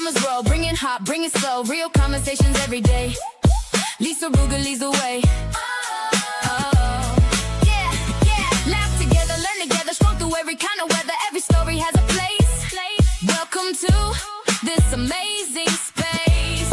cameras roll, bring it hot, bring it slow. Real conversations every day. Lisa Ruger leads the way. Yeah, yeah. Laugh together, learn together, strong through every kind of weather. Every story has a place. Welcome to this amazing space.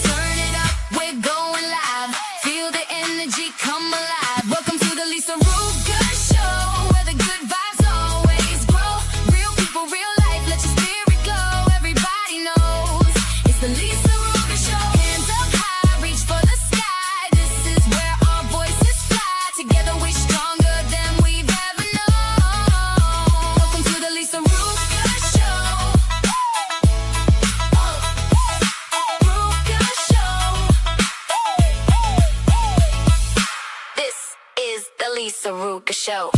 Turn it up, we're going live. Feel the energy come alive. Welcome to the Lisa Ruger Show, where the good vibes always grow. Real people, real life, let your spirit glow. Everybody knows it's the Lisa Ruger Show. Hands up high, reach for the sky. This is where our voices fly. Together we're stronger than we've ever known. Welcome to the Lisa Ruger Show. Ruger Show. This is the Lisa Ruger Show.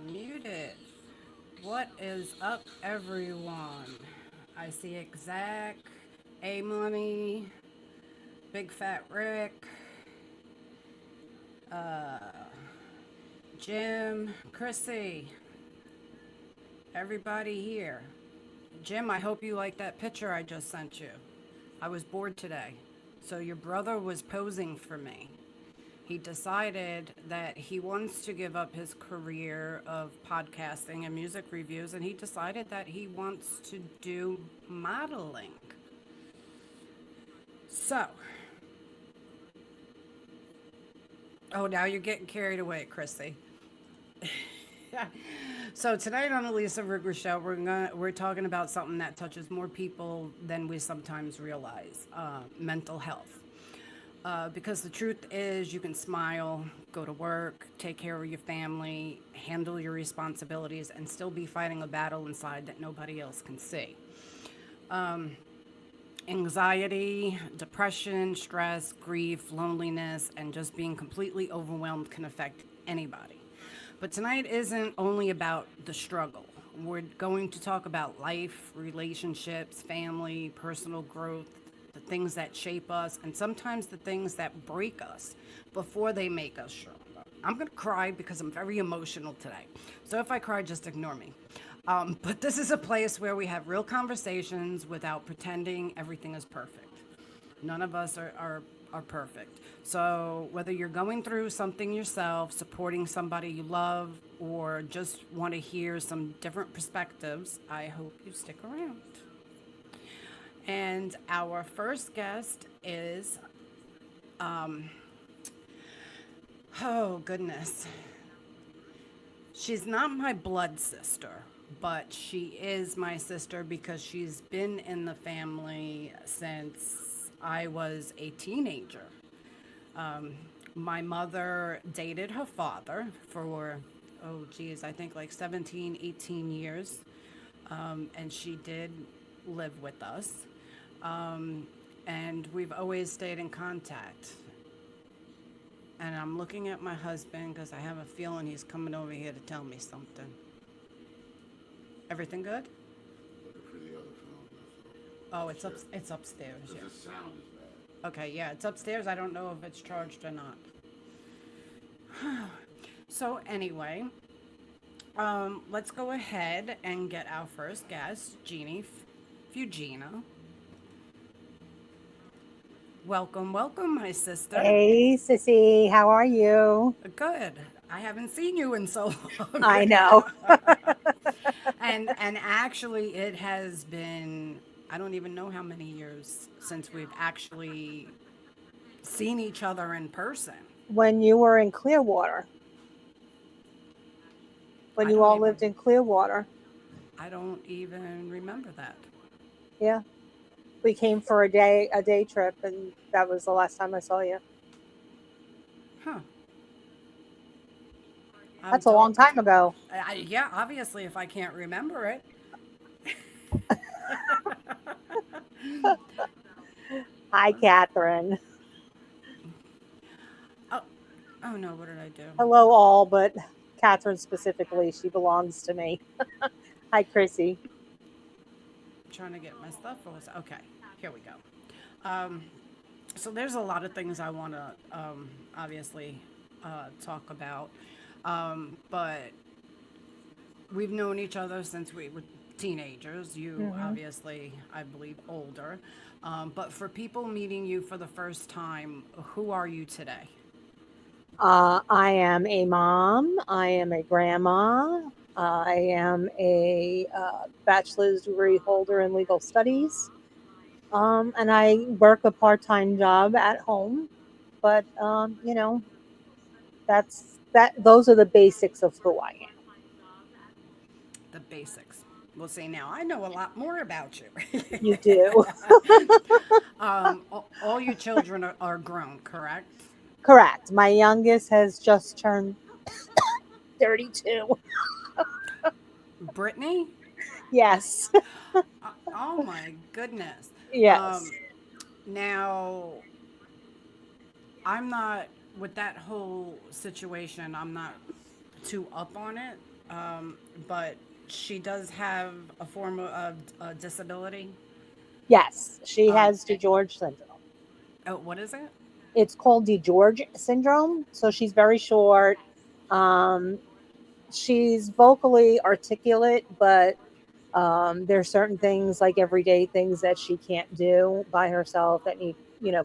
Muted. What is up, everyone? I see Exact, A Money, Big Fat Rick, Jim, Chrissy, everybody here. Jim, I hope you like that picture I just sent you. I was bored today, so your brother was posing for me. He decided that he wants to give up his career of podcasting and music reviews, and he decided that he wants to do modeling. So, now you're getting carried away, Chrissy. So tonight on the Lisa Ruger Show, we're talking about something that touches more people than we sometimes realize: mental health. Because the truth is, you can smile, go to work, take care of your family, handle your responsibilities, and still be fighting a battle inside that nobody else can see. Anxiety, depression, stress, grief, loneliness, and just being completely overwhelmed can affect anybody. But tonight isn't only about the struggle. We're going to talk about life, relationships, family, personal growth, the things that shape us, and sometimes the things that break us before they make us stronger. I'm going to cry because I'm very emotional today. So if I cry, just ignore me. But this is a place where we have real conversations without pretending everything is perfect. None of us are perfect. So whether you're going through something yourself, supporting somebody you love, or just want to hear some different perspectives, I hope you stick around. And our first guest is, oh goodness, she's not my blood sister, but she is my sister because she's been in the family since I was a teenager. My mother dated her father for, I think like 17, 18 years. And she did live with us. And we've always stayed in contact. And I'm looking at my husband because I have a feeling he's coming over here to tell me something. Everything good? Looking for the other phone. Oh, it's upstairs. Yeah. The sound is bad. Okay, yeah, it's upstairs. I don't know if it's charged or not. So anyway, let's go ahead and get our first guest, Jeanne Fugina. Welcome, my sister. Hey, Sissy, how are you? Good. I haven't seen you in so long. I know. and actually, it has been, I don't even know how many years since we've actually seen each other in person. When you were in Clearwater. When you all lived in Clearwater. I don't even remember that. Yeah. We came for a day trip, and that was the last time I saw you. Huh. That's a long time ago. Yeah, obviously, if I can't remember it. Hi, Catherine. Oh no, what did I do? Hello, all, but Catherine specifically. She belongs to me. Hi, Chrissy. Trying to get my stuff. Okay, here we go. So there's a lot of things I want to obviously talk about, but we've known each other since we were teenagers. You Hmm. obviously, I believe, older. But for people meeting you for the first time, who are you today? I am a mom. I am a grandma. I am a bachelor's degree holder in legal studies. And I work a part-time job at home. But that. Those are the basics of who I am. The basics. We'll say now. I know a lot more about you. You do. All your children are grown, correct? Correct. My youngest has just turned 32. Brittany? Yes. Oh my goodness. Yes. Um, Now, I'm not, with that whole situation, I'm not too up on it. But she does have a form of disability. Yes. She Um, has DiGeorge syndrome. oh, what is it? It's called DiGeorge syndrome. So she's very short. Um, she's vocally articulate, but there's certain things like everyday things that she can't do by herself that need,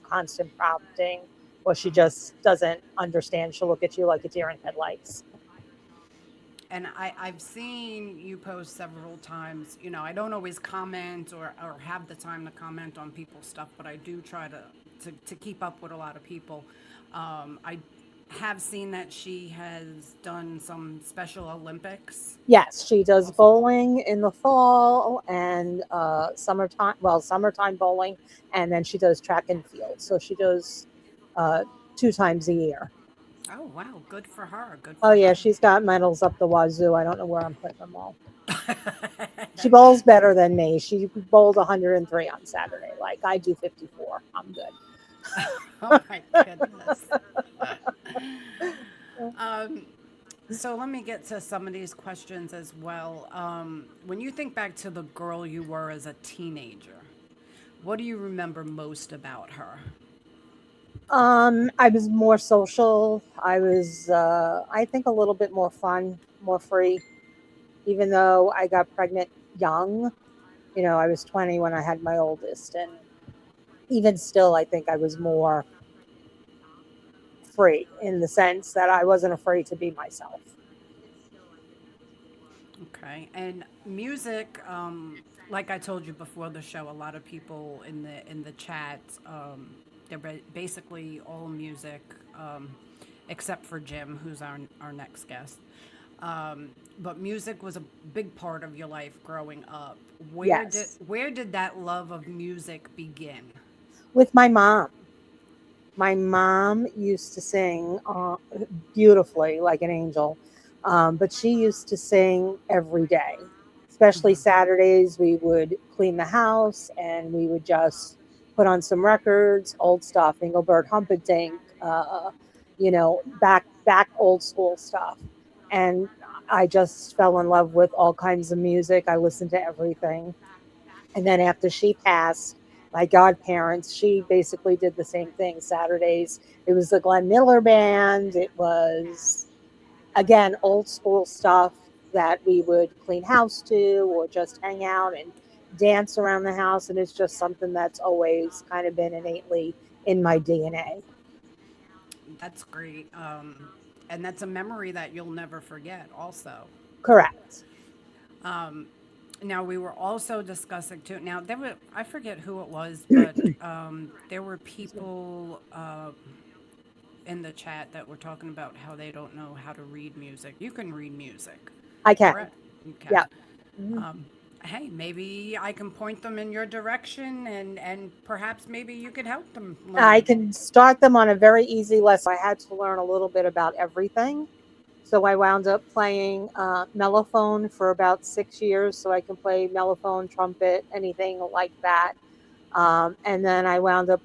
constant prompting, or she just doesn't understand. She'll look at you like a deer in headlights. And I've seen you post several times. I don't always comment or have the time to comment on people's stuff, but I do try to keep up with a lot of people. I have seen that she has done some Special Olympics. Yes, she does bowling in the fall and summertime. Well, summertime bowling, and then she does track and field. So she does uh, 2 times a year. Oh wow, good for her. Good Oh for yeah, her. she's got medals up the wazoo. I don't know where I'm putting them all. She bowls better than me. She bowled 103 on Saturday. Like I do 54. I'm good. Oh my goodness. Um, so let me get to some of these questions as well. When you think back to the girl you were as a teenager, what do you remember most about her? I was more social. I was, I think, a little bit more fun, more free. Even though I got pregnant young, I was 20 when I had my oldest, and even still, I think I was more free in the sense that I wasn't afraid to be myself. Okay, and music, like I told you before the show, a lot of people in the chat, they're basically all music, except for Jim, who's our next guest. But music was a big part of your life growing up. Yes, Where did that love of music begin? with my mom. My mom used to sing beautifully, like an angel, but she used to sing every day, especially Saturdays. We would clean the house and we would just put on some records, old stuff, Engelbert Humperdinck, back old school stuff. And I just fell in love with all kinds of music. I listened to everything. And then after she passed, my godparents, she basically did the same thing. Saturdays, it was the Glenn Miller band. It was, again, old school stuff that we would clean house to or just hang out and dance around the house. And it's just something that's always kind of been innately in my DNA. That's great. And that's a memory that you'll never forget, also. Correct. Now we were also discussing too. Now there were, I forget who it was, but there were people in the chat that were talking about how they don't know how to read music. You can read music, I can. correct? You Yeah. can. Hey, maybe I can point them in your direction, and perhaps maybe you could help them I learn. can start them on a very easy lesson. I had to learn a little bit about everything. So I wound up playing mellophone for about 6 years. So I can play mellophone, trumpet, anything like that. And then I wound up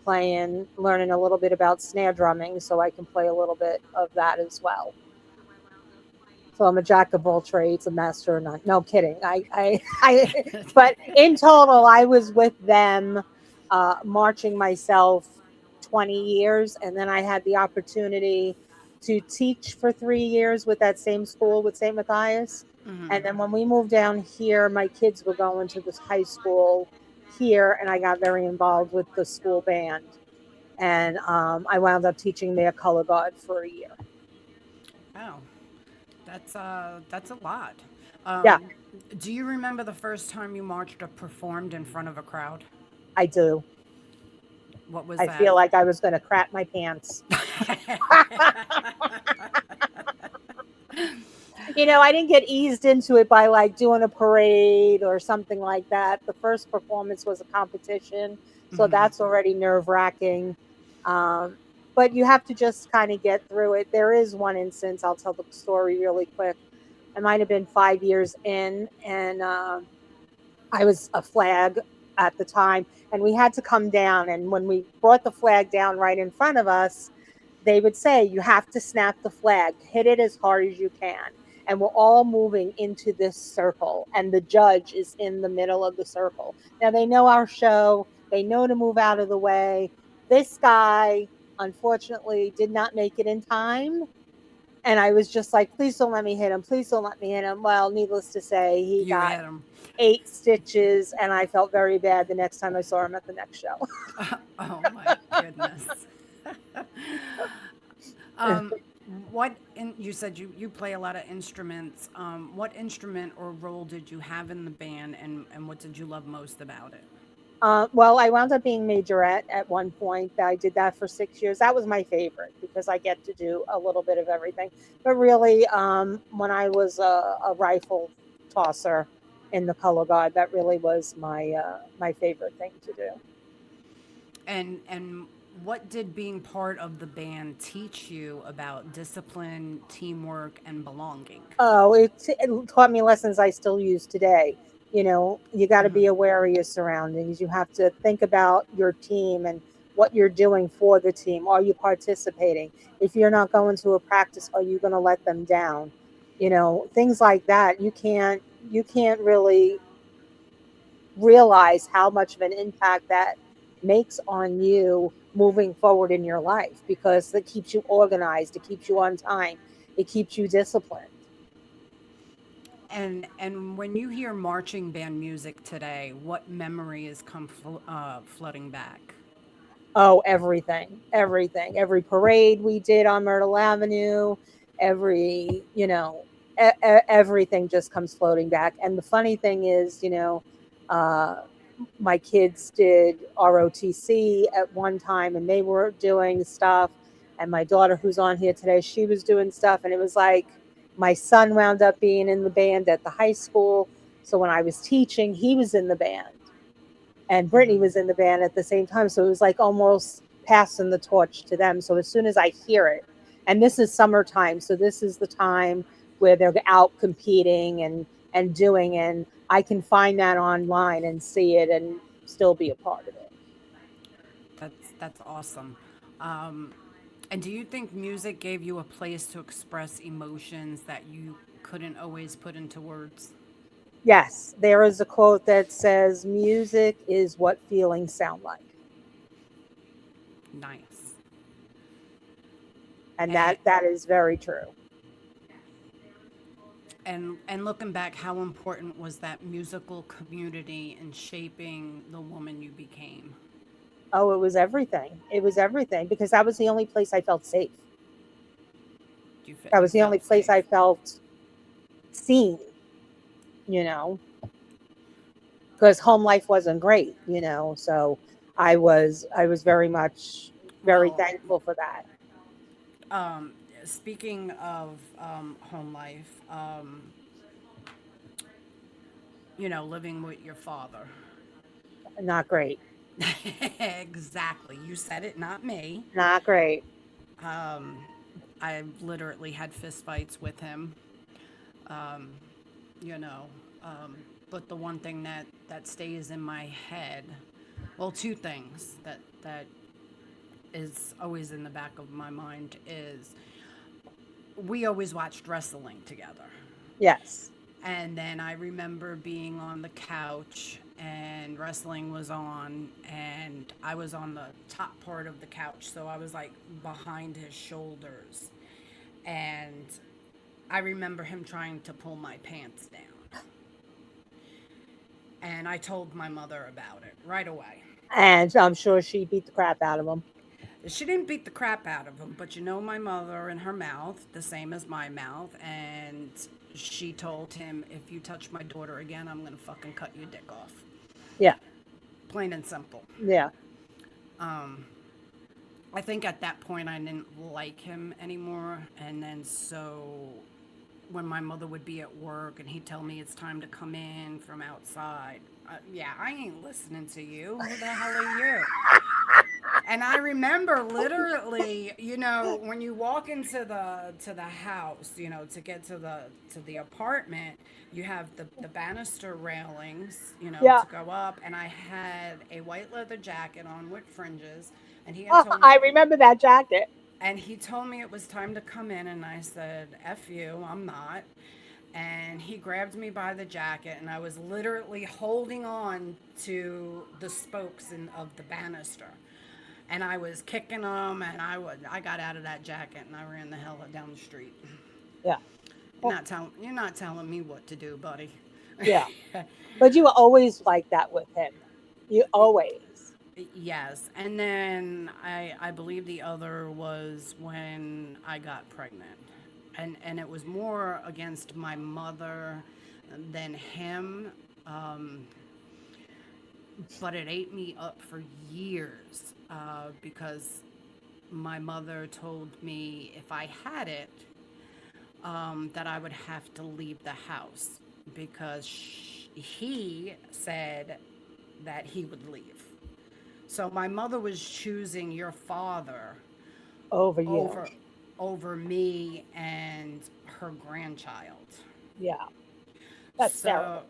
learning a little bit about snare drumming. So I can play a little bit of that as well. So I'm a jack of all trades, a master of none. No kidding. But in total, I was with them marching myself 20 years. And then I had the opportunity to teach for 3 years with that same school with St. Matthias. And then when we moved down here, my kids were going to this high school here, and I got very involved with the school band. And I wound up teaching their color guard for a year. Wow, that's a lot. Yeah, Um, do you remember the first time you marched or performed in front of a crowd? I do. What was I that? feel like I was going to crap my pants. I didn't get eased into it by like doing a parade or something like that. The first performance was a competition, so Mhm. that's already nerve wracking. Um, but you have to just kind of get through it. There is one instance, I'll tell the story really quick. I might have been 5 years in, and I was a flag at the time, and we had to come down. And when we brought the flag down right in front of us, they would say, "You have to snap the flag, hit it as hard as you can." And we're all moving into this circle, and the judge is in the middle of the circle. Now they know our show, they know to move out of the way. This guy, unfortunately, did not make it in time. And I was just like, please don't let me hit him. Please don't let me hit him. Well, needless to say, he You got hit him. 8 stitches, and I felt very bad the next time I saw him at the next show. Oh my goodness. Um, you said you play a lot of instruments. What instrument or role did you have in the band, and what did you love most about it? Well, I wound up being majorette at one point. I did that for 6 years. That was my favorite because I get to do a little bit of everything. But really, when I was a rifle tosser in the color guard, that really was my favorite thing to do. And what did being part of the band teach you about discipline, teamwork, and belonging? Oh, it taught me lessons I still use today. You got to be aware of your surroundings. You have to think about your team and what you're doing for the team. Are you participating? If you're not going to a practice, are you going to let them down? Things like that. You can't really realize how much of an impact that makes on you moving forward in your life, because it keeps you organized, it keeps you on time, it keeps you disciplined. And when you hear marching band music today, what memories come flooding back? Oh, everything, everything, every parade we did on Myrtle Avenue, every, everything just comes floating back. And the funny thing is, uh, my kids did ROTC at one time, and they were doing stuff. And my daughter, who's on here today, she was doing stuff. And it was like my son wound up being in the band at the high school. So when I was teaching, he was in the band, and Brittany was in the band at the same time. So it was like almost passing the torch to them. So as soon as I hear it, and this is summertime, so this is the time where they're out competing and doing, and I can find that online and see it and still be a part of it. That's awesome. Um, and do you think music gave you a place to express emotions that you couldn't always put into words? Yes, there is a quote that says, "Music is what feelings sound like," Nice. and And that is very true. and looking back, how important was that musical community in shaping the woman you became? Oh, it was everything. It was everything because that was the only place I felt safe. That You was the only felt place I safe. felt seen, you know, because home life wasn't great, so I was very Well, thankful for that. um, speaking of home life, living with your father. Not great. Exactly. You said it, not me. Not great. Um, I literally had fistfights with him. Um, you know, um, but the one thing that stays in my head, well, two things that is always in the back of my mind is we always watched wrestling together. Yes. And then I remember being on the couch and wrestling was on, and I was on the top part of the couch, so I was like behind his shoulders. And I remember him trying to pull my pants down. And I told my mother about it right away. And I'm sure she beat the crap out of him. She didn't beat the crap out of him, but you know my mother and her mouth, the same as my mouth, and she told him, if you touch my daughter again, I'm going to fucking cut your dick off. Yeah. Plain and simple. Yeah. I think at that point I didn't like him anymore, and then so when my mother would be at work and he'd tell me it's time to come in from outside, yeah, I ain't listening to you. Who the hell are you? And I remember literally, you know, when you walk into the house, you know, to get to the apartment, you have the banister railings, you know, Yeah. to go up, and I had a white leather jacket on with fringes, and he had Oh, told me, I remember that jacket. and he told me it was time to come in, and I said, F you, I'm not. And he grabbed me by the jacket, and I was literally holding on to the spokes of the banister. And I was kicking them, and I got out of that jacket, and I ran the hell down the street. Yeah. You're not telling me what to do, buddy. Yeah. But you were always like that with him. You always. Yes, and then I believe the other was when I got pregnant, and it was more against my mother than him, but it ate me up for years because my mother told me if I had it, that I would have to leave the house because he said that he would leave. So my mother was choosing your father Over you. over me and her grandchild. Yeah. That's terrible.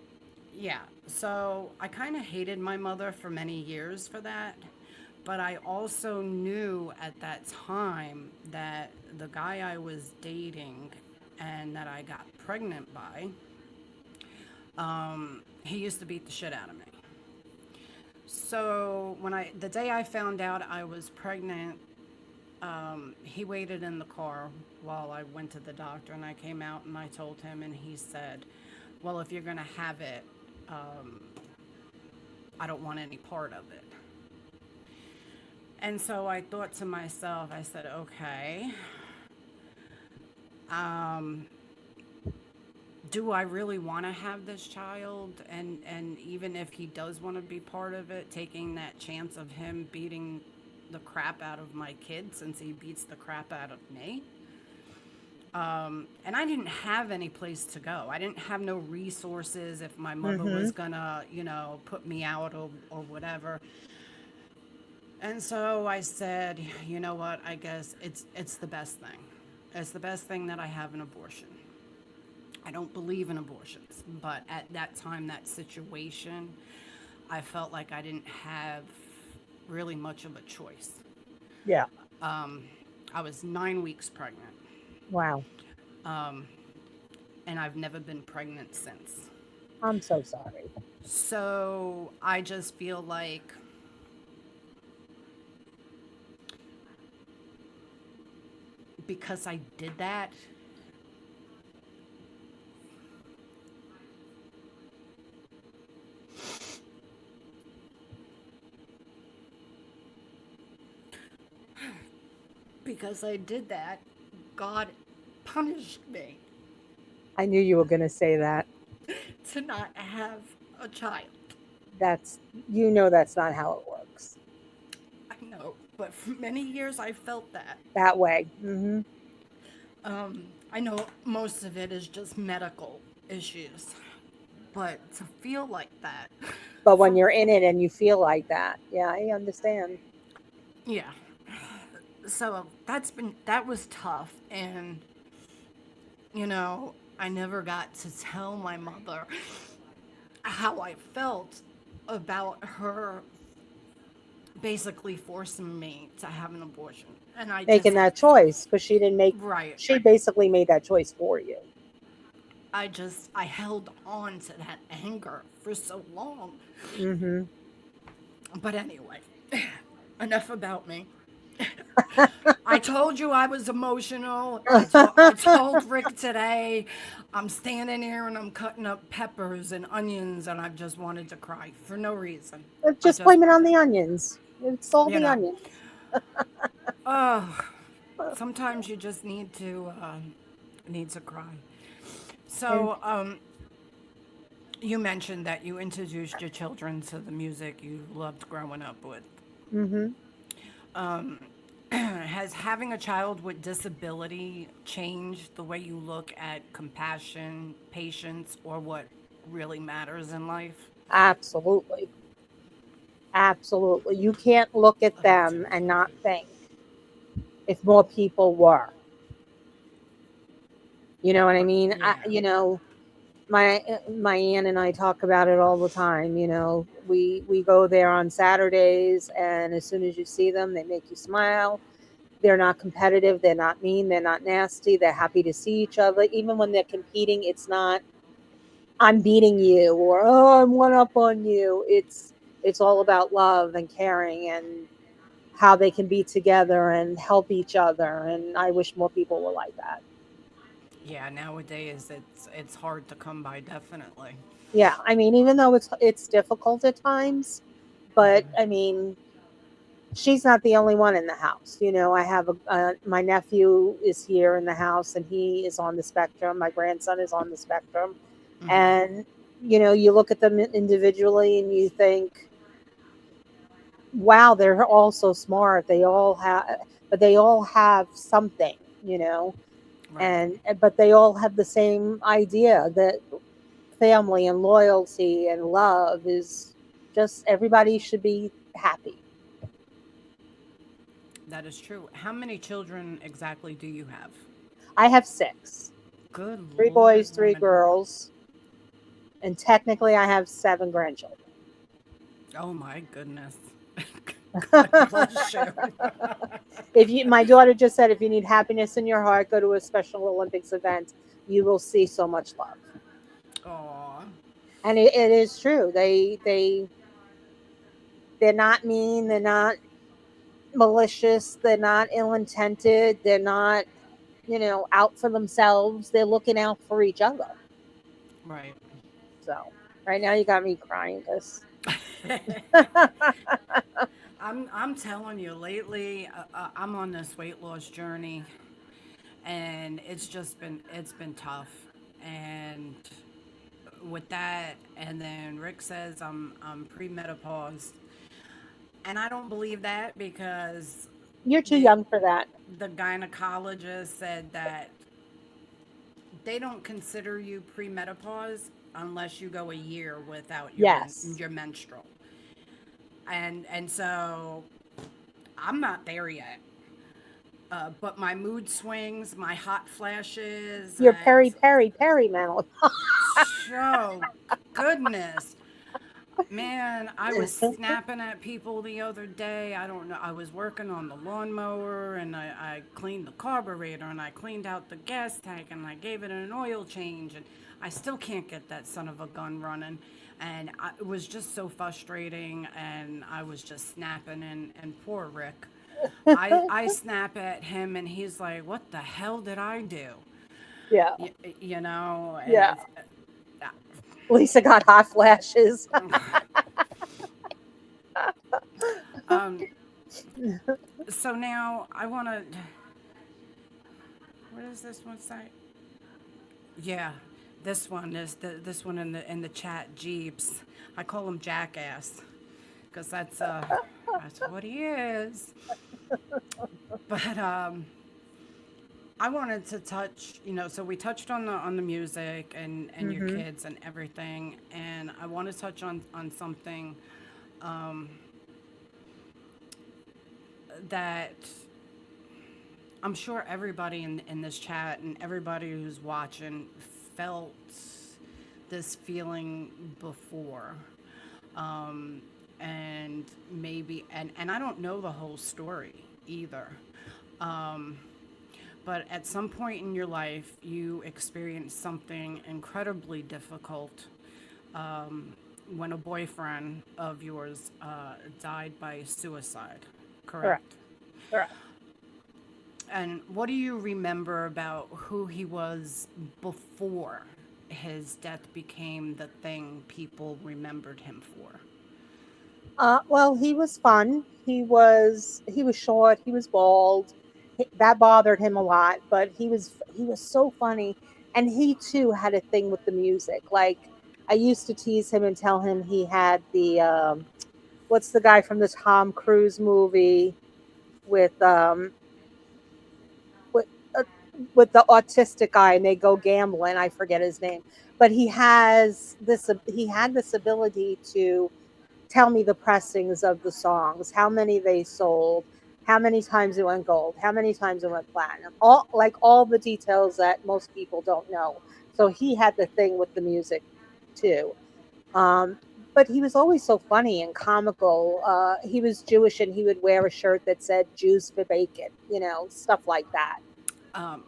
Yeah. So I kind of hated my mother for many years for that. But I also knew at that time that the guy I was dating and that I got pregnant by, he used to beat the shit out of me. So the day I found out I was pregnant, he waited in the car while I went to the doctor, and I came out and I told him, and he said, well, if you're going to have it, I don't want any part of it. And so I thought to myself, I said, okay, do I really want to have this child? And even if he does want to be part of it, taking that chance of him beating the crap out of my kid since he beats the crap out of me. And I didn't have any place to go. I didn't have no resources if my mother was gonna, you know, put me out or whatever. And so I said, you know what, I guess it's the best thing. It's the best thing that I have an abortion. I don't believe in abortions, but at that time, that situation, I felt like I didn't have really much of a choice. Yeah. I was 9 weeks pregnant. Wow. And I've never been pregnant since. I'm so sorry. So I just feel like because I did that, God punished me I knew you were going to say that. to not have a child. That's not how it works. I know, but for many years I felt that. That way. Mm-hmm. I know most of it is just medical issues, but to feel like that. But when you're in it and you feel like that, yeah, I understand. Yeah. So that was tough, and you know, I never got to tell my mother how I felt about her basically forcing me to have an abortion. And I Making that choice, because she didn't make. Right. She basically made that choice for you. I held on to that anger for so long. Mm-hmm. But anyway, enough about me. I told you I was emotional. I told Rick today, I'm standing here and I'm cutting up peppers and onions and I just wanted to cry for no reason. I Just just blame it on wanted, the onions. It's all you the know, onions. oh, sometimes you just need to cry. And So, you mentioned that you introduced your children to the music you loved growing up with. hmm Has having a child with disability changed the way you look at compassion, patience, or what really matters in life? absolutely, absolutely, you can't look at Let me them turn and this not off. think if more people were. You know what I mean? Yeah. My aunt and I talk about it all the time. We go there on Saturdays, and as soon as you see them, they make you smile. They're not competitive. They're not mean. They're not nasty. They're happy to see each other. Even when they're competing, it's not I'm beating you or oh I'm one up on you. It's all about love and caring and how they can be together and help each other. And I wish more people were like that. Yeah, nowadays it's hard to come by, definitely. Yeah, I mean, even though it's difficult at times, but I mean, she's not the only one in the house. I have my nephew is here in the house, and he is on the spectrum. My grandson is on the spectrum, and you look at them individually, and you think, wow, they're all so smart. But they all have something, Right. and but they all have the same idea that family and loyalty and love is just everybody should be happy. That is true. How many children exactly do you have? I have six, Good three Lord, boys, three woman. girls, and technically I have seven grandchildren. Oh my goodness. God bless you. My daughter just said, if you need happiness in your heart, go to a Special Olympics event. You will see so much love. Aw. And it is true. They're not mean. They're not malicious. They're not ill intended. They're not, out for themselves. They're looking out for each other. Right. So right now you got me crying because I'm telling you, lately I'm on this weight loss journey, and it's been tough. And with that, and then Rick says I'm premenopause, and I don't believe that because you're too they young for that. the gynecologist said that they don't consider you premenopause unless you go a year without Yes. your menstrual. And so I'm not there yet. But my mood swings, my hot flashes, You're and peri-menopause. oh goodness, man, I was snapping at people the other day. I don't know. I was working on the lawnmower, and I cleaned the carburetor, and I cleaned out the gas tank, and I gave it an oil change, and I still can't get that son of a gun running. And it was just so frustrating, and I was just snapping, and poor Rick. I snap at him, and he's like, "What the hell did I do?" Yeah. You know, and Yeah. it's Lisa got hot flashes. um. So now I want to. What does this one say? Yeah, this one in the chat. Jeeps. I call him Jackass because that's what he is. But I wanted to touch, so we touched on the music and your hmm kids and everything, and I want to touch on something that I'm sure everybody in this chat and everybody who's watching felt this feeling before. And maybe, and I don't know the whole story either. But at some point in your life, you experienced something incredibly difficult when a boyfriend of yours died by suicide, Correct. correct? Correct. And what do you remember about who he was before his death became the thing people remembered him for? Well, he was fun. He was short. He was bald. That bothered him a lot, but he was so funny, and he too had a thing with the music. Like I used to tease him and tell him he had the what's the guy from the Tom Cruise movie with with uh, with the autistic guy, and they go gambling. I forget his name, but he had this ability to tell me the pressings of the songs, how many they sold, how many times it went gold, how many times it went platinum, all the details that most people don't know. So he had the thing with the music too. Um, but he was always so funny and comical. He was Jewish, and he would wear a shirt that said "Jews for bacon," stuff like that.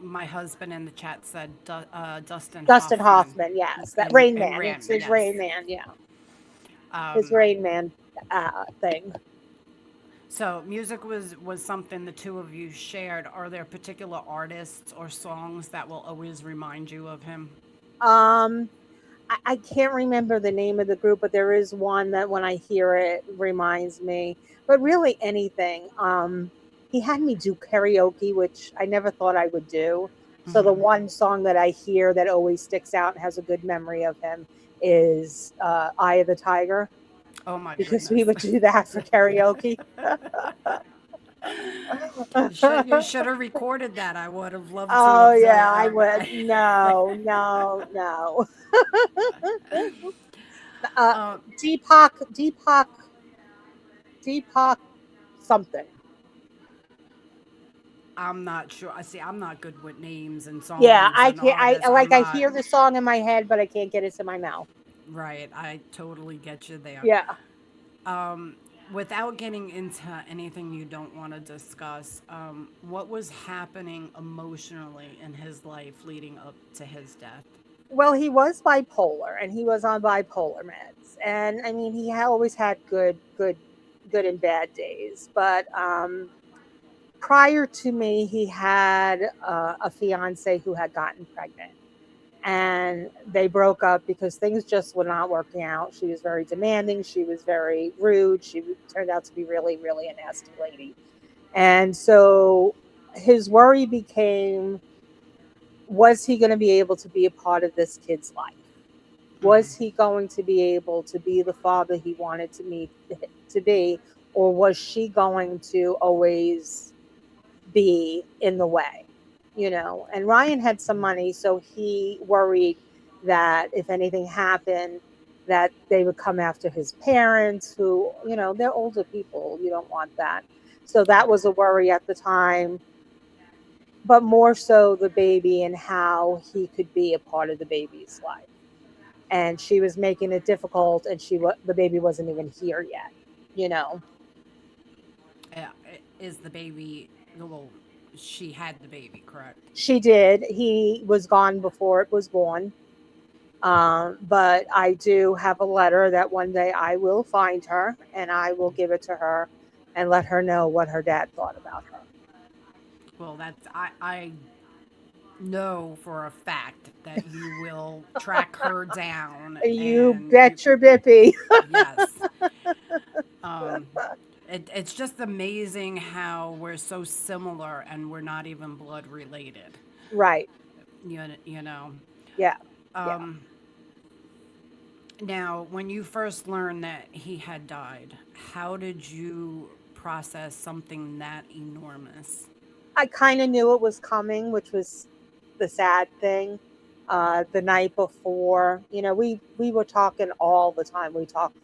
My husband in the chat said Dustin Dustin Hoffman Hoffman, yes, that Rain Man. It's his yes. Rain Man, yeah, his Um, Rain Man thing. so music was something the two of you shared. Are there particular artists or songs that will always remind you of him? Um, I can't remember the name of the group, but there is one that when I hear it reminds me. But really anything. He had me do karaoke, which I never thought I would do. So the one song that I hear that always sticks out and has a good memory of him is "Eye of the Tiger," Oh my because we would goodness. do that for karaoke. You should have recorded that. I would have loved to Oh have. yeah, I would. No, no, no. uh, Um, Deepak, something. I'm not sure. I see. I'm not good with names and Yeah, songs I and can't. I artists. I'm like. I not hear the song in my head, but I can't get it to my mouth. right. I totally get you there. Yeah. Without getting into anything you don't want to discuss, what was happening emotionally in his life leading up to his death? Well, he was bipolar, and he was on bipolar meds, and I mean, always had good and bad days. But prior to me, he had a fiance who had gotten pregnant, and they broke up because things just were not working out. She was very demanding. She was very rude. She turned out to be really, really a nasty lady. And so his worry became, was he going to be able to be a part of this kid's life? Was he going to be able to be the father he wanted to be, or was she going to always be in the way? And Ryan had some money, so he worried that if anything happened, that they would come after his parents, who, they're older people. You don't want that. So that was a worry at the time, but more so the baby and how he could be a part of the baby's life. And she was making it difficult, and the baby wasn't even here yet, you know. Uh, is the baby? Well, she had the baby, correct? She did. He was gone before it was born. But I do have a letter that one day I will find her, and I will give it to her and let her know what her dad thought about her. Well, I know for a fact that you will track her down, You and bet your bippy. yes. Um, it's just amazing how we're so similar and we're not even blood related. Right. You know. Yeah. Yeah. Now, when you first learned that he had died, how did you process something that enormous? I kind of knew it was coming, which was the sad thing. The night before, we were talking all the time. We talked,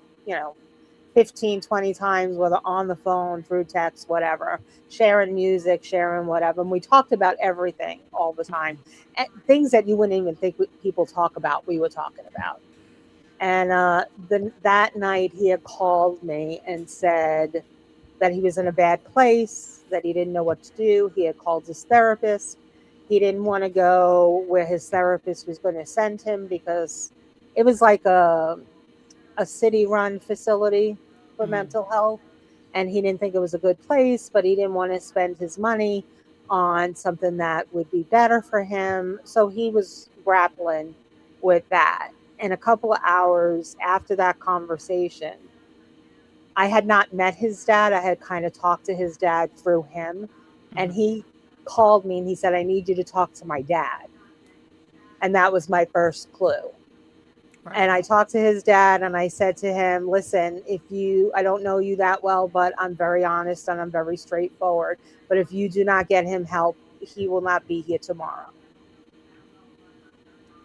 15, 20 times, whether on the phone, through text, whatever, sharing music, sharing whatever. And we talked about everything all the time. And things that you wouldn't even think people talk about, we were talking about. And that night he had called me and said that he was in a bad place, that he didn't know what to do. He had called his therapist. He didn't want to go where his therapist was going to send him because it was like a city-run facility for mental health. and he didn't think it was a good place, but he didn't want to spend his money on something that would be better for him. So he was grappling with that. And a couple of hours after that conversation, I had not met his dad. I had kind of talked to his dad through him. And he called me and he said, I need you to talk to my dad. And that was my first clue. Right. And I talked to his dad and I said to him, listen, I don't know you that well, but I'm very honest and I'm very straightforward. But if you do not get him help, he will not be here tomorrow.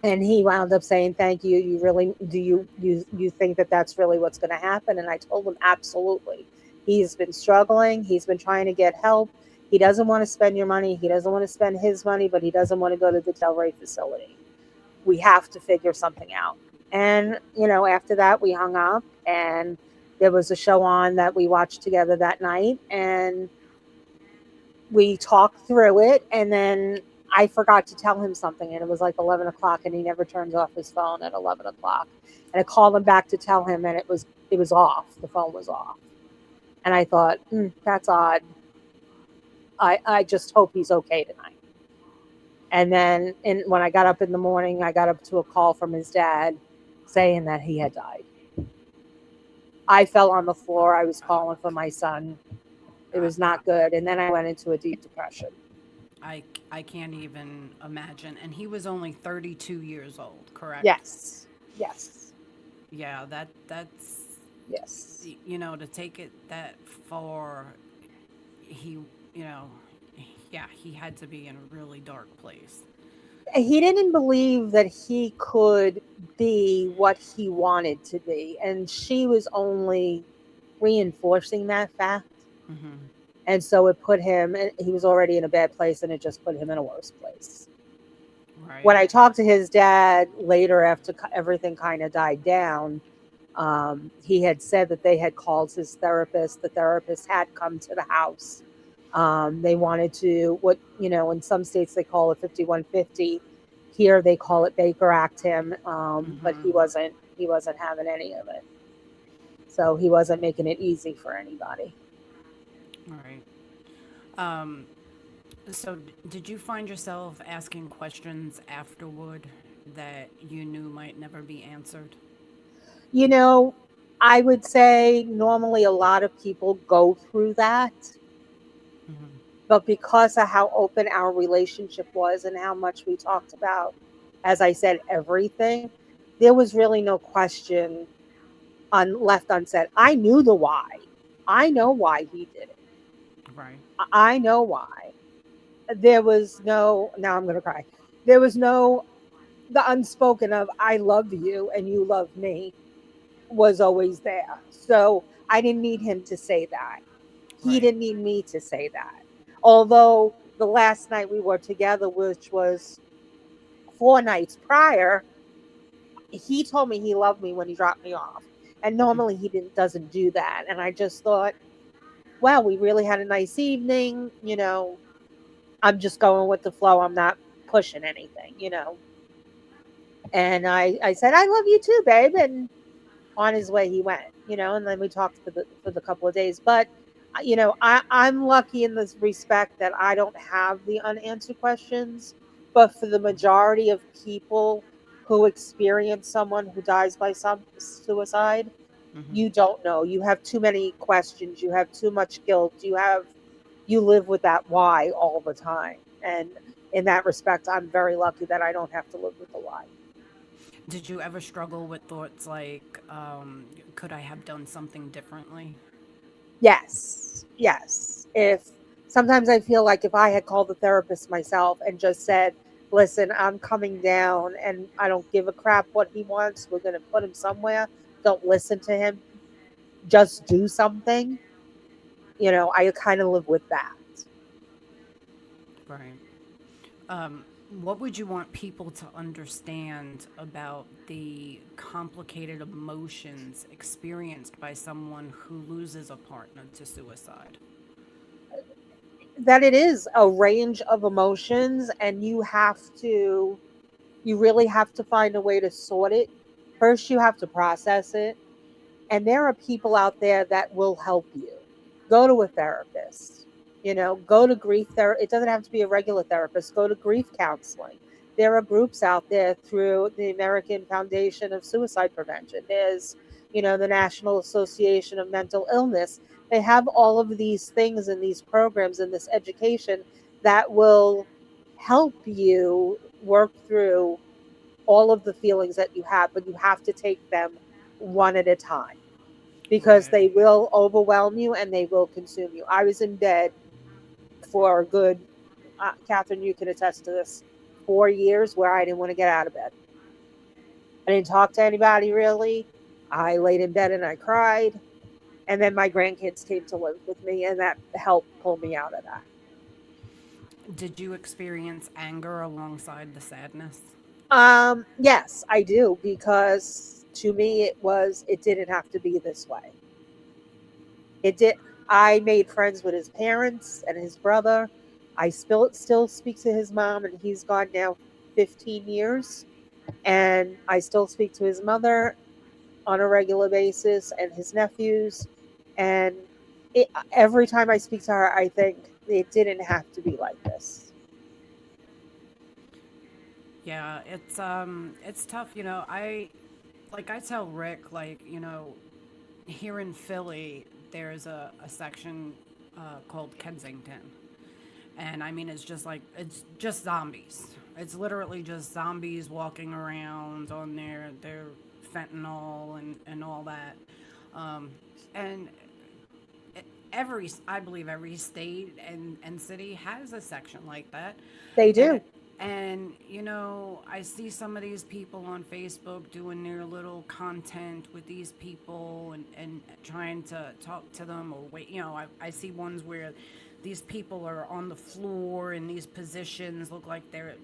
And he wound up saying, thank you. You think that that's really what's going to happen? And I told him, absolutely. He's been struggling. He's been trying to get help. He doesn't want to spend your money. He doesn't want to spend his money, but he doesn't want to go to the Delray facility. We have to figure something out. And, after that, we hung up and there was a show on that we watched together that night and we talked through it. And then I forgot to tell him something and it was like 11 o'clock and he never turns off his phone at 11 o'clock. And I called him back to tell him and it was off. The phone was off. And I thought, that's odd. I just hope he's okay tonight. And then when I got up in the morning, I got up to a call from his dad saying that he had died. I fell on the floor. I was calling for my son. It was not good. And then I went into a deep depression. I can't even imagine. And he was only 32 years old, correct? Yes. Yeah, that's Yes. To take it that far, he had to be in a really dark place. He didn't believe that he could be what he wanted to be. And she was only reinforcing that fact. Mm-hmm. And so it put him, he was already in a bad place and it just put him in a worse place. Right. When I talked to his dad later after everything kind of died down, he had said that they had called his therapist. The therapist had come to the house. They wanted to, in some states they call it 5150. Here they call it Baker Act him, but he wasn't having any of it. So he wasn't making it easy for anybody. All right. So did you find yourself asking questions afterward that you knew might never be answered? I would say normally a lot of people go through that. Mm-hmm. But because of how open our relationship was and how much we talked about, as I said, everything, there was really no question left unsaid. I knew the why. I know why he did it. Right. I know why. There was no, now I'm going to cry. There was no, the unspoken of I love you and you love me was always there. So I didn't need him to say that. He Right. didn't need me to say that. Although the last night we were together, which was 4 nights prior, he told me he loved me when he dropped me off. And normally he doesn't do that. And I just thought, wow, we really had a nice evening. I'm just going with the flow. I'm not pushing anything, And I said, I love you too, babe. And on his way he went, and then we talked for the couple of days. But I'm lucky in this respect that I don't have the unanswered questions. But for the majority of people who experience someone who dies by some suicide, Mm-hmm. you don't know. You have too many questions. You have too much guilt. You live with that why all the time. And in that respect, I'm very lucky that I don't have to live with the why. Did you ever struggle with thoughts like, could I have done something differently? Yes. If sometimes I feel like if I had called the therapist myself and just said, listen, I'm coming down and I don't give a crap what he wants. We're going to put him somewhere. Don't listen to him. Just do something. I kind of live with that. Right. What would you want people to understand about the complicated emotions experienced by someone who loses a partner to suicide? That it is a range of emotions and you really have to find a way to sort it. First, you have to process it. And there are people out there that will help you. go to a therapist. Go to grief therapy. It doesn't have to be a regular therapist. Go to grief counseling. There are groups out there through the American Foundation of Suicide Prevention. There's, the National Association of Mental Illness. They have all of these things and these programs and this education that will help you work through all of the feelings that you have, but you have to take them one at a time because Right. they will overwhelm you and they will consume you. I was in bed for a good, Catherine, you can attest to this, 4 years where I didn't want to get out of bed. I didn't talk to anybody really. I laid in bed and I cried. And then my grandkids came to live with me, and that helped pull me out of that. Did you experience anger alongside the sadness? Yes, I do, because to me it didn't have to be this way. It did. I made friends with his parents and his brother. I still speak to his mom, and he's gone now 15 years. And I still speak to his mother on a regular basis and his nephews. And every time I speak to her, I think it didn't have to be like this. Yeah, it's tough, I tell Rick, here in Philly, there's a section called Kensington. And I mean, it's just zombies. It's literally just zombies walking around on their fentanyl and all that. And I believe every state and city has a section like that. They And, do. I see some of these people on Facebook doing their little content with these people and trying to talk to them or wait. I see ones where these people are on the floor in these positions, look like they're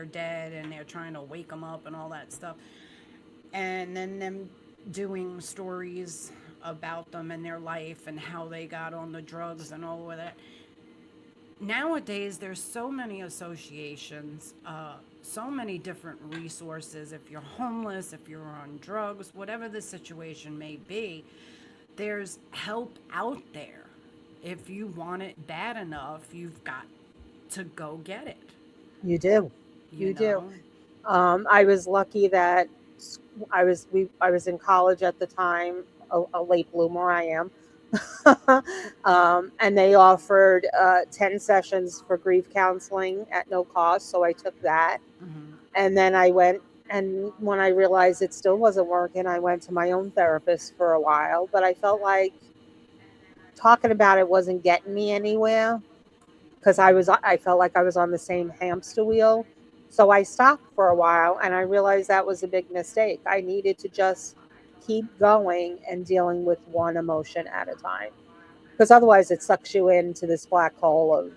dead, and they're trying to wake them up and all that stuff. And then them doing stories about them and their life and how they got on the drugs and all of that. Nowadays there's so many associations, so many different resources. If you're homeless, if you're on drugs, whatever the situation may be, there's help out there. If you want it bad enough, you've got to go get it, You do. you You do. know I was lucky that I was in college at the time, a late bloomer I am. And they offered 10 sessions for grief counseling at no cost, so I took that. hmm And then I went, and when I realized it still wasn't working, I went to my own therapist for a while, but I felt like talking about it wasn't getting me anywhere because I felt like I was on the same hamster wheel. So I stopped for a while, and I realized that was a big mistake. I needed to just keep going and dealing with one emotion at a time, because otherwise it sucks you into this black hole of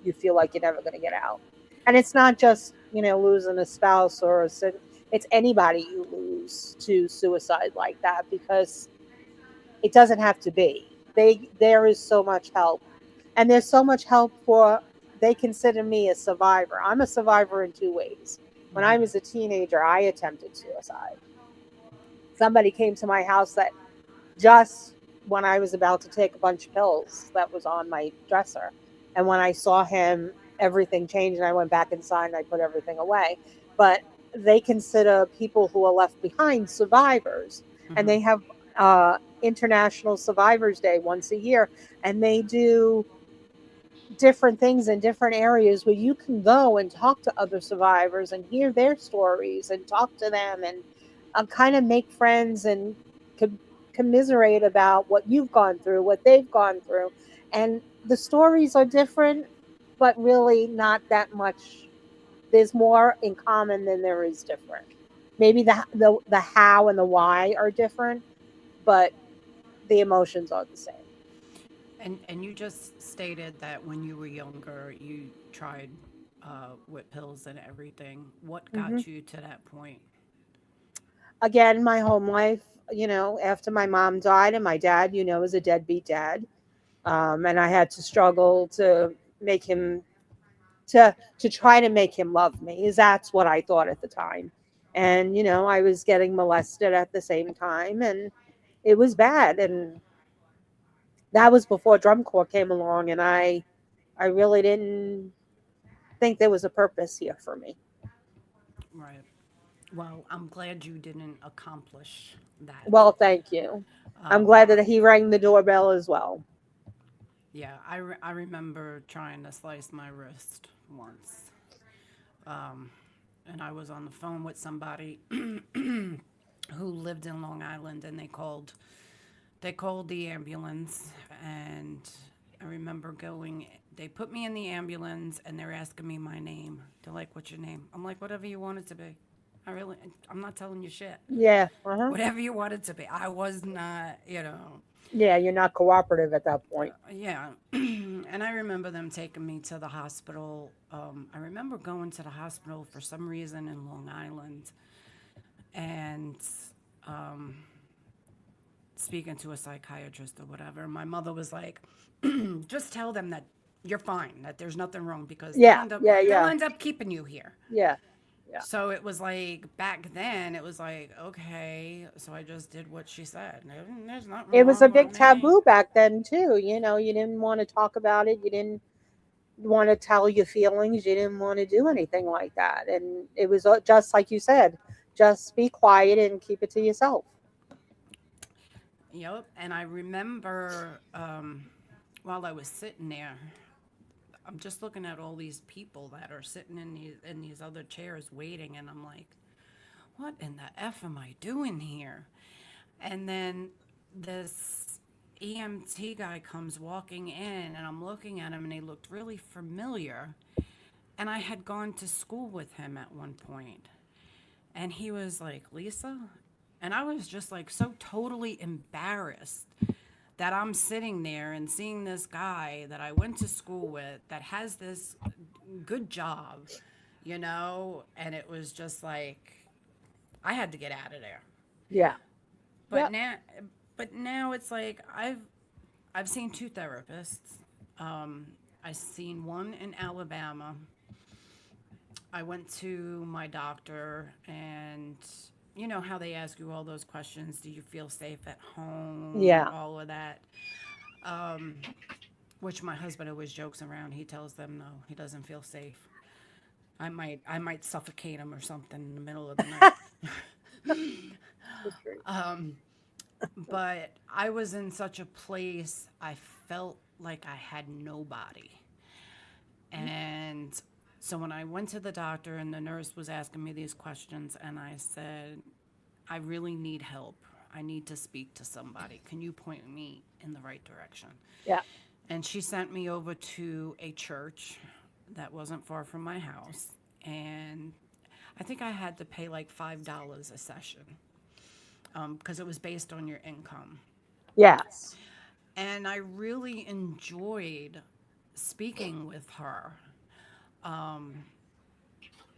you feel like you're never going to get out. And it's not just, losing a spouse or it's anybody you lose to suicide like that, because it doesn't have to be. There is so much help, and there's so much help for. They consider me a survivor. I'm a survivor in two ways. When I was a teenager, I attempted suicide. Somebody came to my house that just when I was about to take a bunch of pills that was on my dresser. And when I saw him, everything changed, and I went back inside and I put everything away. But they consider people who are left behind survivors, and hmm they have International Survivors Day once a year, and they do different things in different areas where you can go and talk to other survivors and hear their stories and talk to them and kind of make friends and com- commiserate about what you've gone through, what they've gone through. And the stories are different, but really not that much. There's more in common than there is different. Maybe the how and the why are different, but the emotions are the same. And you just stated that when you were younger, you tried with pills and everything. What Hmm. got you to that point? Again, my home life, after my mom died and my dad, is a deadbeat dad. And I had to struggle to make him to try to make him love me. Is That's what I thought at the time. And I was getting molested at the same time, and it was bad. And that was before drum corps came along, and I really didn't think there was a purpose here for me. Right. Well, I'm glad you didn't accomplish that. Well, thank you. I'm Um, glad that he rang the doorbell as well. yeah, I remember trying to slice my wrist once. And I was on the phone with somebody who lived in Long Island, and they called the ambulance. And I remember going, they put me in the ambulance, and they're asking me my name. They're like, "What's your name?" I'm like, "Whatever you want it to be." I'm not telling you shit. Yeah. Uh-huh. Whatever you want it to be. I was not. Yeah, you're not cooperative at that point. Yeah. And I remember them taking me to the hospital. I remember going to the hospital for some reason in Long Island, and um, speaking to a psychiatrist or whatever. My mother was like, just tell them that you're fine, that there's nothing wrong, because Yeah, yeah, they'll yeah, end up keeping you here. yeah, yeah. So it was like, back then, it was like, okay. So I just did what she said. There's nothing It was a wrong with big me. taboo back then too. You didn't want to talk about it. You didn't want to tell your feelings. You didn't want to do anything like that. And it was just like you said, just be quiet and keep it to yourself. Yep. And I remember while I was sitting there, I'm just looking at all these people that are sitting in these other chairs waiting, and I'm like, what in the F am I doing here? And then this EMT guy comes walking in, and I'm looking at him, and he looked really familiar. And I had gone to school with him at one point. And he was like, "Lisa?" And I was just like so totally embarrassed that I'm sitting there and seeing this guy that I went to school with that has this good job. And it was just like, I had to get out of there. Yeah. But Yep. now, but now it's like I've seen two therapists. I've seen one in Alabama. I went to my doctor, and you know how they ask you all those questions. Do you feel safe at home? Yeah. All of that. Which my husband always jokes around. He tells them no, he doesn't feel safe. I might suffocate him or something in the middle of the night. But I was in such a place, I felt like I had nobody. And so when I went to the doctor, and the nurse was asking me these questions, and I said, I really need help. I need to speak to somebody. Can you point me in the right direction? Yeah. And she sent me over to a church that wasn't far from my house. And I think I had to pay like $5 a session, because it was based on your income. Yes. And I really enjoyed speaking with her.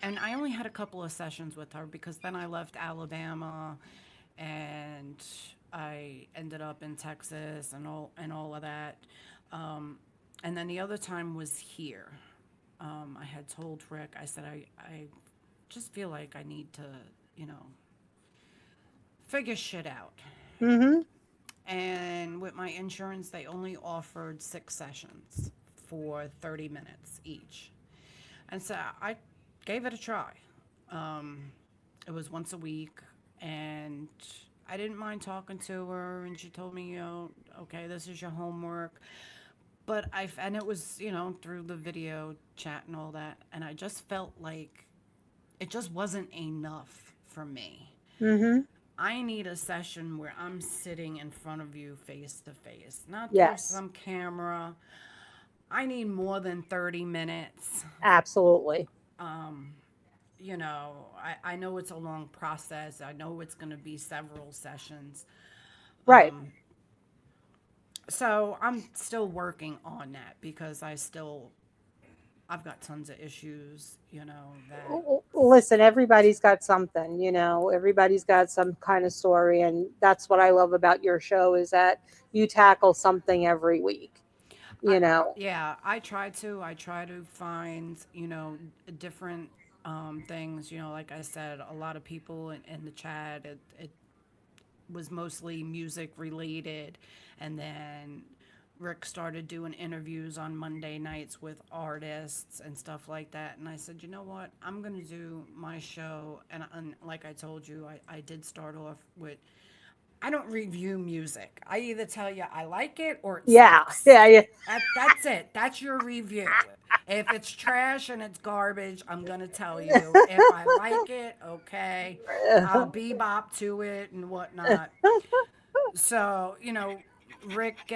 And I only had a couple of sessions with her, because then I left Alabama, and I ended up in Texas and all of that. And then the other time was here. I had told Rick, I said, I just feel like I need to, you know, figure shit out. Mm-hmm. And with my insurance, they only offered 6 sessions for 30 minutes each. And so I gave it a try. It was once a week, and I didn't mind talking to her, and she told me, okay, this is your homework. And it was, through the video chat and all that, and I just felt like it just wasn't enough for me. Mm-hmm. I need a session where I'm sitting in front of you face to face, not through Yes. some camera. I need more than 30 minutes. Absolutely. I know it's a long process. I know it's going to be several sessions. Right. So I'm still working on that, because I've got tons of issues, that. Listen, everybody's got something, everybody's got some kind of story. And that's what I love about your show, is that you tackle something every week, I, you know. yeah, I try to find, different things, like I said, a lot of people in the chat, it was mostly music related. And then Rick started doing interviews on Monday nights with artists and stuff like that. And I said, you know what? I'm going to do my show. And like I told you, I did start off with, I don't review music. I either tell you I like it or it Yeah, sucks. yeah, yeah. That's it. That's your review. If it's trash and it's garbage, I'm going to tell you. If I like it, okay, I'll bebop to it and whatnot. So, Rick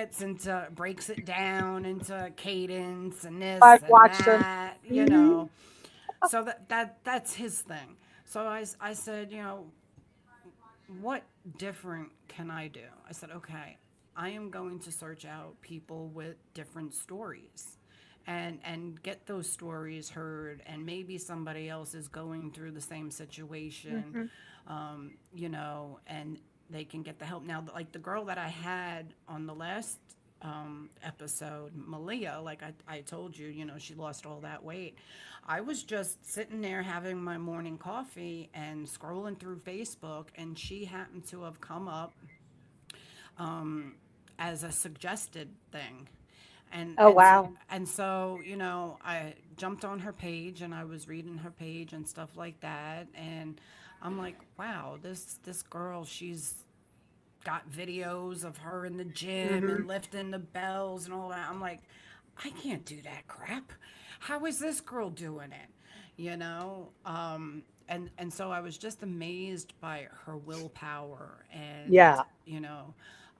breaks it down into cadence and this I've and watched him. that, Hmm. So that's his thing. So I said, what different can I do? I said, okay, I am going to search out people with different stories and get those stories heard, and maybe somebody else is going through the same situation, Hmm. and they can get the help. Now, like the girl that I had on the last episode, Malia, like I told you, she lost all that weight. I was just sitting there having my morning coffee and scrolling through Facebook, and she happened to have come up as a suggested thing. And Oh, and wow. and so I jumped on her page and I was reading her page and stuff like that, and I'm like, wow, this girl, she's got videos of her in the gym Hmm. and lifting the bells and all that. I'm like, I can't do that crap. How is this girl doing it? And so I was just amazed by her willpower, and Yeah.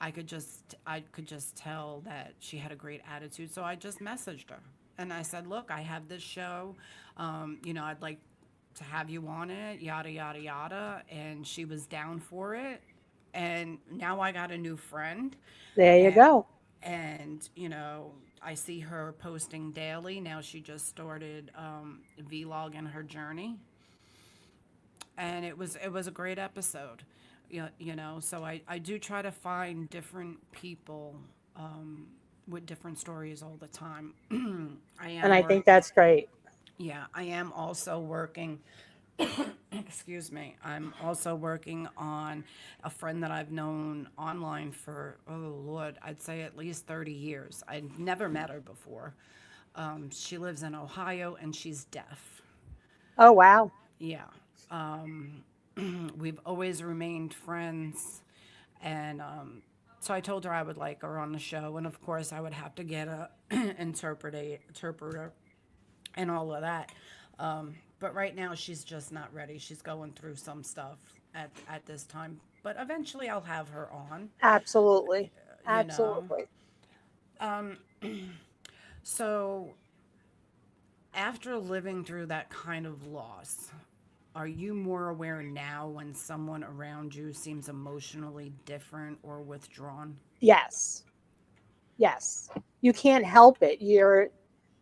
I could just tell that she had a great attitude. So I just messaged her and I said, look, I have this show. I'd like to have you on it, yada yada yada. And she was down for it, and now I got a new friend, There you and go. I see her posting daily. Now she just started vlogging her journey, and it was a great episode. So I do try to find different people with different stories all the time. I And am I work think that's great. Yeah, I am also working. Excuse me. I'm also working on a friend that I've known online for, oh Lord, I'd say at least 30 years. I'd never met her before. She lives in Ohio and she's deaf. Oh, wow. Yeah. We've always remained friends. And so I told her I would like her on the show. And of course, I would have to get a interpreter and all of that. But right now, she's just not ready. She's going through some stuff at this time. But eventually, I'll have her on. Absolutely. You know. Absolutely. So after living through that kind of loss, are you more aware now when someone around you seems emotionally different or withdrawn? Yes. Yes. You can't help it. Your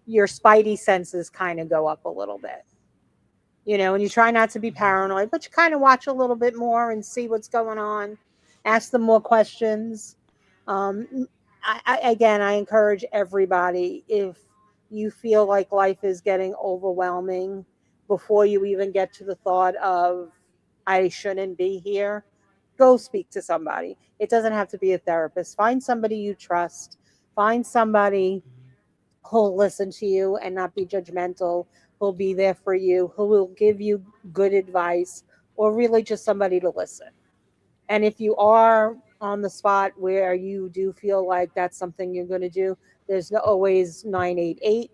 spidey senses kind of go up a little bit. And you try not to be paranoid, but you kind of watch a little bit more and see what's going on. Ask them more questions. Um, again, I encourage everybody, if you feel like life is getting overwhelming, before you even get to the thought of, I shouldn't be here, go speak to somebody. It doesn't have to be a therapist. Find somebody you trust. Find somebody who'll listen to you and not be judgmental, who'll be there for you, who will give you good advice, or really just somebody to listen. And if you are on the spot where you do feel like that's something you're going to do, there's no, always 988.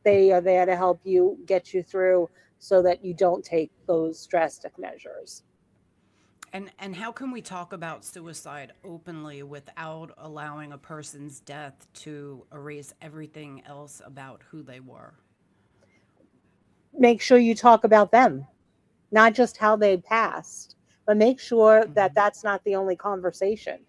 They are there to help you get you through so that you don't take those drastic measures. And how can we talk about suicide openly without allowing a person's death to erase everything else about who they were? Make sure you talk about them, not just how they passed, but make sure that that's not the only conversation.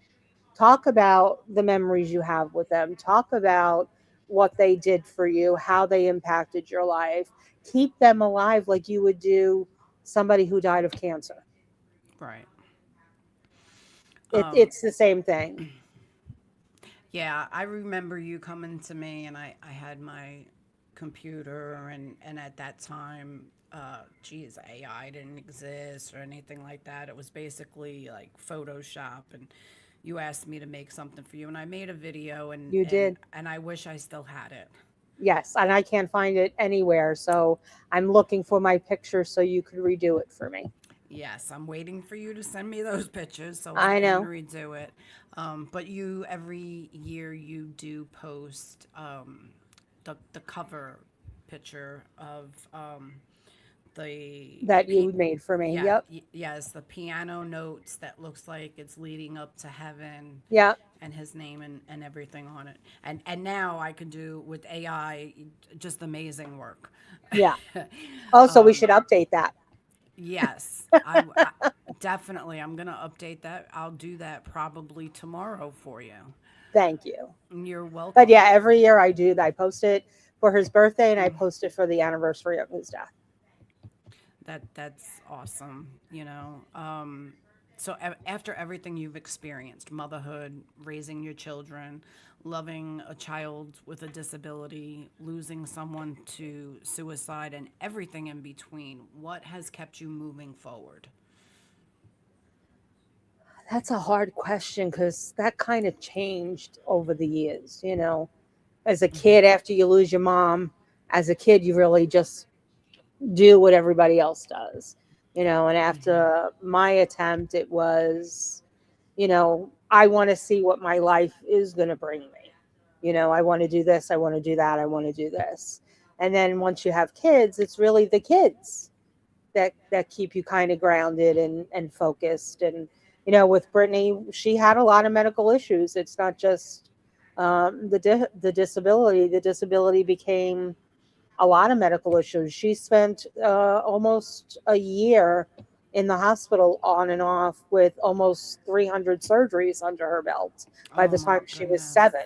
Talk about the memories you have with them. Talk about what they did for you, how they impacted your life. Keep them alive like you would do somebody who died of cancer. Right. It's the same thing. Yeah, I remember you coming to me, and I had my computer, and at that time, geez, AI didn't exist or anything like that. It was basically like Photoshop, and you asked me to make something for you, and I made a video, You did. and I wish I still had it. Yes, and I can't find it anywhere. So I'm looking for my picture so you could redo it for me. Yes, I'm waiting for you to send me those pictures so I I can know. redo it. But you, every year, you do post the cover picture of the That you made for me. yeah, Yep. yes, the piano notes that looks like it's leading up to heaven, Yep. and his name and everything on it. And now I can do with AI just amazing work. Yeah. Also, we should update that. Yes, definitely. I'm gonna update that. I'll do that probably tomorrow for you. Thank you. You're But welcome. yeah, every year I do that. I post it for his birthday and I post it for the anniversary of his death. That's awesome. So after everything you've experienced, motherhood, raising your children, loving a child with a disability, losing someone to suicide, and everything in between, what has kept you moving forward? That's a hard question because that kind of changed over the years. As a kid, after you lose your mom, as a kid, you really just do what everybody else does. And after my attempt, it was, I want to see what my life is going to bring me. I want to do this, I want to do that, I want to do this. And then once you have kids, it's really the kids that keep you kind of grounded and focused. And with Brittany, she had a lot of medical issues. It's not just the disability. The disability became a lot of medical issues. She spent almost a year in the hospital on and off with almost 300 surgeries under her belt by Oh the my time she was goodness. 7.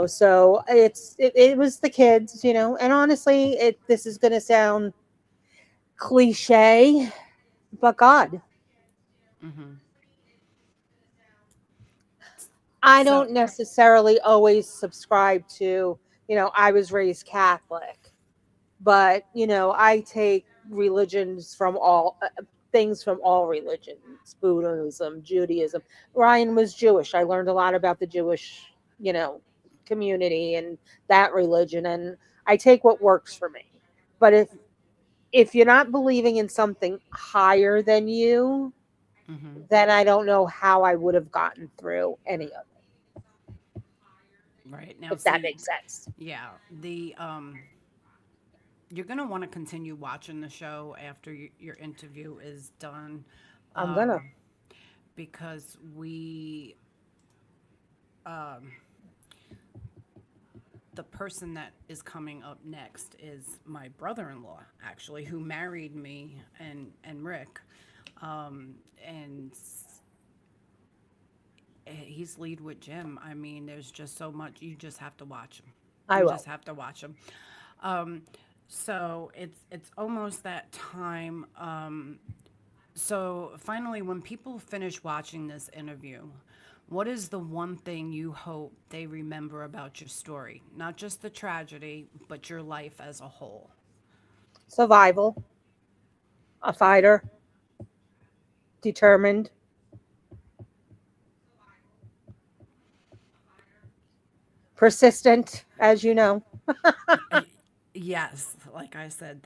So it was the kids. And honestly, this is going to sound cliche, but God. Hmm. I So, don't necessarily always subscribe to, I was raised Catholic, but, I take religions from all things from all religions, Buddhism, Judaism. Ryan was Jewish. I learned a lot about the Jewish, you know, community and that religion, and I take what works for me. But if you're not believing in something higher than you, hmm, then I don't know how I would have gotten through any of it, right now, if that see, makes sense. yeah, the you're gonna want to continue watching the show after your interview is done, I'm gonna. because the person that is coming up next is my brother-in-law, actually, who married me and Rick, and he's lead with Jim. I mean, there's just so much. You just have to watch him. I You will. just have to watch him. Um, so it's almost that time. So finally, when people finish watching this interview, what is the one thing you hope they remember about your story? Not just the tragedy, but your life as a whole. Survival, a fighter, determined, persistent, as you know. Yes, like I said,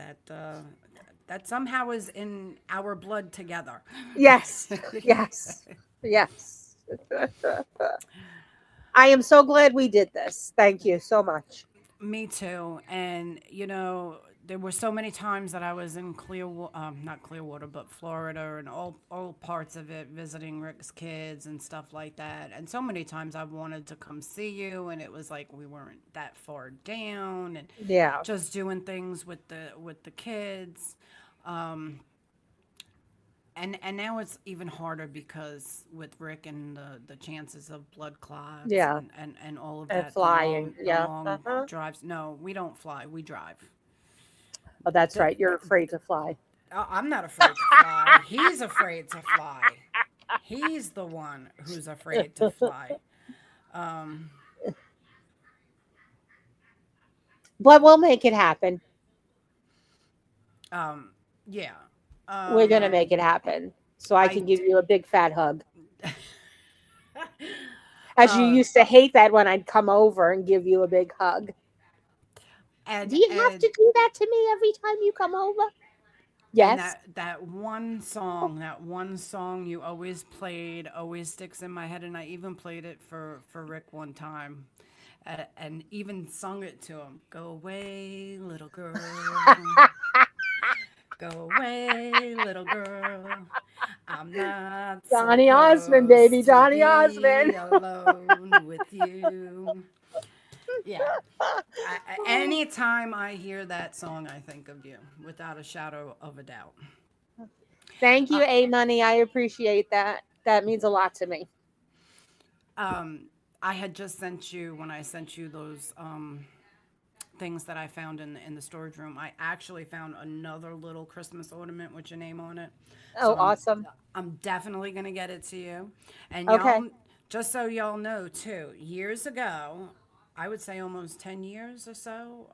that somehow is in our blood together. Yes, yes, yes. I am so glad we did this. Thank you so much. Me too. And there were so many times that I was in not Clearwater, but Florida, and all parts of it, visiting Rick's kids and stuff like that. And so many times I wanted to come see you, and it was like we weren't that far down, and Yeah, just doing things with the kids. And now it's even harder because with Rick and the chances of blood clots yeah, and all of and that, flying. the Yeah. long Uh-huh. drives. No, we don't fly, we drive. Oh, that's The, right. You're afraid to fly. I'm not afraid to fly. He's afraid to fly. He's the one who's afraid to fly. Um, But we'll make it happen. yeah. We're going to Um, make it happen. So I I can give you a big fat hug. As you used to hate that when I'd come over and give you a big hug. Do and you have and to do that to me every time you come over? and Yes. that one song you always played, always sticks in my head, and I even played it for Rick one time, and even sung it to him. Go away, little girl. Go away, little girl. I'm not Donny Osmond, supposed baby. to Donny be Osmond. alone with you. Yeah. Anytime I hear that song, I think of you, without a shadow of a doubt. Thank you, A Money. I appreciate that. That means a lot to me. Um, I had just sent you when I sent you those things that I found in the storage room. I actually found another little Christmas ornament with your name on it. Oh, So awesome. I'm definitely gonna get it to you. And Okay. y'all, just so y'all know too, years ago, I would say almost 10 years or so,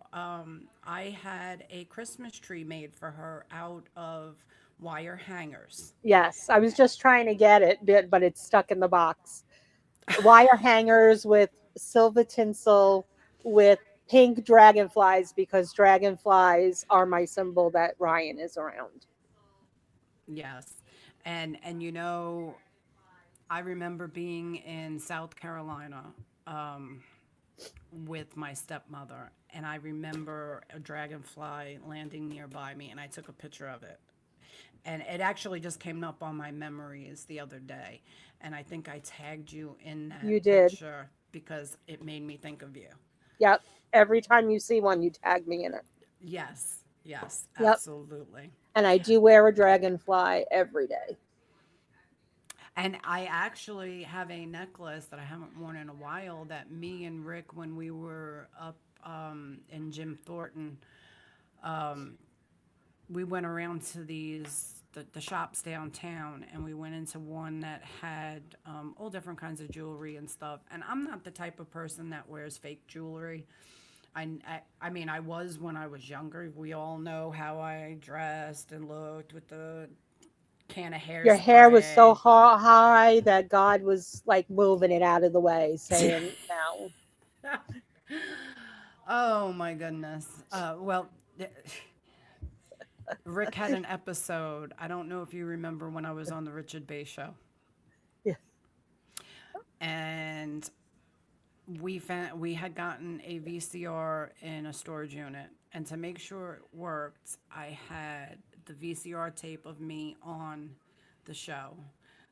I had a Christmas tree made for her out of wire hangers. Yes. I was just trying to get it, but it's stuck in the box. Wire hangers with silver tinsel with pink dragonflies because dragonflies are my symbol that Ryan is around. Yes. And I remember being in South Carolina with my stepmother, and I remember a dragonfly landing nearby me, and I took a picture of it. And it actually just came up on my memories the other day, and I think I tagged you in that You did. picture because it made me think of you. Yep. Every time you see one, you tag me in it. Yes, yes, Yep. absolutely. And I do wear a dragonfly every day. And I actually have a necklace that I haven't worn in a while that me and Rick, when we were up in Jim Thornton, we went around to the shops downtown, and we went into one that had all different kinds of jewelry and stuff. And I'm not the type of person that wears fake jewelry. I mean, I was when I was younger. We all know how I dressed and looked with the can of Your hair was so hairspray. high that God was like moving it out of the way, saying, "No." Oh my goodness. Well, Rick had an episode. I don't know if you remember when I was on the Richard Bay show, Yeah. and we had gotten a VCR in a storage unit, and to make sure it worked, I had the VCR tape of me on the show.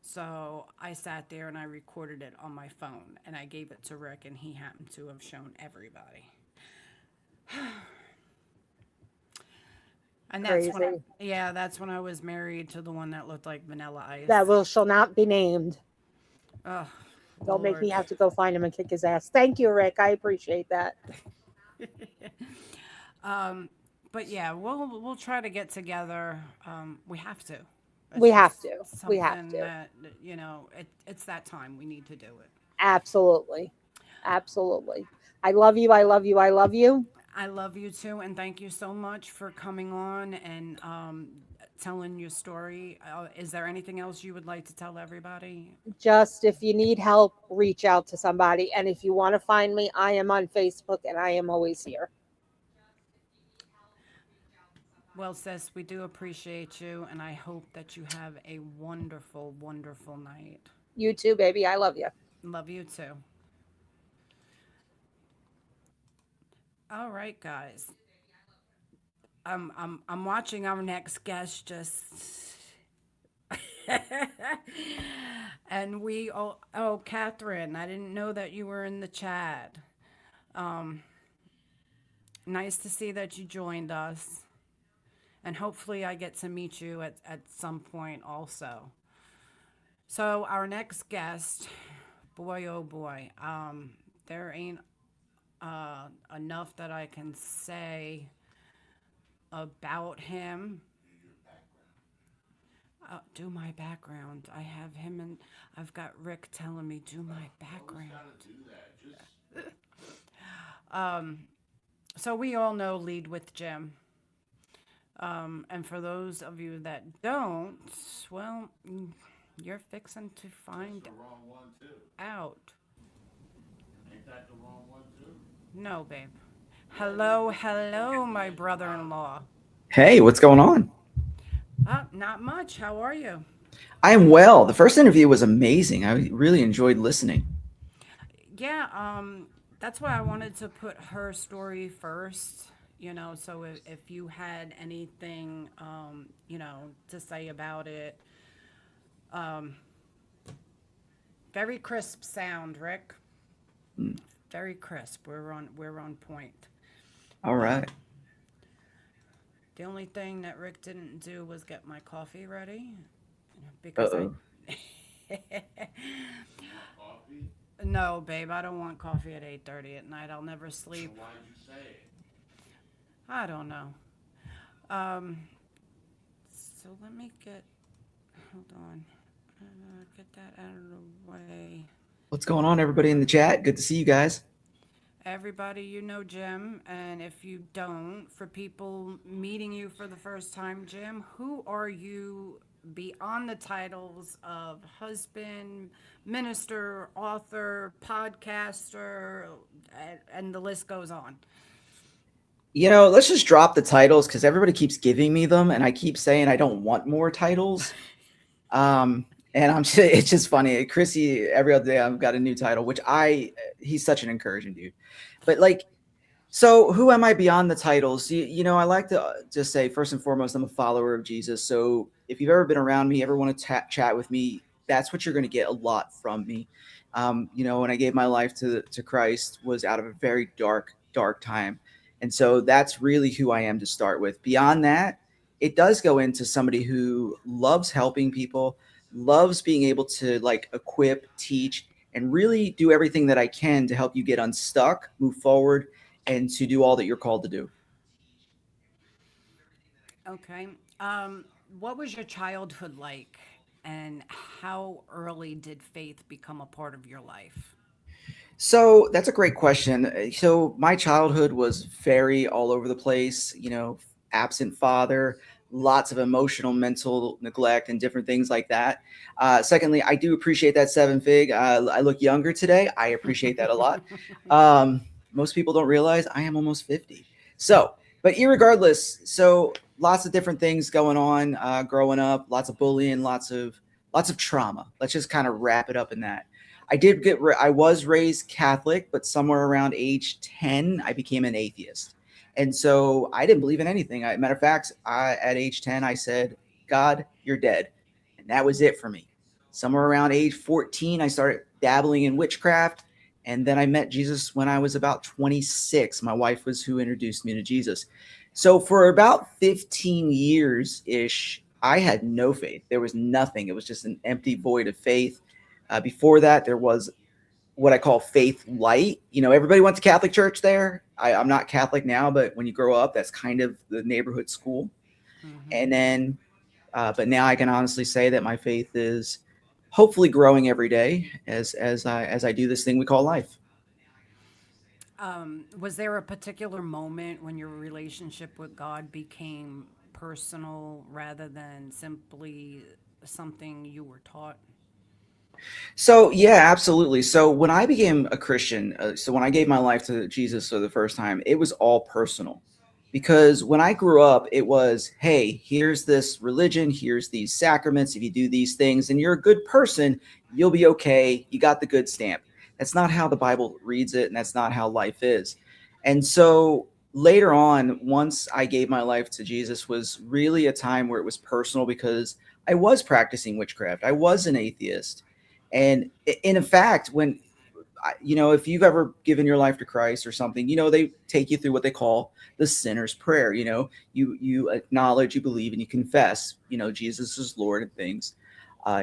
So I sat there and I recorded it on my phone, and I gave it to Rick, and he happened to have shown everybody. And Crazy. that's when I was married to the one that looked like Vanilla That Ice. will shall not be named. Oh, Don't make me Lord. have to go find him and kick his ass. Thank you, Rick. I appreciate that. But yeah, we'll try to get together. We have to. It's We have just to. We have something to. that it's that time we need to do it. Absolutely. Absolutely. I love you. I love you. I love you. I love you too, and thank you so much for coming on and telling your story. Is there anything else you would like to tell everybody? Just if you need help, reach out to somebody. And if you want to find me, I am on Facebook and I am always here. Well, sis, we do appreciate you, and I hope that you have a wonderful, wonderful night. You too, baby. I love you. Love you too. All right, guys. I'm watching our next guest just and Catherine, I didn't know that you were in the chat. Um, Nice to see that you joined us. And hopefully I get to meet you at some point also. So our next guest, boy oh boy, there ain't enough that I can say about him. Do my background. I have him and I've got Rick telling me do my background. So we all know Lead with Jim. And for those of you that don't, well, You're fixing to find That's the wrong one too. out. Ain't that the wrong one too? No, babe. Hello, hello, my brother-in-law. Hey, what's going on? Not much. How are you? I am well. The first interview was amazing. I really enjoyed listening. Yeah, that's why I wanted to put her story first, so if you had anything, to say about it. Very crisp sound, Rick. Very crisp. We're on point. All right. The only thing that Rick didn't do was get my coffee ready because Uh-oh. Coffee? no, babe, I don't want coffee at 8:30 at night. I'll never sleep. Why'd you say it? I don't know. Um, so let me hold on. Get that out of the way. What's going on, everybody in the chat? Good to see you guys. Everybody, Jim, and if you don't, for people meeting you for the first time, Jim, who are you beyond the titles of husband, minister, author, podcaster, and the list goes on? Let's just drop the titles because everybody keeps giving me them, and I keep saying I don't want more titles. And it's just funny. Chrissy, every other day I've got a new title, which he's such an encouraging dude. But so who am I beyond the titles? I like to just say, first and foremost, I'm a follower of Jesus. So if you've ever been around me, ever want to chat with me, that's what you're going to get a lot from me. When I gave my life to Christ was out of a very dark, dark time. And so that's really who I am to start with. Beyond that, it does go into somebody who loves helping people, loves being able to equip, teach, and really do everything that I can to help you get unstuck, move forward, and to do all that you're called to do. Okay. What was your childhood like, and how early did faith become a part of your life? So that's a great question. So my childhood was very all over the place, absent father, lots of emotional, mental neglect, and different things like that. Secondly, I do appreciate that 7 Fig. I look younger today. I appreciate that a lot. Most people don't realize I am almost 50. So, but irregardless, so lots of different things going on growing up, lots of bullying, lots of trauma. Let's just kind of wrap it up in that. I was raised Catholic, but somewhere around age 10, I became an atheist. And so I didn't believe in anything. Matter of fact, at age 10, I said, God, you're dead. And that was it for me. Somewhere around age 14, I started dabbling in witchcraft. And then I met Jesus when I was about 26. My wife was who introduced me to Jesus. So for about 15 years-ish, I had no faith. There was nothing. It was just an empty void of faith. Before that, there was what I call faith light. Everybody went to Catholic church there. I'm not Catholic now, but when you grow up, that's kind of the neighborhood school. Mm-hmm. And then, but now I can honestly say that my faith is hopefully growing every day as I do this thing we call life. Was there a particular moment when your relationship with God became personal rather than simply something you were taught? So yeah, absolutely. So when I became a Christian, so when I gave my life to Jesus for the first time, it was all personal. Because when I grew up, it was, hey, here's this religion, here's these sacraments. If you do these things and you're a good person, you'll be okay. You got the good stamp. That's not how the Bible reads it, and that's not how life is. And so later on, once I gave my life to Jesus, was really a time where it was personal because I was practicing witchcraft. I was an atheist. And in fact, when if you've ever given your life to Christ or something, they take you through what they call the sinner's prayer. You acknowledge, you believe, and you confess, Jesus is Lord and things.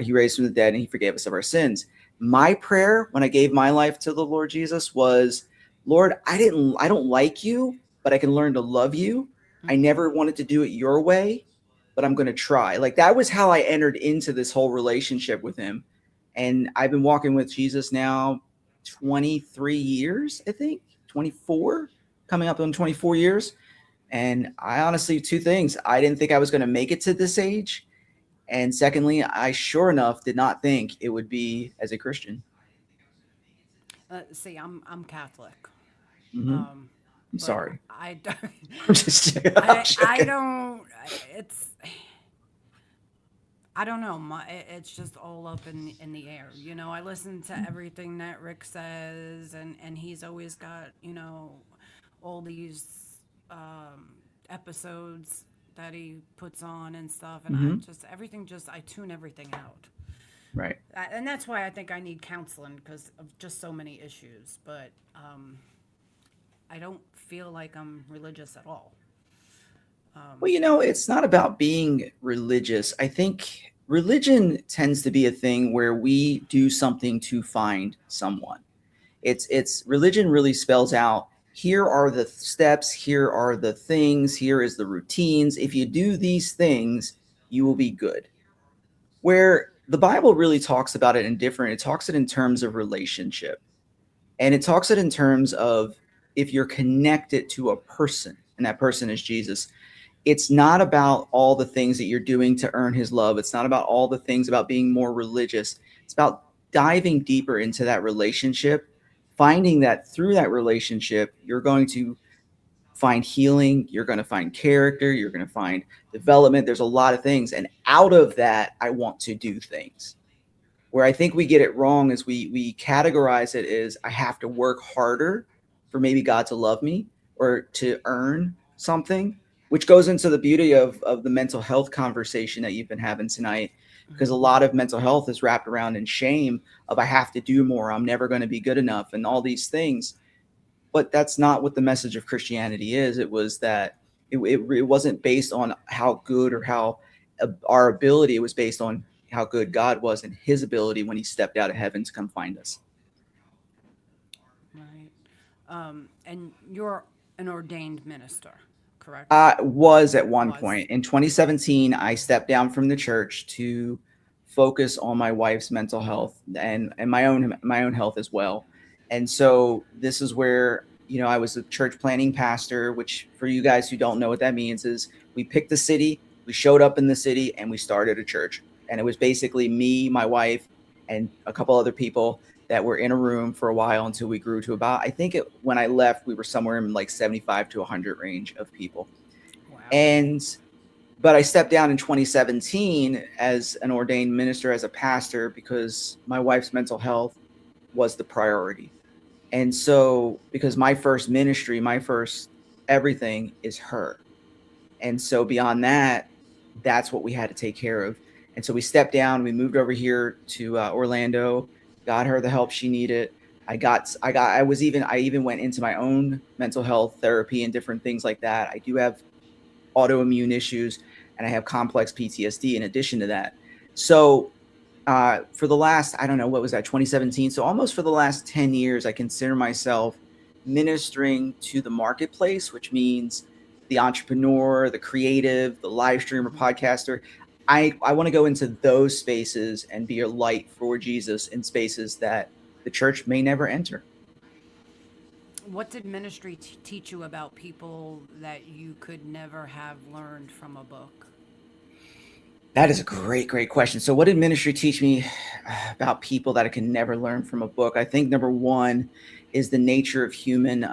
He raised from the dead and he forgave us of our sins. My prayer when I gave my life to the Lord Jesus was, Lord, I don't like you, but I can learn to love you. I never wanted to do it your way, but I'm going to try. That was how I entered into this whole relationship with him. And I've been walking with Jesus now 23 years, I think, 24, coming up on 24 years. And I honestly, two things. I didn't think I was going to make it to this age. And secondly, I sure enough did not think it would be as a Christian. See, I'm Catholic, Hmm. um, I'm but sorry. I don't. I'm just I'm I joking. don't. It's. I don't know. It's just all up in the air. You know, I listen to everything that Rick says, and he's always got, all these um, episodes that he puts on and stuff, and Hmm. I tune everything out. Right. And that's why I think I need counseling because of just so many issues. But I don't feel like I'm religious at all. Well, it's not about being religious. I think religion tends to be a thing where we do something to find someone. It's religion really spells out, here are the steps, here are the things, here is the routines. If you do these things, you will be good. Where the Bible really talks about it in different, it talks it in terms of relationship. And it talks it in terms of if you're connected to a person, and that person is Jesus, it's not about all the things that you're doing to earn his love. It's not about all the things about being more religious. It's about diving deeper into that relationship, finding that through that relationship, you're going to find healing, you're going to find character, you're going to find development. There's a lot of things. And out of that, I want to do things. Where I think we get it wrong is we categorize it as I have to work harder for maybe God to love me or to earn something, which goes into the beauty of the mental health conversation that you've been having tonight. Because a lot of mental health is wrapped around in shame of I have to do more, I'm never going to be good enough, and all these things. But that's not what the message of Christianity is. It was that it wasn't based on how good or how our ability. It was based on how good God was and his ability when he stepped out of heaven to come find us. Right. And you're an ordained minister, correct? I was at one Was. point. In 2017, I stepped down from the church to focus on my wife's mental health and my own health as well. And so this is where, I was a church planning pastor, which for you guys who don't know what that means is we picked the city, we showed up in the city and we started a church. And it was basically me, my wife, and a couple other people that were in a room for a while until we grew to about, I think when I left, we were somewhere in like 75 to 100 range of people. Wow. And but I stepped down in 2017 as an ordained minister, as a pastor, because my wife's mental health was the priority. And so, because my first ministry, my first everything is her. And so, beyond that, that's what we had to take care of. And so, we stepped down, we moved over here to Orlando, got her the help she needed. I even went into my own mental health therapy and different things like that. I do have autoimmune issues and I have complex PTSD in addition to that. So for the last, I don't know, what was that, 2017? So almost for the last 10 years, I consider myself ministering to the marketplace, which means the entrepreneur, the creative, the live streamer, podcaster. I want to go into those spaces and be a light for Jesus in spaces that the church may never enter. What did ministry teach you about people that you could never have learned from a book? That is a great, great question. So, what did ministry teach me about people that I can never learn from a book? I think number one is the nature of human.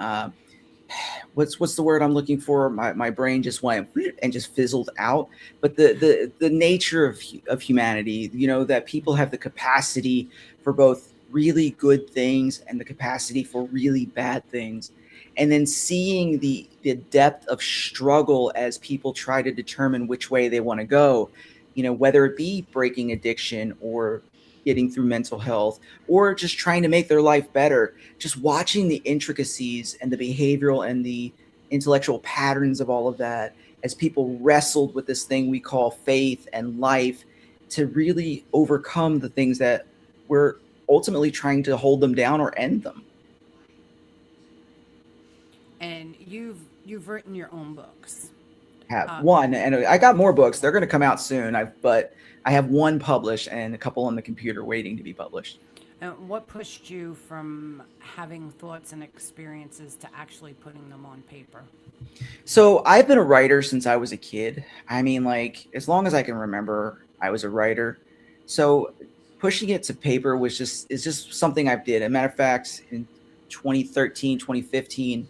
What's the word I'm looking for? My brain just went and just fizzled out. But the nature of humanity, that people have the capacity for both really good things and the capacity for really bad things. And then seeing the depth of struggle as people try to determine which way they want to go, whether it be breaking addiction or getting through mental health or just trying to make their life better, just watching the intricacies and the behavioral and the intellectual patterns of all of that as people wrestled with this thing we call faith and life to really overcome the things that we're ultimately trying to hold them down or end them. And you've written your own books. Have one, and I got more books. They're going to come out soon. But I have one published and a couple on the computer waiting to be published. And what pushed you from having thoughts and experiences to actually putting them on paper? So I've been a writer since I was a kid. I mean, like, as long as I can remember, I was a writer. So pushing it to paper is just something I did. As a matter of fact, in 2013, 2015,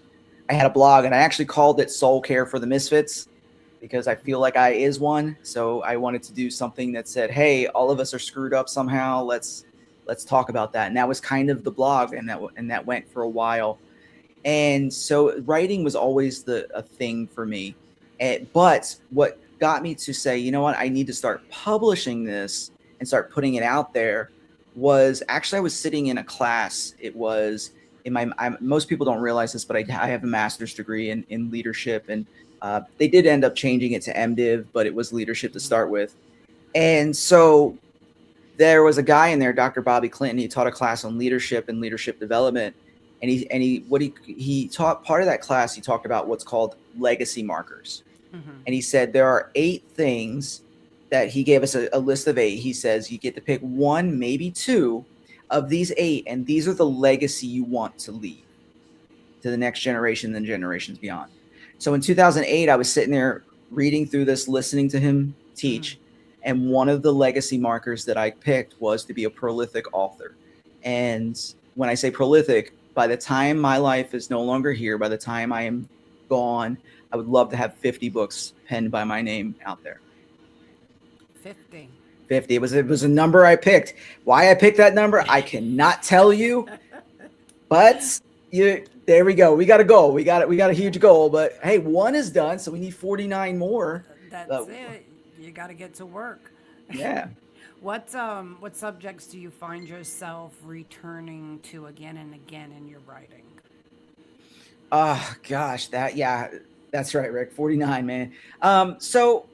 I had a blog and I actually called it Soul Care for the Misfits because I feel like I is one. So I wanted to do something that said, "Hey, all of us are screwed up somehow. Let's talk about that." And that was kind of the blog, and that went for a while. And so writing was always a thing for me. But what got me to say, you know what, I need to start publishing this and start putting it out there was actually I was sitting in a class. It was in most people don't realize this, but I have a master's degree in leadership, and they did end up changing it to MDiv, but it was leadership to start with. And so there was a guy in there, Dr. Bobby Clinton. He taught a class on leadership and leadership development. And he taught part of that class. He talked about what's called legacy markers. And he said there are 8 things that he gave us a list of 8. He says you get to pick 1, maybe 2 of these 8. And these are the legacy you want to leave to the next generation and generations beyond. So in 2008, I was sitting there reading through this, listening to him teach. And one of the legacy markers that I picked was to be a prolific author. And when I say prolific, by the time my life is no longer here, by the time I am gone, I would love to have 50 books penned by my name out there. 50. 50. It was a number I picked. Why I picked that number, I cannot tell you. But there we go. We got a goal. We got a huge goal. But hey, 1 is done, so we need 49 more. That's it. You got to get to work. Yeah. What subjects do you find yourself returning to again and again in your writing? Oh gosh, that's right, Rick. 49, man. So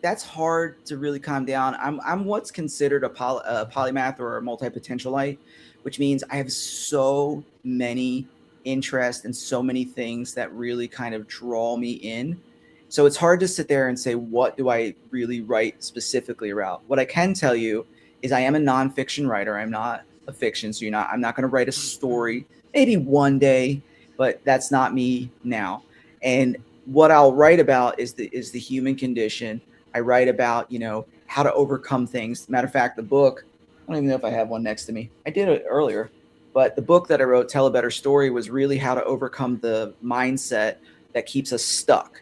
that's hard to really calm down. I'm what's considered a polymath or a multi-potentialite, which means I have so many interests and so many things that really kind of draw me in. So it's hard to sit there and say, what do I really write specifically about? What I can tell you is I am a nonfiction writer. I'm not a fiction. So I'm not going to write a story, maybe one day, but that's not me now. And what I'll write about is the human condition. I write about, how to overcome things. Matter of fact, the book, I don't even know if I have one next to me. I did it earlier, but the book that I wrote, Tell a Better Story, was really how to overcome the mindset that keeps us stuck.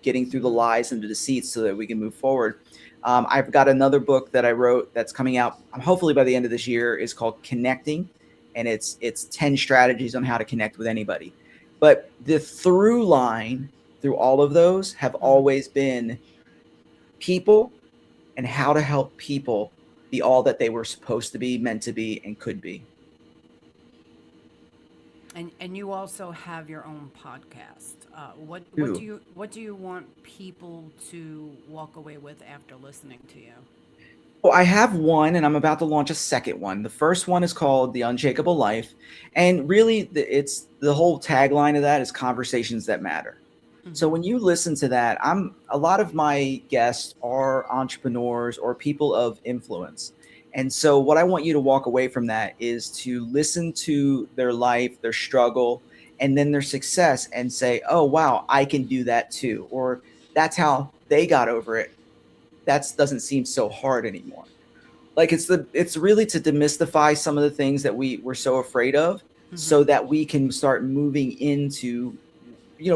Getting through the lies and the deceits so that we can move forward. I've got another book that I wrote that's coming out hopefully by the end of this year, is called Connecting. And it's 10 strategies on how to connect with anybody. But the through line through all of those have always been people and how to help people be all that they were supposed to be, meant to be, and could be. And you also have your own podcast. What do you want people to walk away with after listening to you? Well, I have one, and I'm about to launch a second one. The first one is called The Unshakable Life, and really, it's the whole tagline of that is conversations that matter. So when you listen to that, a lot of my guests are entrepreneurs or people of influence. And so what I want you to walk away from that is to listen to their life, their struggle, and then their success and say, oh, wow, I can do that too. Or that's how they got over it. That doesn't seem so hard anymore. Like it's really to demystify some of the things that we're so afraid of so that we can start moving into,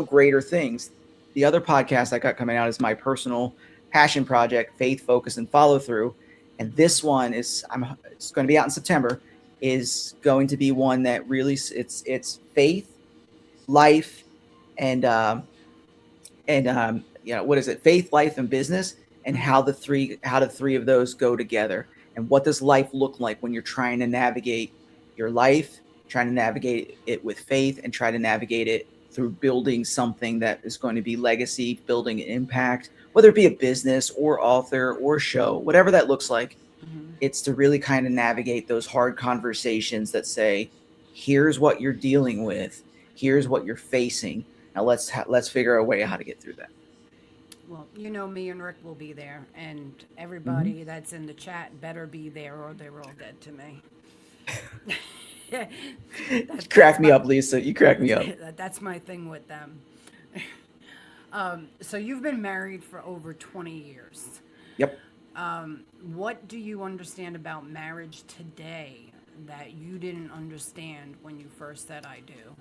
greater things. The other podcast I got coming out is my personal passion project, Faith, Focus, and Follow Through. And this one it's going to be out in September, is going to be one that really it's faith, life, and what is it? Faith, life, and business, and how the three of those go together. And what does life look like when you're trying to navigate your life, trying to navigate it with faith, and try to navigate it through building something that is going to be legacy, building an impact, whether it be a business or author or show, whatever that looks like. It's to really kind of navigate those hard conversations that say, here's what you're dealing with, here's what you're facing. Now let's figure a way how to get through that. Well, me and Rick will be there, and everybody that's in the chat better be there, or they're all dead to me. You crack me up, Lisa. You crack me up. That's my thing with them. So you've been married for over 20 years. Yep. What do you understand about marriage today that you didn't understand when you first said I do?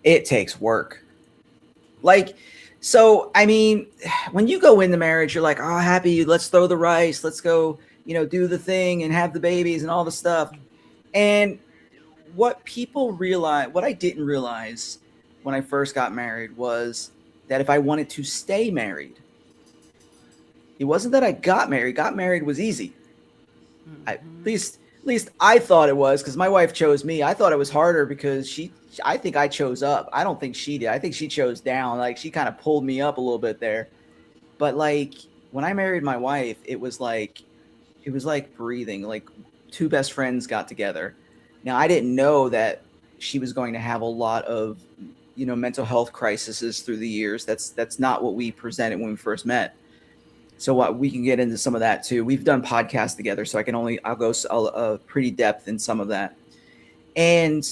It takes work. Like, so, I mean, when you go into marriage, you're like, oh, happy, let's throw the rice, let's go, do the thing and have the babies and all the stuff. And what I didn't realize when I first got married was that if I wanted to stay married, it wasn't that I got married. Got married was easy. At least I thought it was, because my wife chose me. I thought it was harder because I think I chose up. I don't think she did. I think she chose down. Like, she kind of pulled me up a little bit there. But like, when I married my wife, it was like breathing. Like, two best friends got together. Now, I didn't know that she was going to have a lot of, mental health crises through the years. That's not what we presented when we first met. So we can get into some of that too. We've done podcasts together, so I'll go pretty depth in some of that. And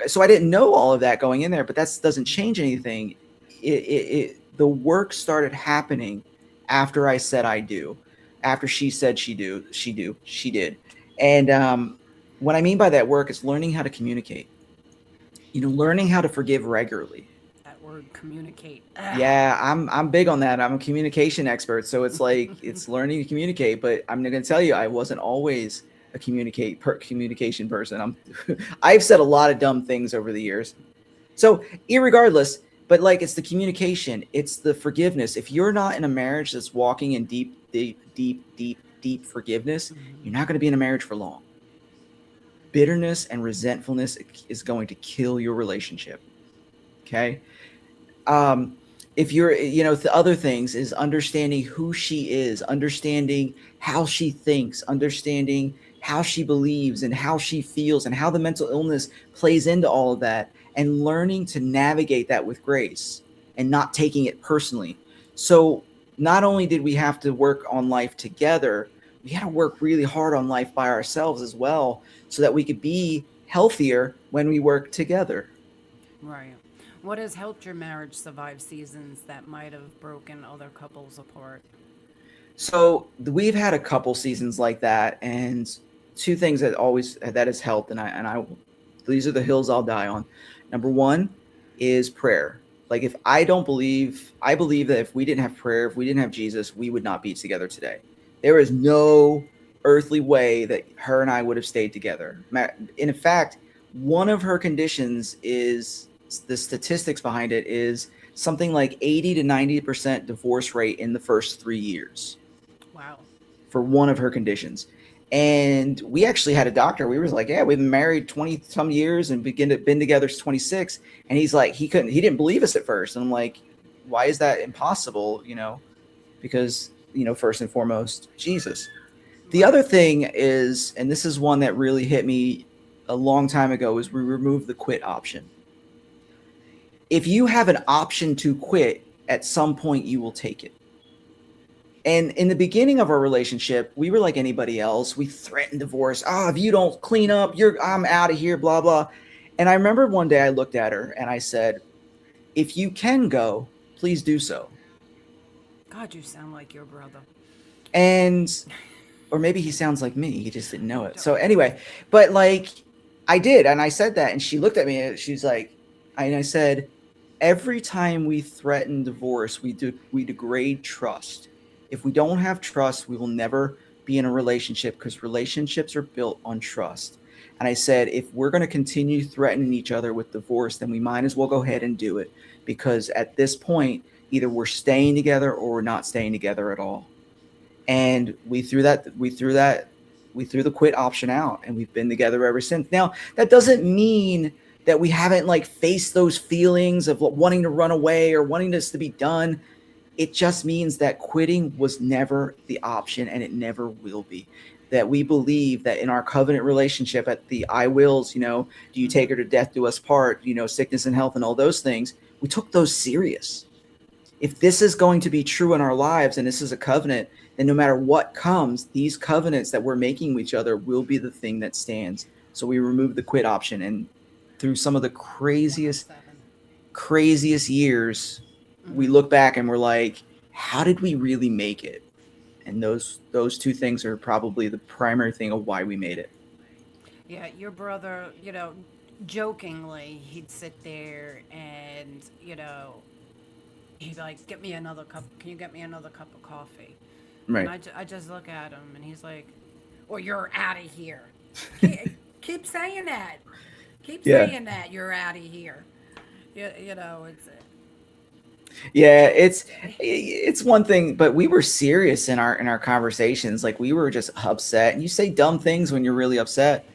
so I didn't know all of that going in there, but that doesn't change anything. The work started happening after I said I do, after she said she did. And what I mean by that work is learning how to communicate, learning how to forgive regularly. That word communicate. Yeah, I'm big on that. I'm a communication expert, so it's like it's learning to communicate. But I'm going to tell you, I wasn't always a communication person. I've said a lot of dumb things over the years. So, irregardless, but like, it's the communication, it's the forgiveness. If you're not in a marriage that's walking in deep forgiveness, you're not going to be in a marriage for long. Bitterness and resentfulness is going to kill your relationship. Okay. If you're, the other things is understanding who she is, understanding how she thinks, understanding how she believes and how she feels and how the mental illness plays into all of that, and learning to navigate that with grace and not taking it personally. So not only did we have to work on life together, we had to work really hard on life by ourselves as well, so that we could be healthier when we work together. Right. What has helped your marriage survive seasons that might have broken other couples apart? So we've had a couple seasons like that, and two things that has helped, and I these are the hills I'll die on. Number one is prayer. Like, if I believe that if we didn't have prayer, if we didn't have Jesus, we would not be together today. There is no earthly way that her and I would have stayed together. In fact, one of her conditions is, the statistics behind it is something like 80 to 90% divorce rate in the first 3 years. Wow. For one of her conditions. And we actually had a doctor. We were like, yeah, we've been married 20 some years and been together 26. And he's like, he didn't believe us at first. And I'm like, why is that impossible? Because, first and foremost, Jesus. The other thing is, and this is one that really hit me a long time ago, is we removed the quit option. If you have an option to quit, at some point you will take it. And in the beginning of our relationship, we were like anybody else. We threatened divorce. If you don't clean up, I'm out of here, blah, blah. And I remember one day I looked at her and I said, if you can go, please do so. God, you sound like your brother. Or maybe he sounds like me. He just didn't know it. So anyway, but like, I did. And I said that, and she looked at me and she's like, and I said, every time we threaten divorce, we degrade trust. If we don't have trust, we will never be in a relationship, because relationships are built on trust. And I said, if we're going to continue threatening each other with divorce, then we might as well go ahead and do it, because at this point, either we're staying together or we're not staying together at all. And we threw the quit option out, and we've been together ever since. Now, that doesn't mean that we haven't like faced those feelings of wanting to run away or wanting this to be done. It just means that quitting was never the option, and it never will be. That we believe that in our covenant relationship, at the I wills, do you take her to death do us part, sickness and health and all those things, we took those serious. If this is going to be true in our lives, and this is a covenant, then no matter what comes, these covenants that we're making with each other will be the thing that stands. So we removed the quit option, and through some of the craziest years, we look back and we're like, how did we really make it? And those two things are probably the primary thing of why we made it. Yeah, your brother, jokingly, he'd sit there and, he'd like, get me another cup. Can you get me another cup of coffee? And Right. I just look at him and he's like, well, you're out of here. Keep saying that. Keep Yeah. saying that you're out of here. It's Yeah, it's one thing, but we were serious in our conversations. Like we were just upset. And you say dumb things when you're really upset.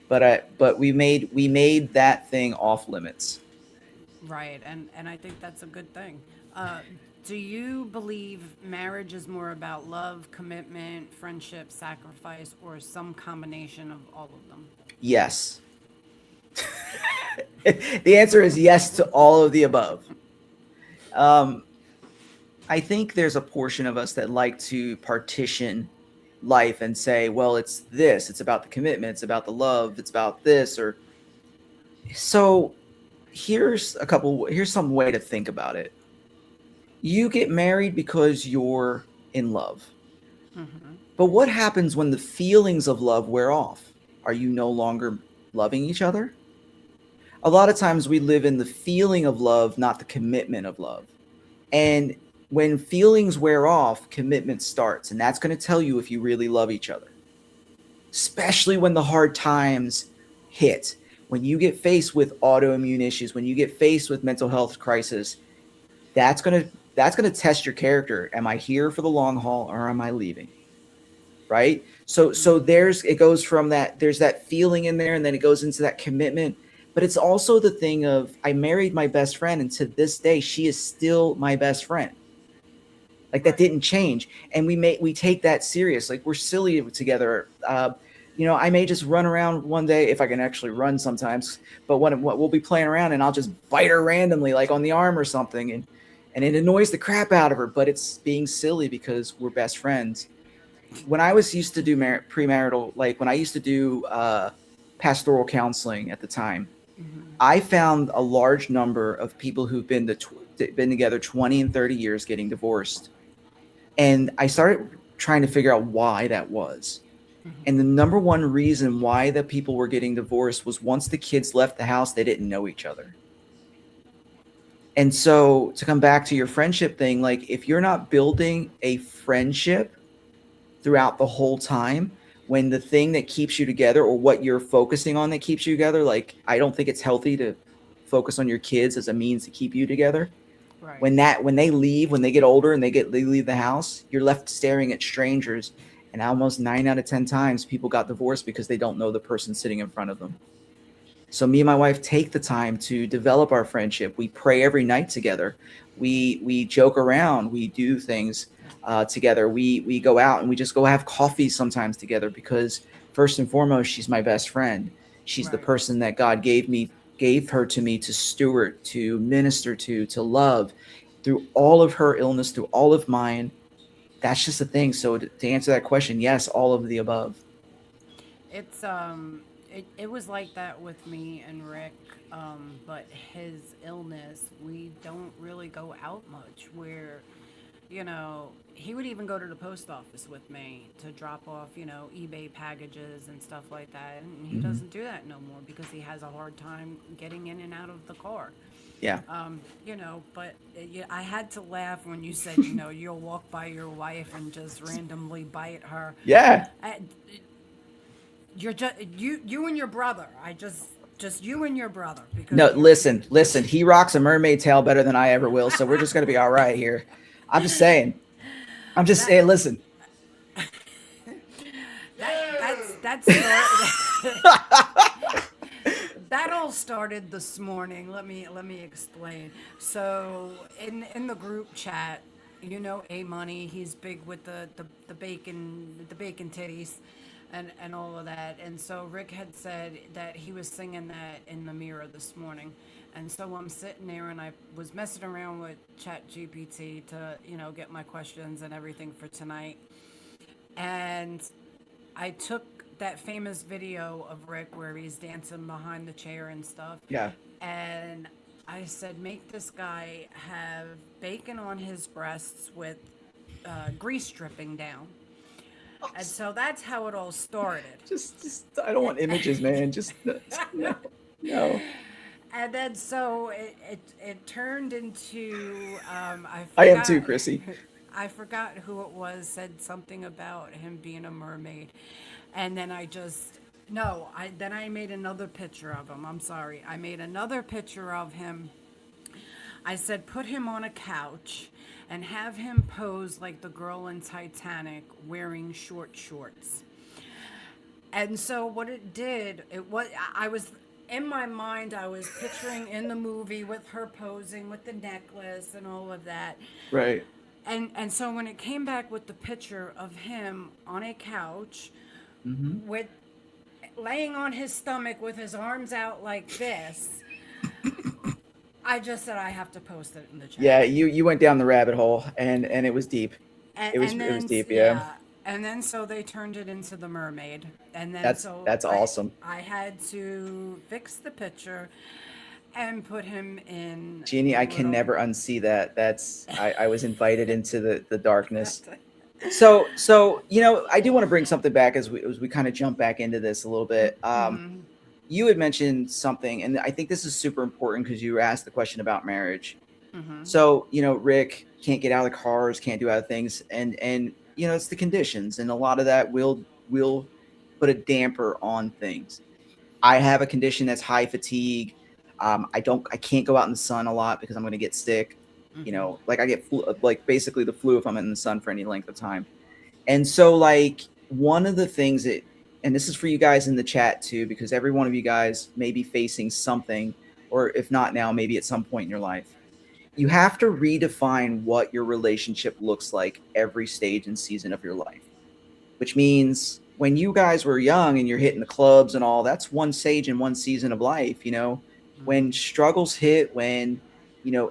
But we made that thing off limits. right, and I think that's a good thing. Do you believe marriage is more about love, commitment, friendship, sacrifice, or some combination of all of them? Yes. The answer is yes to all of the above. Um, I think there's a portion of us that like to partition life and say, well, it's this, it's about the commitment, it's about the love, it's about this, or so here's some way to think about it. You get married because you're in love. Hmm. But what happens when the feelings of love wear off? Are you no longer loving each other? A lot of times we live in the feeling of love, not the commitment of love. And when feelings wear off, commitment starts. And that's going to tell you if you really love each other, especially when the hard times hit. When you get faced with autoimmune issues, when you get faced with mental health crisis, that's going to test your character. Am I here for the long haul or am I leaving? Right? So it goes from that, there's that feeling in there, and then it goes into that commitment. But it's also the thing of, I married my best friend, and to this day she is still my best friend. Like that Right. didn't change, and we take that serious. Like we're silly together. I may just run around one day if I can actually run sometimes. But when we'll be playing around, and I'll just bite her randomly, like on the arm or something, and it annoys the crap out of her. But it's being silly because we're best friends. When I was used to do premarital, like when I used to do pastoral counseling at the time, I found a large number of people who've been together 20 and 30 years getting divorced. And I started trying to figure out why that was. And the number one reason why the people were getting divorced was once the kids left the house, they didn't know each other. And so to come back to your friendship thing, like if you're not building a friendship throughout the whole time, when the thing that keeps you together or what you're focusing on that keeps you together, like I don't think it's healthy to focus on your kids as a means to keep you together. Right. When they leave, when they get older and they leave the house, you're left staring at strangers. And almost 9 out of 10 times people got divorced because they don't know the person sitting in front of them. So me and my wife take the time to develop our friendship. We pray every night together. We joke around. We do things together. We go out and we just go have coffee sometimes together, because first and foremost, she's my best friend. She's the Right. person that God gave her to me to steward, to minister to love through all of her illness, through all of mine. That's just the thing. So to answer that question, yes, all of the above. It's it was like that with me and Rick, but his illness, we don't really go out much. Where, he would even go to the post office with me to drop off, eBay packages and stuff like that, and he Mhm. doesn't do that no more because he has a hard time getting in and out of the car. Yeah. But yeah, I had to laugh when you said, you'll walk by your wife and just randomly bite her. Yeah. I, you're just you and your brother. Just you and your brother, because No, you're listen. He rocks a mermaid tail better than I ever will, so we're just gonna be all right here. I'm just saying. I'm just that saying. Listen. that's that all started this morning. Let me explain. So in the group chat, A Money, he's big with the bacon titties and all of that. And so Rick had said that he was singing that in the mirror this morning. And so I'm sitting there and I was messing around with Chat GPT to, get my questions and everything for tonight. And I took that famous video of Rick where he's dancing behind the chair and stuff. Yeah. And I said, make this guy have bacon on his breasts with grease dripping down. And so that's how it all started. Just I don't want images, man. Just no, no. And then so it turned into I I am too, forgot Chrissy. I forgot who it was said something about him being a mermaid, and then I just no I then I made another picture of him. I'm sorry, I made another picture of him. I said put him on a couch and have him pose like the girl in Titanic wearing short shorts. And so what it did, it was I was in my mind I was picturing in the movie with her posing with the necklace and all of that. Right. And so when it came back with the picture of him on a couch Mm-hmm. with laying on his stomach with his arms out like this, I just said I have to post it in the chat. Yeah, you went down the rabbit hole, and it was deep. And, It was and it was then deep. Yeah, and then so they turned it into the mermaid, and then that's so that's awesome. I had to fix the picture and put him in Jeannie, the I can little- never unsee that. That's I was invited into the darkness. So I do want to bring something back as we kind of jump back into this a little bit. You had mentioned something, and I think this is super important because you asked the question about marriage. So Rick can't get out of the cars, can't do other things, and it's the conditions, and a lot of that will put a damper on things. I have a condition that's high fatigue. I can't go out in the sun a lot because I'm going to get sick. Like I get like basically the flu if I'm in the sun for any length of time. And so like one of the things that, and this is for you guys in the chat too, because every one of you guys may be facing something, or if not now, maybe at some point in your life. You have to redefine what your relationship looks like every stage and season of your life, which means when you guys were young and you're hitting the clubs and all, that's one stage and one season of life. When struggles hit, when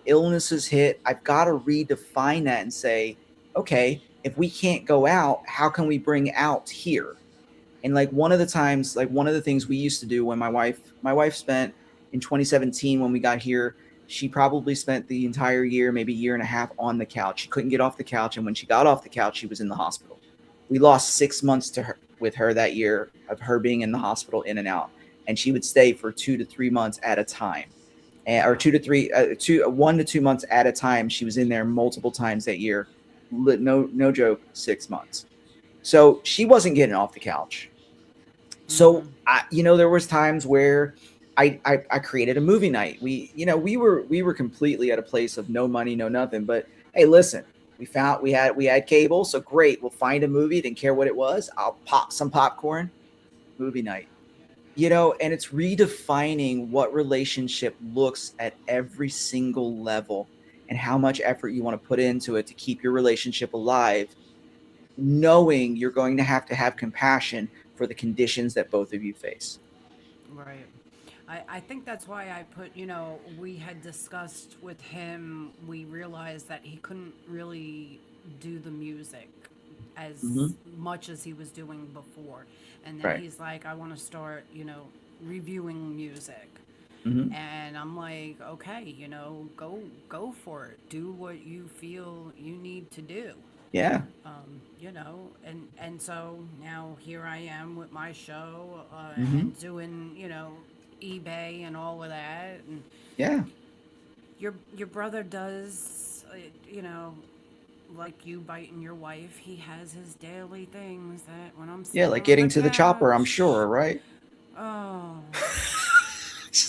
illnesses hit, I've got to redefine that and say, okay, if we can't go out, how can we bring out here? And like one of the things we used to do when my wife spent in 2017 when we got here, she probably spent the entire year, maybe year and a half on the couch. She couldn't get off the couch. And when she got off the couch, she was in the hospital. We lost 6 months with her that year of her being in the hospital in and out. And she would stay for 2 to 3 months at a time. Or 1 to 2 months at a time. She was in there multiple times that year. No joke, 6 months. So she wasn't getting off the couch. So there was times where I created a movie night. We were completely at a place of no money, no nothing. But hey, listen, we had cable, so great. We'll find a movie. Didn't care what it was. I'll pop some popcorn. Movie night. And it's redefining what relationship looks at every single level and how much effort you want to put into it to keep your relationship alive, knowing you're going to have compassion for the conditions that both of you face. Right. I think that's why I put, we had discussed with him, we realized that he couldn't really do the music as much as he was doing before. And then Right. he's like, I want to start, reviewing music. And I'm like, okay, go for it. Do what you feel you need to do. Yeah. And so now here I am with my show and doing, eBay and all of that. And Yeah. your brother does, like you biting your wife, he has his daily things that when I'm Yeah, sitting like on getting to the chopper, I'm couch, sure, right? Oh.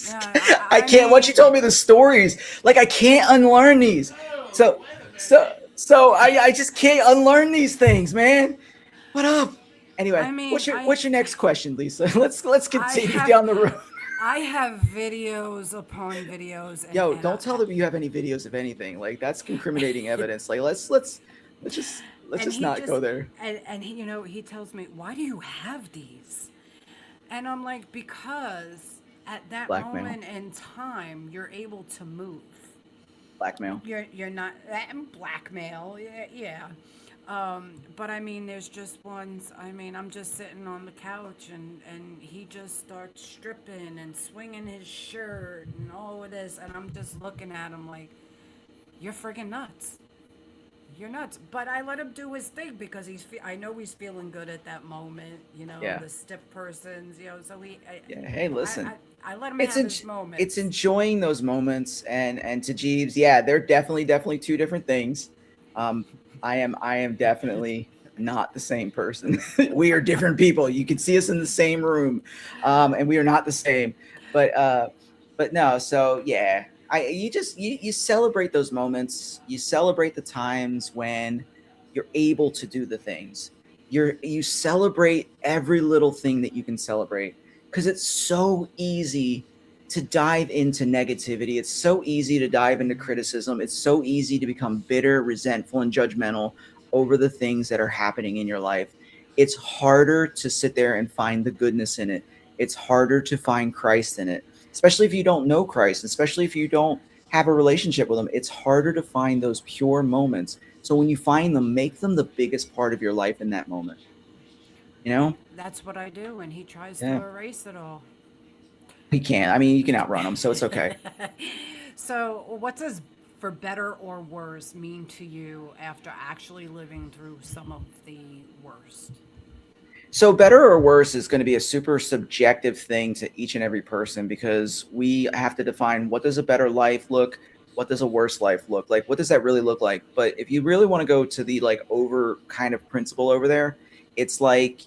Yeah, I can't. Once you told me the stories, like I can't unlearn these. So I just can't unlearn these things, man. What up? Anyway, I mean, what's your next question, Lisa? Let's continue have- down the road. I have videos upon videos. And, Yo, and don't tell them you have any videos of anything. Like that's incriminating evidence. Like let's just not go there. And he, he tells me, why do you have these? And I'm like, because at that Blackmail. moment in time, you're able to move. Blackmail. You're not blackmail. Yeah. But I mean, there's just ones. I mean, I'm just sitting on the couch and he just starts stripping and swinging his shirt and all of this, and I'm just looking at him like, you're friggin' nuts. You're nuts. But I let him do his thing because I know he's feeling good at that moment. You know, Yeah. the stiff persons. You know, so Yeah. Hey, listen. I let him It's have en- his it's moments. enjoying those moments, and to Jeeves, yeah, they're definitely two different things. Um, I am definitely not the same person. We are different people. You can see us in the same room, and we are not the same. But but no. So yeah, you celebrate those moments. You celebrate the times when you're able to do the things. You celebrate every little thing that you can celebrate because it's so easy to dive into negativity. It's so easy to dive into criticism. It's so easy to become bitter, resentful, and judgmental over the things that are happening in your life. It's harder to sit there and find the goodness in it. It's harder to find Christ in it, especially if you don't know Christ, especially if you don't have a relationship with Him. It's harder to find those pure moments. So when you find them, make them the biggest part of your life in that moment. You know? That's what I do, and he tries to Yeah. erase it all. He can't. I mean, you can outrun them, so it's okay. So, what does for better or worse mean to you after actually living through some of the worst? So better or worse is going to be a super subjective thing to each and every person because we have to define what does a better life look, what does a worse life look like, what does that really look like. But if you really want to go to the like over kind of principle over there, it's like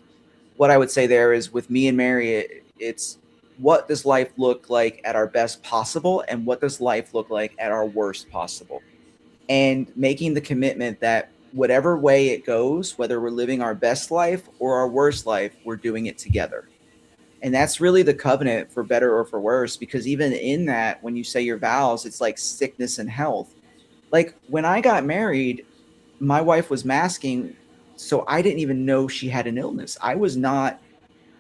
what I would say there is with me and Mary, it's what does life look like at our best possible and what does life look like at our worst possible, and making the commitment that whatever way it goes, whether we're living our best life or our worst life, we're doing it together. And that's really the covenant for better or for worse, because even in that, when you say your vows, it's like sickness and health. Like when I got married, my wife was masking, so I didn't even know she had an illness. I was not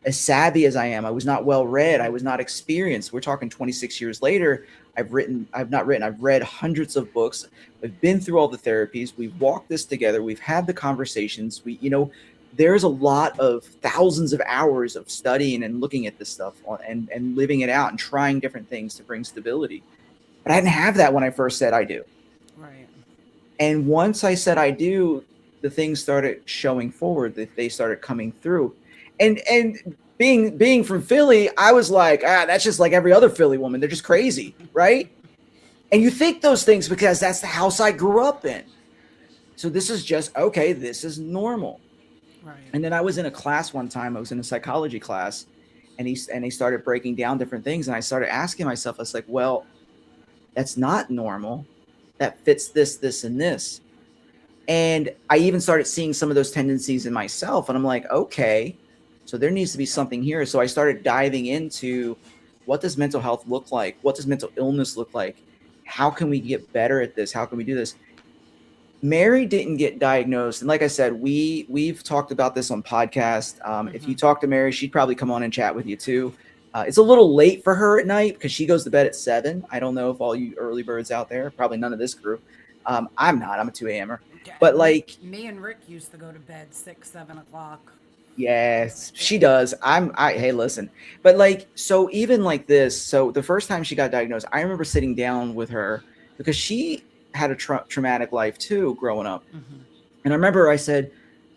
as savvy as I am. I was not well read. I was not experienced. We're talking 26 years later. I've read hundreds of books. I've been through all the therapies. We've walked this together. We've had the conversations. There's a lot of thousands of hours of studying and looking at this stuff and living it out and trying different things to bring stability. But I didn't have that when I first said I do. Right. And once I said I do, the things started showing forward, that they started coming through. And being from Philly, I was like, that's just like every other Philly woman. They're just crazy, right? And you think those things because that's the house I grew up in. So this is just okay, this is normal. Right. And then I was in a class one time, I was in a psychology class, and they started breaking down different things. And I started asking myself, I was like, well, that's not normal. That fits this, this, and this. And I even started seeing some of those tendencies in myself. And I'm like, okay, so there needs to be something here. So I started diving into what does mental health look like? What does mental illness look like? How can we get better at this? How can we do this? Mary didn't get diagnosed. And like I said, we've talked about this on podcast. If you talk to Mary, she'd probably come on and chat with you too. It's a little late for her at night because she goes to bed at 7. I don't know if all you early birds out there, probably none of this crew. I'm not. I'm a 2 a.m.er. Yeah, But like, me and Rick used to go to bed 6, 7 o'clock. yes, she does. Hey, listen. But like, so even like this, so the first time she got diagnosed, I remember sitting down with her because she had a traumatic life too growing up. And I remember I said,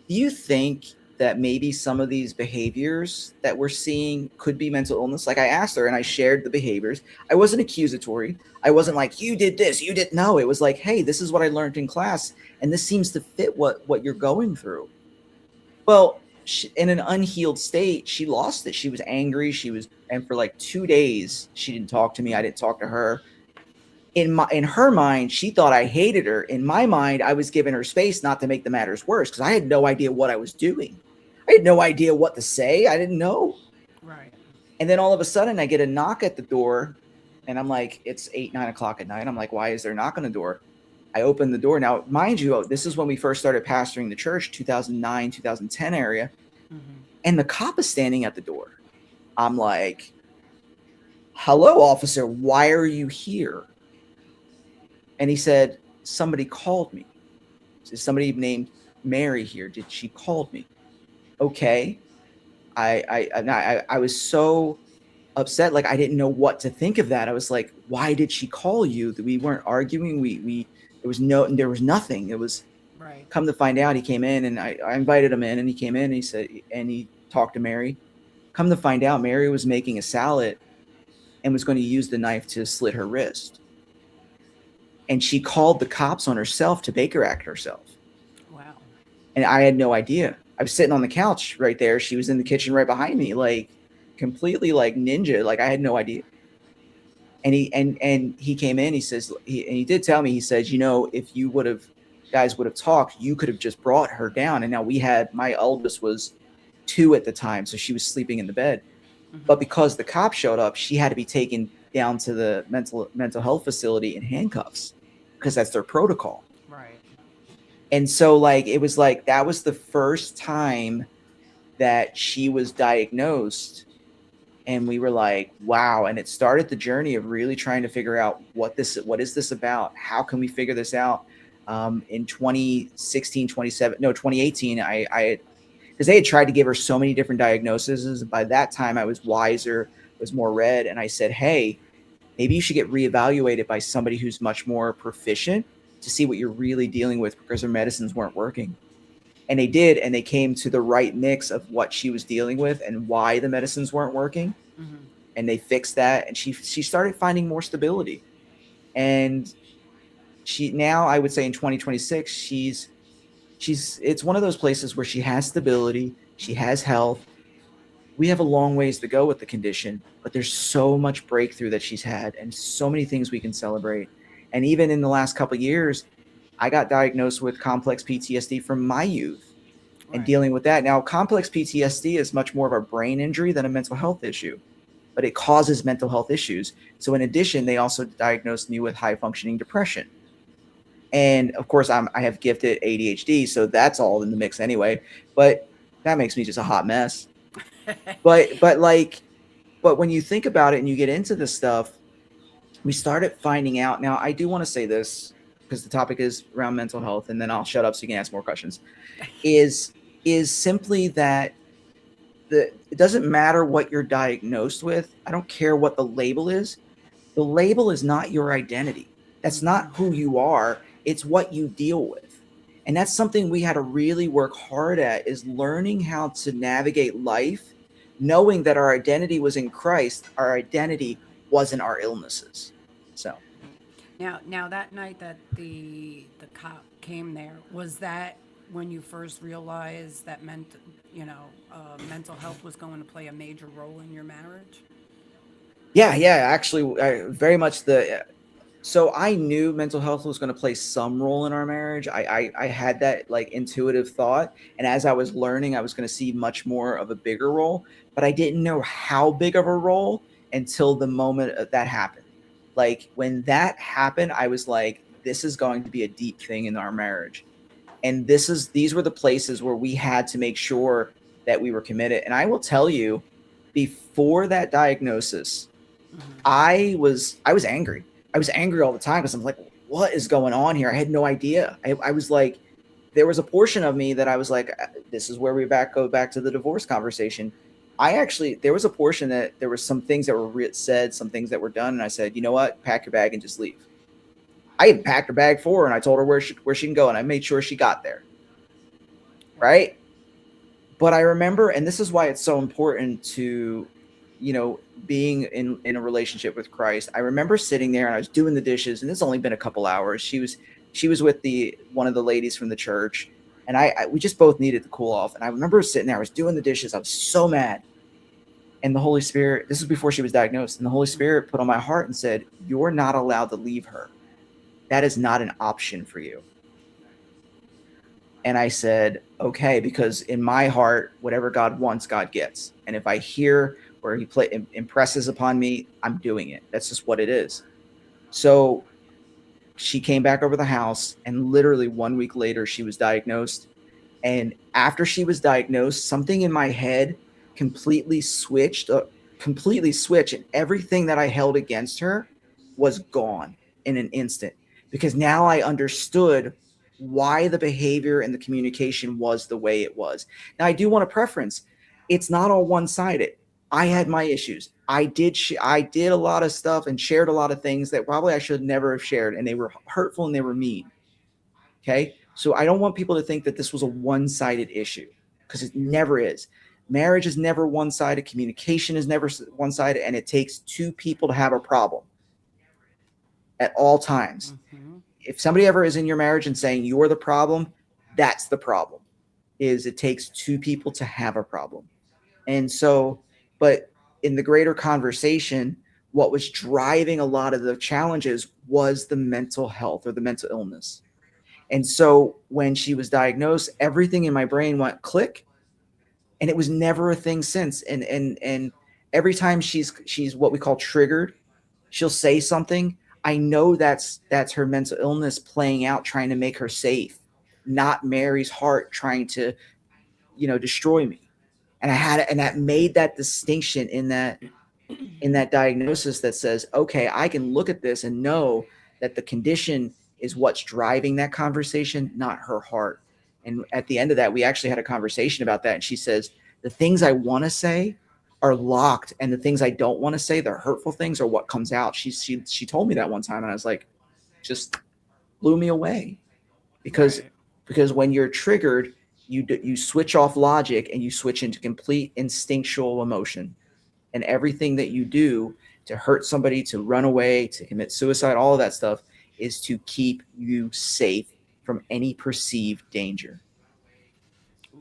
do you think that maybe some of these behaviors that we're seeing could be mental illness? Like I asked her and I shared the behaviors. I wasn't accusatory. I wasn't like, you did this, you did. No, it was like, hey, this is what I learned in class. And this seems to fit what you're going through. Well, in an unhealed state, she lost it. She was angry. And for like 2 days, she didn't talk to me. I didn't talk to her. In her mind, she thought I hated her. In my mind, I was giving her space not to make the matters worse because I had no idea what I was doing. I had no idea what to say. I didn't know. Right. And then all of a sudden, I get a knock at the door, and I'm like, it's 8, 9 o'clock at night. I'm like, why is there a knock on the door? I opened the door. Now, mind you, this is when we first started pastoring the church, 2009, 2010 area. And the cop is standing at the door. I'm like, hello, officer. Why are you here? And he said, somebody called me. Somebody named Mary here. She called me? Okay. I was so upset. Like I didn't know what to think of that. I was like, why did she call you? We weren't arguing. There was nothing. It was Right. Come to find out, he came in, and I invited him in, and he came in, and he said, and he talked to Mary. Come to find out, Mary was making a salad and was going to use the knife to slit her wrist. And she called the cops on herself to Baker Act herself. Wow. And I had no idea. I was sitting on the couch right there. She was in the kitchen right behind me, like completely like ninja. Like I had no idea. And he came in. He says, he did tell me. He says, if you guys would have talked, you could have just brought her down. And now my eldest was 2 at the time, so she was sleeping in the bed. But because the cops showed up, she had to be taken down to the mental health facility in handcuffs because that's their protocol. Right. And so like it was like that was the first time that she was diagnosed, and we were like, wow. And it started the journey of really trying to figure out what is this about? How can we figure this out? In 2018, because they had tried to give her so many different diagnoses. By that time I was wiser, was more read. And I said, hey, maybe you should get reevaluated by somebody who's much more proficient to see what you're really dealing with, because her medicines weren't working. And they did, and they came to the right mix of what she was dealing with and why the medicines weren't working. And they fixed that, and she started finding more stability. And she now, I would say in 2026, she's it's one of those places where she has stability, she has health. We have a long ways to go with the condition, but there's so much breakthrough that she's had and so many things we can celebrate. And even in the last couple of years, I got diagnosed with complex PTSD from my youth and dealing with that. Now, complex PTSD is much more of a brain injury than a mental health issue, but it causes mental health issues. So in addition, they also diagnosed me with high functioning depression. And of course, I have gifted ADHD, so that's all in the mix anyway. But that makes me just a hot mess. But when you think about it and you get into this stuff, we started finding out. Now, I do want to say this because the topic is around mental health, and then I'll shut up so you can ask more questions. Is simply that it doesn't matter what you're diagnosed with. I don't care what the label is. The label is not your identity. That's not who you are. It's what you deal with. And that's something we had to really work hard at, is learning how to navigate life, knowing that our identity was in Christ. Our identity wasn't our illnesses. So Now that night that the cop came there, was that when you first realized that mental health was going to play a major role in your marriage? yeah, actually, very much so I knew mental health was going to play some role in our marriage. I had that like intuitive thought. And as I was learning, I was going to see much more of a bigger role, but I didn't know how big of a role until the moment that happened. Like when that happened, I was like, this is going to be a deep thing in our marriage. And these were the places where we had to make sure that we were committed. And I will tell you, before that diagnosis, I was angry. I was angry all the time because I'm like, what is going on here? I had no idea. I was like, there was a portion of me that I was like, this is where we go back to the divorce conversation. There was a portion that there were some things that were said, some things that were done. And I said, you know what? Pack your bag and just leave. I even packed her bag for her, and I told her where she can go, and I made sure she got there. Right? But I remember, and this is why it's so important to, being in a relationship with Christ. I remember sitting there and I was doing the dishes, and it's only been a couple hours. She was with one of the ladies from the church, and we just both needed to cool off. And I remember sitting there, I was doing the dishes. I was so mad. And the Holy Spirit, this is before she was diagnosed, and the Holy Spirit put on my heart and said, you're not allowed to leave her. That is not an option for you. And I said, okay, because in my heart, whatever God wants, God gets. And if I hear where he impresses upon me, I'm doing it. That's just what it is. So she came back over the house, and literally 1 week later, she was diagnosed. And after she was diagnosed, something in my head completely switched, and everything that I held against her was gone in an instant. Because now I understood why the behavior and the communication was the way it was. Now, I do want to preference, it's not all one-sided. I had my issues. I did a lot of stuff and shared a lot of things that probably I should never have shared, and they were hurtful and they were mean. Okay? So I don't want people to think that this was a one-sided issue, because it never is. Marriage is never one-sided. Communication is never one-sided, and it takes two people to have a problem at all times. Mm-hmm. If somebody ever is in your marriage and saying you're the problem, that's the problem. Is it takes two people to have a problem. And so, but in the greater conversation, what was driving a lot of the challenges was the mental health or the mental illness. And so when she was diagnosed, everything in my brain went click, and it was never a thing since. And every time she's what we call triggered, she'll say something. I know that's her mental illness playing out, trying to make her safe, not Mary's heart trying to, destroy me. And that made that distinction in that diagnosis that says, okay, I can look at this and know that the condition is what's driving that conversation, not her heart. And at the end of that, we actually had a conversation about that. And she says, the things I want to say are locked, and the things I don't want to say, the hurtful things, are what comes out. She told me that one time, and I was like, just blew me away, because Right. because when you're triggered, you switch off logic and you switch into complete instinctual emotion, and everything that you do to hurt somebody, to run away, to commit suicide, all of that stuff is to keep you safe from any perceived danger.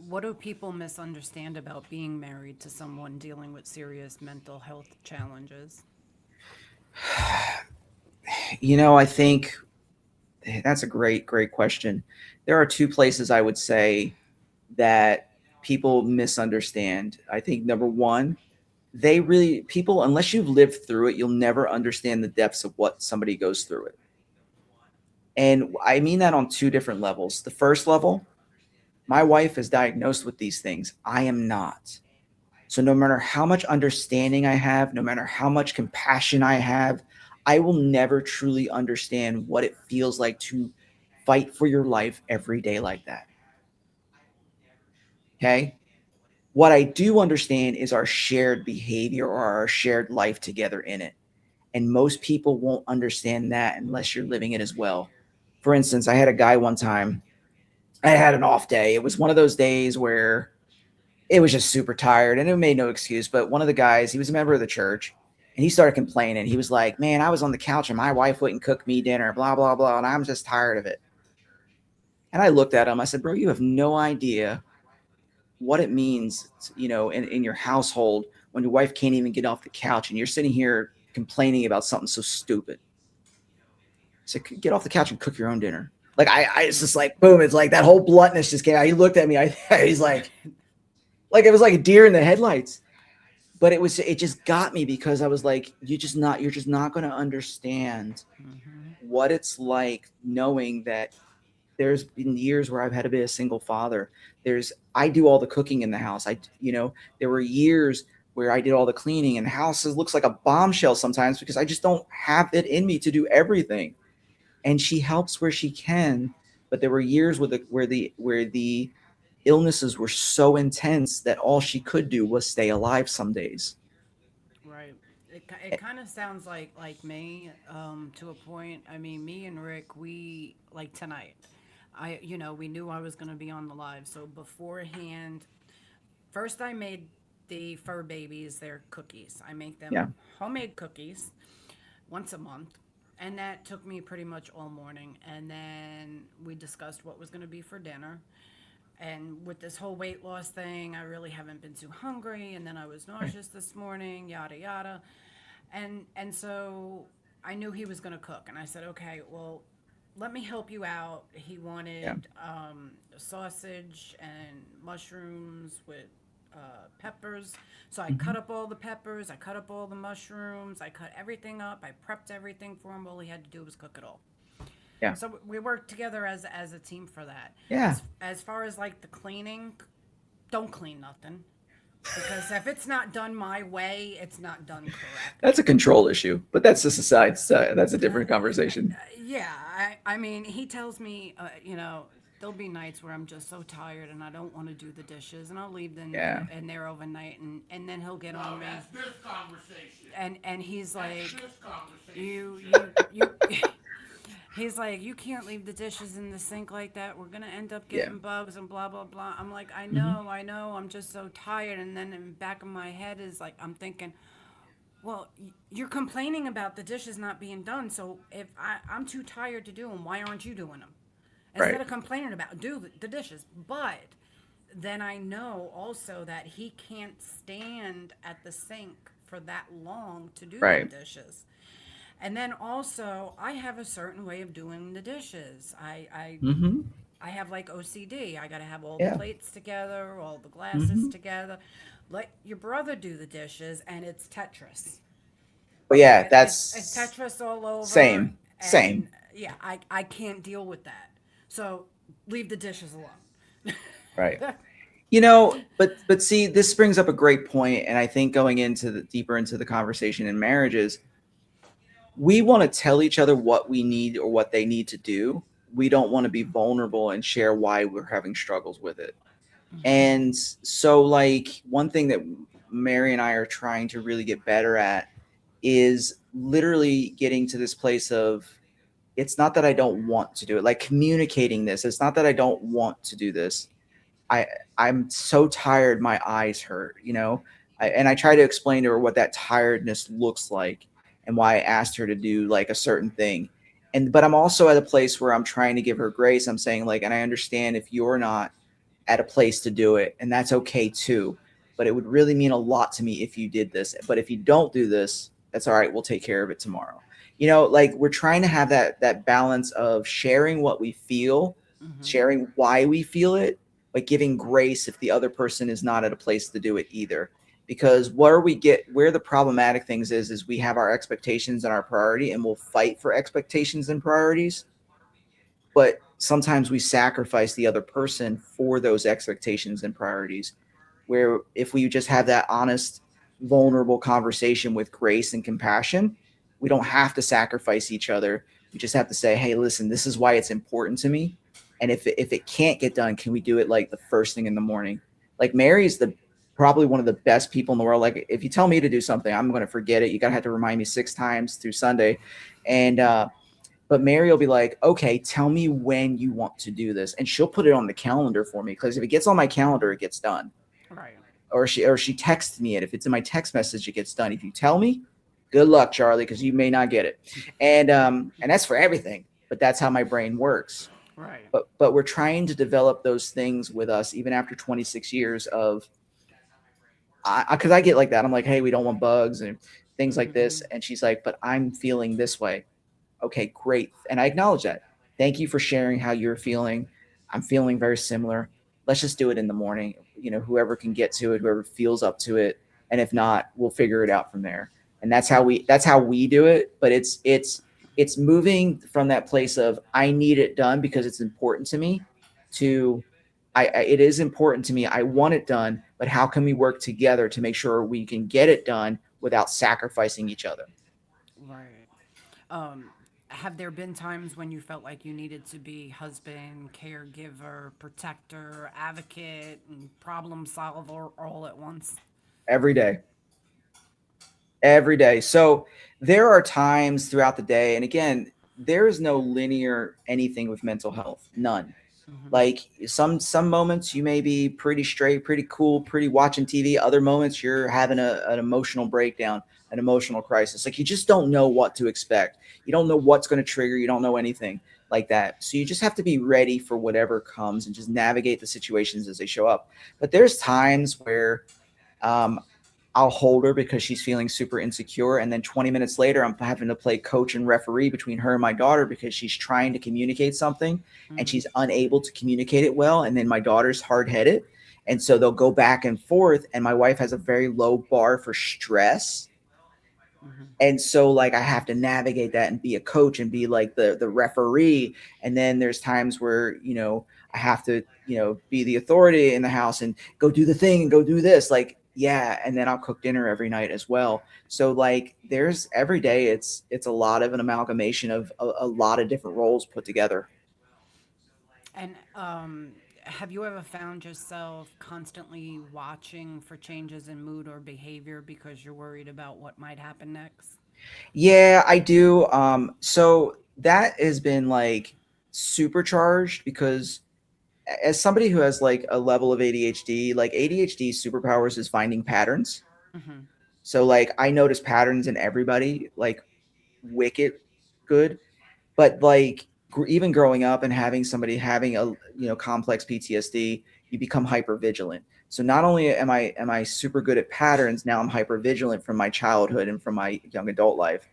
What do people misunderstand about being married to someone dealing with serious mental health challenges? I think that's a great question. There are two places I would say that people misunderstand. I think number one, people, unless you've lived through it, you'll never understand the depths of what somebody goes through it. And I mean that on two different levels. The first level, my wife is diagnosed with these things. I am not. So no matter how much understanding I have, no matter how much compassion I have, I will never truly understand what it feels like to fight for your life every day like that. Okay? What I do understand is our shared behavior or our shared life together in it. And most people won't understand that unless you're living it as well. For instance, I had a guy one time, I had an off day. It was one of those days where it was just super tired, and it made no excuse. But one of the guys, he was a member of the church, and he started complaining. He was like, man, I was on the couch and my wife wouldn't cook me dinner, blah, blah, blah. And I'm just tired of it. And I looked at him. I said, bro, you have no idea what it means, in your household when your wife can't even get off the couch and you're sitting here complaining about something so stupid. I said, get off the couch and cook your own dinner. Like, it's just like, boom. It's like that whole bluntness just came out. He looked at me. He's like it was like a deer in the headlights. But it just got me, because I was like, you're just not going to understand Mm-hmm. what it's like knowing that there's been years where I've had to be a single father. I do all the cooking in the house. There were years where I did all the cleaning, and the house looks like a bombshell sometimes because I just don't have it in me to do everything. And she helps where she can, but there were years where the illnesses were so intense that all she could do was stay alive some days. Right. It kind of sounds like me, to a point. I mean, me and Rick, we like tonight. We knew I was going to be on the live, so beforehand, first I made the fur babies their cookies. I make them Yeah. homemade cookies once a month, and that took me pretty much all morning. And then we discussed what was going to be for dinner. And with this whole weight loss thing, I really haven't been too hungry. And then I was nauseous this morning, yada yada. And so I knew he was going to cook, and I said, okay, well, let me help you out. He Yeah. wanted sausage and mushrooms with peppers. So I cut up all the peppers, I cut up all the mushrooms, I cut everything up, I prepped everything for him. All he had to do was cook it all. Yeah. So we worked together as a team for that. Yeah. As far as like the cleaning, don't clean nothing, because if it's not done my way, it's not done correct. That's a control issue, but that's just that's a different conversation. Yeah, I mean, he tells me, there'll be nights where I'm just so tired and I don't want to do the dishes, and I'll leave them Yeah. in there overnight, and then he'll get No, on me, that's this conversation. and he's like, This conversation. you He's like, you can't leave the dishes in the sink like that. We're gonna end up Yeah. getting bugs and blah blah blah. I'm like, Hmm. I know. I'm just so tired. And then in the back of my head is like, I'm thinking, well, you're complaining about the dishes not being done. So if I'm too tired to do them, why aren't you doing them? Instead Right. of complaining about do the dishes. But then I know also that he can't stand at the sink for that long to do them Right. dishes. And then also, I have a certain way of doing the dishes. Hmm. I have like OCD. I got to have all the Yeah. plates together, all the glasses Hmm. together. Let your brother do the dishes, and it's Tetris. But yeah, It's that's Tetris all over, same. and Same. yeah, I can't deal with that. So leave the dishes alone. Right. But see, this brings up a great point, and I think going into the deeper into the conversation in marriages, we want to tell each other what we need or what they need to do. We don't want to be vulnerable and share why we're having struggles with it. And so, like, one thing that Mary and I are trying to really get better at is literally getting to this place of it's not that I don't want to do it, like communicating this. It's not that I don't want to do this. I I'm so tired, my eyes hurt, and I try to explain to her what that tiredness looks like and why I asked her to do like a certain thing. And but I'm also at a place where I'm trying to give her grace. I'm saying like, and I understand if you're not at a place to do it, and that's okay too. But it would really mean a lot to me if you did this. But if you don't do this, that's all right. We'll take care of it tomorrow. Like we're trying to have that balance of sharing what we feel, Hmm. sharing why we feel it, but giving grace if the other person is not at a place to do it either. Because where the problematic things is we have our expectations and our priority, and we'll fight for expectations and priorities, but sometimes we sacrifice the other person for those expectations and priorities. Where if we just have that honest, vulnerable conversation with grace and compassion, we don't have to sacrifice each other. We just have to say, hey, listen, this is why it's important to me. And if it can't get done, can we do it like the first thing in the morning? Like Mary's the probably one of the best people in the world. Like if you tell me to do something, I'm going to forget it. You got to have to remind me 6 times through Sunday. And but Mary will be like, okay, tell me when you want to do this. And she'll put it on the calendar for me because if it gets on my calendar, it gets done. Right. Or she texts me it. If it's in my text message, it gets done. If you tell me, good luck, Charlie, because you may not get it. And that's for everything. But that's how my brain works. Right. But we're trying to develop those things with us even after 26 years of because I get like that. I'm like, hey, we don't want bugs and things like this. Hmm. And she's like, but I'm feeling this way. Okay, great. And I acknowledge that. Thank you for sharing how you're feeling. I'm feeling very similar. Let's just do it in the morning. Whoever can get to it, whoever feels up to it, and if not, we'll figure it out from there. And that's how we do it. But it's moving from that place of I need it done because it's important to me to it is important to me. I want it done, but how can we work together to make sure we can get it done without sacrificing each other? Right. Um, have there been times when you felt like you needed to be husband, caregiver, protector, advocate, and problem solver all at once? Every day. Every day. So there are times throughout the day, and again, there is no linear anything with mental health. None. Hmm. Like some moments you may be pretty straight, pretty cool, pretty watching TV. Other moments you're having an emotional breakdown, an emotional crisis. Like you just don't know what to expect. You don't know what's going to trigger. You don't know anything like that. So you just have to be ready for whatever comes and just navigate the situations as they show up. But there's times where um, I'll hold her because she's feeling super insecure. And then 20 minutes later, I'm having to play coach and referee between her and my daughter because she's trying to communicate something and Hmm. she's unable to communicate it well. And then my daughter's hard headed. And so they'll go back and forth. And my wife has a very low bar for stress. Hmm. And so like I have to navigate that and be a coach and be like the referee. And then there's times where I have to be the authority in the house and go do the thing and go do this, like, yeah. And then I'll cook dinner every night as well. So like there's every day it's a lot of an amalgamation of a lot of different roles put together. And have you ever found yourself constantly watching for changes in mood or behavior because you're worried about what might happen next? Yeah, I do. So that has been like supercharged because as somebody who has like a level of ADHD, like ADHD superpowers is finding patterns. Hmm. So like I notice patterns in everybody, like wicked good. But like even growing up and having somebody having a complex PTSD, you become hyper vigilant. So not only am I super good at patterns, now I'm hyper vigilant from my childhood and from my young adult life.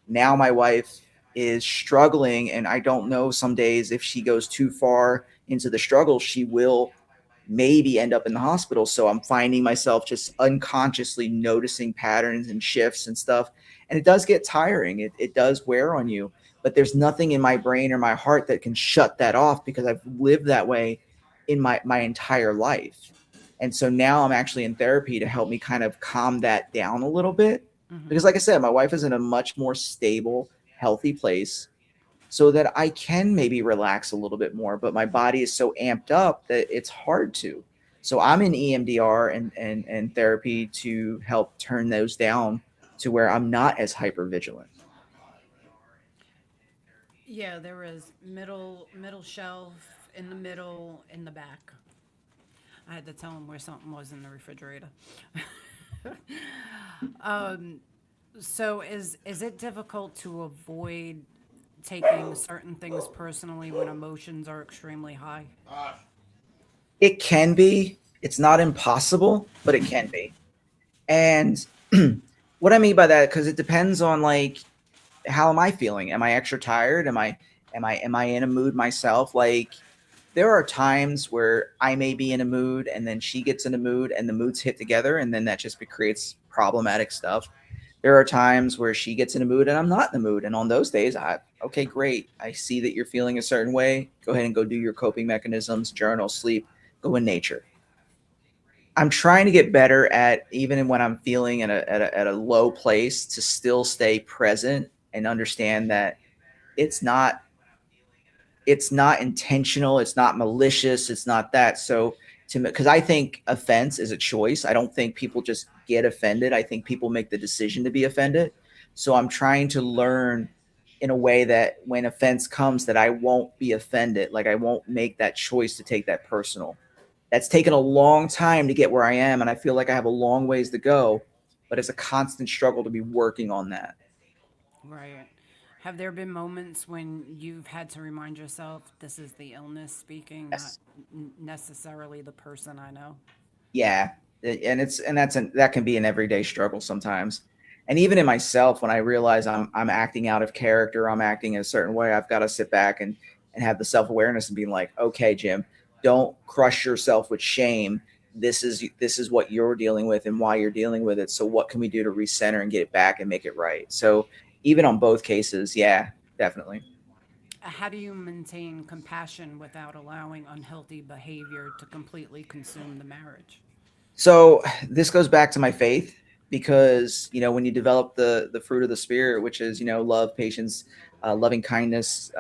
Now my wife is struggling, and I don't know some days if she goes too far into the struggle, she will maybe end up in the hospital. So I'm finding myself just unconsciously noticing patterns and shifts and stuff. And it does get tiring. It does wear on you, but there's nothing in my brain or my heart that can shut that off because I've lived that way in my entire life. And so now I'm actually in therapy to help me kind of calm that down a little bit. Hmm. Because like I said, my wife is in a much more stable, healthy place so that I can maybe relax a little bit more. But my body is so amped up that it's hard to. So I'm in EMDR and therapy to help turn those down to where I'm not as hyper vigilant. Yeah, there was middle shelf, in the middle, in the back. I had to tell him where something was in the refrigerator. So is it difficult to avoid taking certain things personally when emotions are extremely high? It can be. It's not impossible, but it can be. And what I mean by that, because it depends on like how am I feeling? Am I extra tired? Am I in a mood myself? Like there are times where I may be in a mood and then she gets in a mood and the moods hit together and then that just creates problematic stuff. There are times where she gets in a mood and I'm not in the mood. And on those days, okay, great. I see that you're feeling a certain way. Go ahead and go do your coping mechanisms, journal, sleep, go in nature. I'm trying to get better at even when I'm feeling at a low place to still stay present and understand that it's not it's not intentional, it's not malicious, it's not that. So to because I think offense is a choice. I don't think people just get offended. I think people make the decision to be offended. So I'm trying to learn in a way that when offense comes that I won't be offended. Like I won't make that choice to take that personal. That's taken a long time to get where I am and I feel like I have a long ways to go, but it's a constant struggle to be working on that. Right. Have there been moments when you've had to remind yourself this is the illness speaking, not Yes. necessarily the person I know? Yeah, and that can be an everyday struggle sometimes. And even in myself, when I realize I'm acting out of character, I'm acting in a certain way, I've got to sit back and have the self awareness and being like, okay, Jim, don't crush yourself with shame. This is what you're dealing with and why you're dealing with it. So what can we do to recenter and get it back and make it right? So even on both cases, yeah, definitely. How do you maintain compassion without allowing unhealthy behavior to completely consume the marriage? So this goes back to my faith because when you develop the fruit of the spirit, which is love, patience, loving kindness,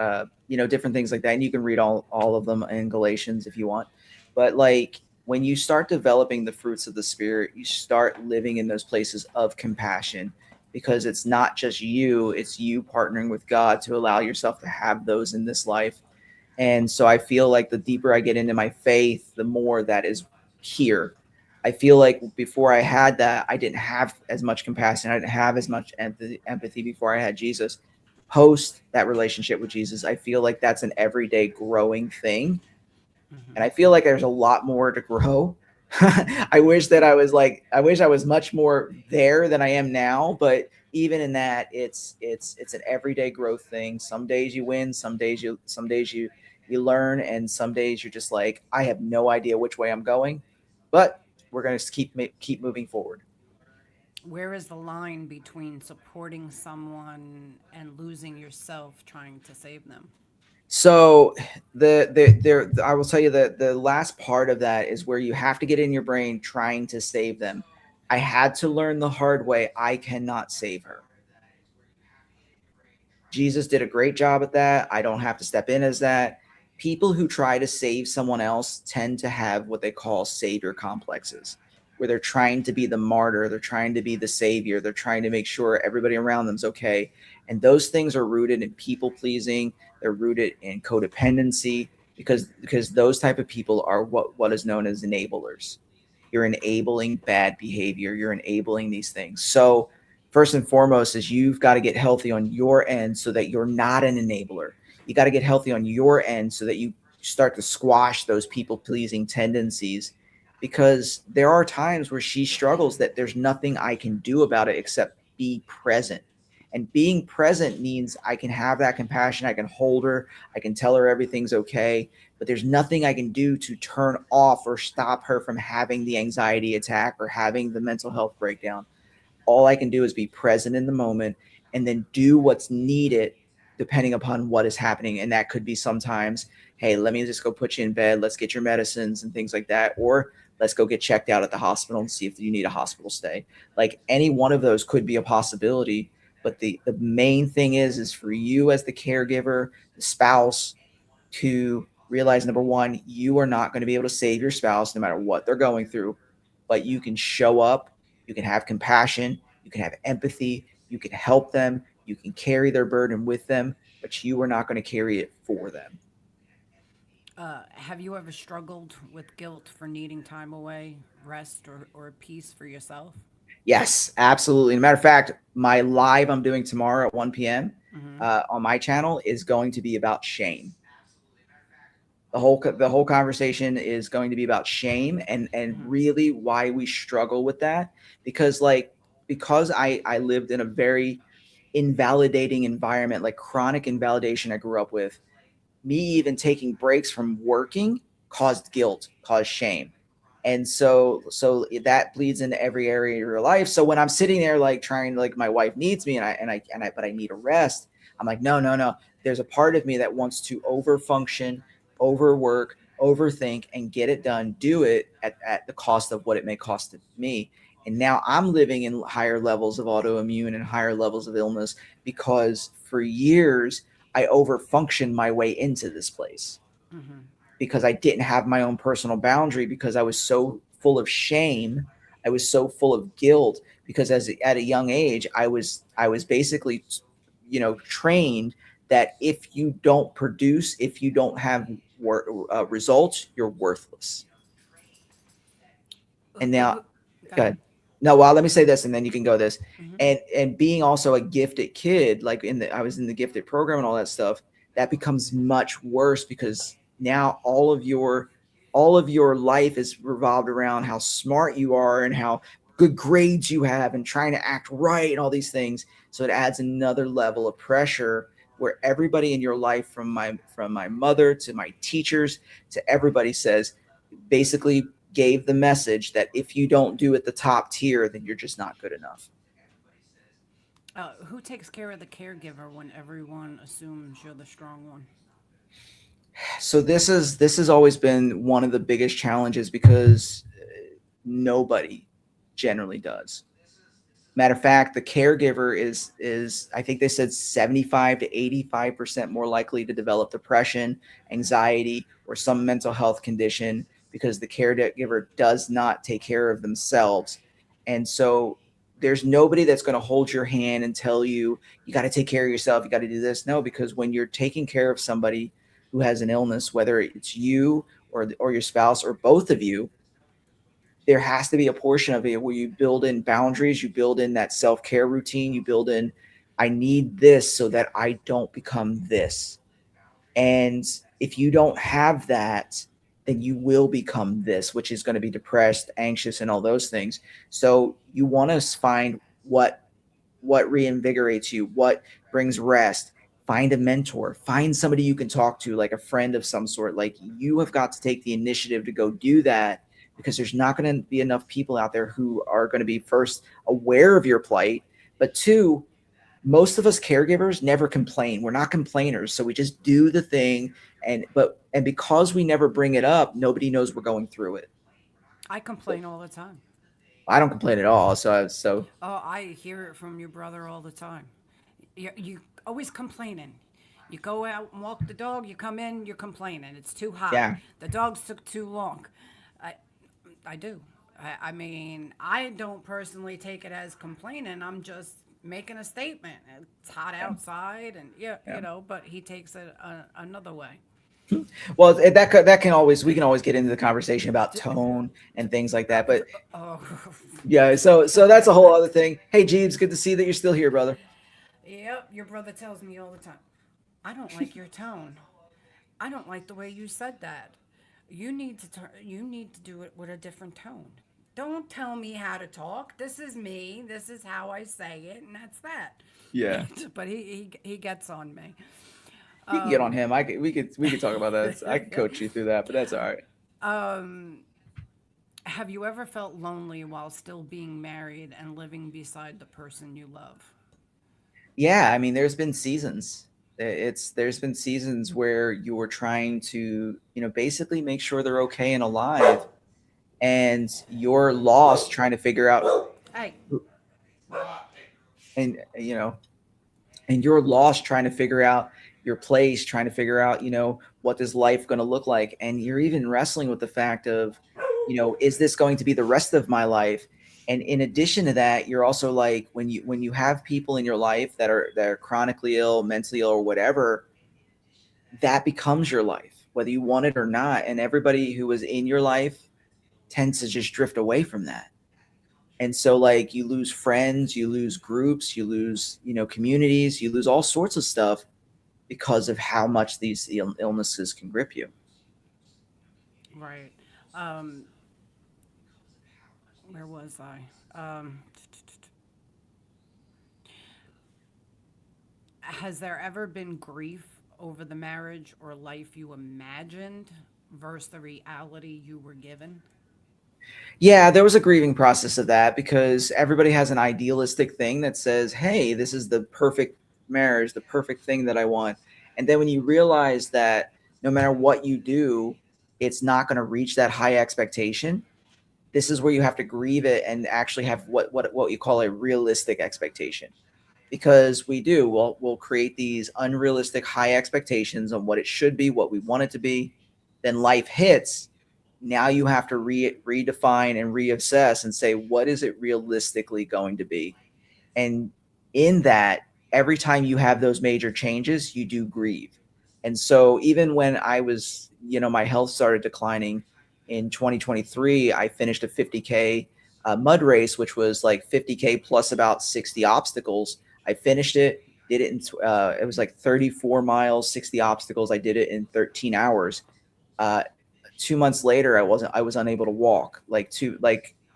different things like that, and you can read all of them in Galatians if you want. But like when you start developing the fruits of the spirit, you start living in those places of compassion because it's not just you; it's you partnering with God to allow yourself to have those in this life. And so I feel like the deeper I get into my faith, the more that is here. I feel like before I had that, I didn't have as much compassion. I didn't have as much empathy before I had Jesus. Post that relationship with Jesus, I feel like that's an everyday growing thing. And Hmm. I feel like there's a lot more to grow. I wish I was much more there than I am now, but even in that it's an everyday growth thing. Some days you win, some days you learn, and some days you're just like I have no idea which way I'm going, but we're going to keep moving forward. Where is the line between supporting someone and losing yourself trying to save them? So I will tell you that the last part of that is where you have to get in your brain trying to save them. I had to learn the hard way. I cannot save her. Jesus did a great job at that. I don't have to step in as that. People who try to save someone else tend to have what they call savior complexes. where they're trying to be the martyr, they're trying to be the savior, they're trying to make sure everybody around them's okay. And those things are rooted in people pleasing, they're rooted in codependency, because those type of people are what is known as enablers. You're enabling bad behavior, you're enabling these things. So first and foremost is you've got to get healthy on your end so that you're not an enabler. You got to get healthy on your end so that you start to squash those people pleasing tendencies, because there are times where she struggles that there's nothing I can do about it except be present. And being present means I can have that compassion, I can hold her, I can tell her everything's okay, but there's nothing I can do to turn off or stop her from having the anxiety attack or having the mental health breakdown. All I can do is be present in the moment and then do what's needed depending upon what is happening. And that could be sometimes, hey, let me just go put you in bed. Let's get your medicines and things like that. Or let's go get checked out at the hospital and see if you need a hospital stay. Like any one of those could be a possibility. But the main thing is for you as the caregiver, the spouse, to realize number one, you are not going to be able to save your spouse no matter what they're going through, but you can show up, you can have compassion, you can have empathy, you can help them, you can carry their burden with them, but you are not going to carry it for them. Have you ever struggled with guilt for needing time away, rest, or peace for yourself? Yes, absolutely. As a matter of fact, my live I'm doing tomorrow at 1 p.m. Mm-hmm. On my channel is going to be about shame. The whole conversation is going to be about shame and Mm-hmm. really why we struggle with that, because because I lived in a very invalidating environment, like chronic invalidation I grew up with. Me even taking breaks from working caused guilt, caused shame. And so that bleeds into every area of your life. So when I'm sitting there like trying, like my wife needs me and I but I need a rest, I'm like, no, no, no. There's a part of me that wants to overfunction, overwork, overthink, and get it done, do it at the cost of what it may cost me. And now I'm living in higher levels of autoimmune and higher levels of illness because for years I overfunctioned my way into this place Mm-hmm. because I didn't have my own personal boundary, because I was so full of shame, I was so full of guilt, because at a young age I was basically trained that if you don't produce, if you don't have results, you're worthless. And now, Go go ahead. ahead. No, well, let me say this, and then you can go this. Mm-hmm. And being also a gifted kid, like I was in the gifted program and all that stuff, that becomes much worse because now all of your life is revolved around how smart you are and how good grades you have and trying to act right and all these things. So it adds another level of pressure where everybody in your life, from my mother to my teachers to everybody, says basically gave the message that if you don't do at the top tier, then you're just not good enough. Who takes care of the caregiver when everyone assumes you're the strong one? So this has always been one of the biggest challenges because nobody generally does. Matter of fact, the caregiver is I think they said 75 to 85% more likely to develop depression, anxiety, or some mental health condition because the caregiver does not take care of themselves. And so there's nobody that's going to hold your hand and tell you you got to take care of yourself, you got to do this. No, because when you're taking care of somebody who has an illness, whether it's you or your spouse or both of you, there has to be a portion of it where you build in boundaries, you build in that self-care routine, you build in, I need this so that I don't become this. And if you don't have that, then you will become this, which is going to be depressed, anxious, and all those things. So you want to find what reinvigorates you, what brings rest. Find a mentor, find somebody you can talk to, like a friend of some sort. Like you have got to take the initiative to go do that, because there's not going to be enough people out there who are going to be, first, aware of your plight, but two, most of us caregivers never complain. We're not complainers, so we just do the thing, and because we never bring it up, nobody knows we're going through it. I complain all the time. I don't complain at all. So Oh, I hear it from your brother all the time. You always complaining. You go out and walk the dog, you come in, you're complaining. It's too hot. yeah. The dogs took too long. I I do. I mean, I don't personally take it as complaining. I'm just making a statement. It's hot Yeah. outside, and yeah, Yeah. but he takes it another way. Well, that can always, we can always get into the conversation about tone and things like that. But Oh, yeah, so that's a whole other thing. Hey, Jeeves, good to see that you're still here, brother. yep. Your brother tells me all the time. I don't like your tone. I don't like the way you said that. You need to do it with a different tone. Don't tell me how to talk. This is me. This is how I say it, and that's that. Yeah, But he gets on me. you can get on him. We could talk about that. I could coach you through that, but that's all right. Have you ever felt lonely while still being married and living beside the person you love? Yeah, I mean, there's been seasons. There's been seasons where you were trying to, basically make sure they're okay and alive, and you're lost trying to figure out, Hey, and and you're lost trying to figure out your place, trying to figure out, what is life going to look like, and you're even wrestling with the fact of, is this going to be the rest of my life? And in addition to that, you're also like, when you have people in your life that are chronically ill, mentally ill, or whatever, that becomes your life, whether you want it or not. And everybody who was in your life tends to just drift away from that. And so, like, you lose friends, you lose groups, you lose, communities, you lose all sorts of stuff because of how much these illnesses can grip you. right. Um, where was I? Has there ever been grief over the marriage or life you imagined versus the reality you were given? Yeah, there was a grieving process of that because everybody has an idealistic thing that says, hey, this is the perfect marriage, the perfect thing that I want. And then when you realize that no matter what you do, it's not going to reach that high expectation, this is where you have to grieve it and actually have what you call a realistic expectation. Because we'll create these unrealistic high expectations on what it should be, what we want it to be. Then life hits. Now you have to redefine and reassess and say, what is it realistically going to be? And in that, every time you have those major changes, you do grieve. And so even when I was, my health started declining in 2023, I finished a 50K mud race, which was like 50K plus about 60 obstacles. I finished it, did it in, it was like 34 miles, 60 obstacles. I did it in 13 hours. Uh, 2 months later, I was unable to walk. Like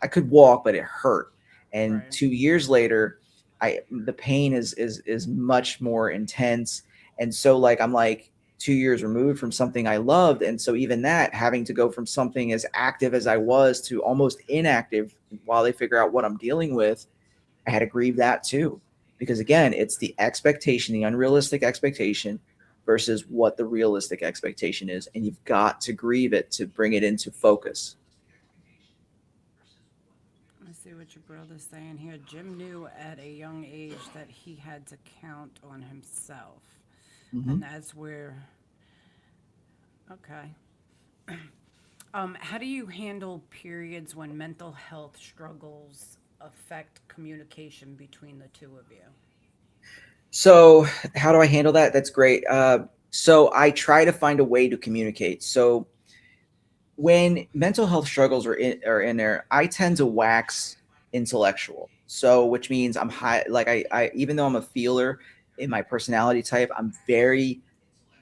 I could walk, but it hurt. And Right. 2 years later, the pain is much more intense. And so, like, I'm like 2 years removed from something I loved. And so even that, having to go from something as active as I was to almost inactive while they figure out what I'm dealing with, I had to grieve that too. Because again, it's the expectation, the unrealistic expectation versus what the realistic expectation is. And you've got to grieve it to bring it into focus. Let's see what your brother's saying here. Jim knew at a young age that he had to count on himself. Mm-hmm. And that's where, okay. How do you handle periods when mental health struggles affect communication between the two of you? So, how do I handle that? That's great. So, I try to find a way to communicate. So, when mental health struggles are in there, I tend to wax intellectual. So, which means I'm high. Like I even though I'm a feeler in my personality type, I'm very,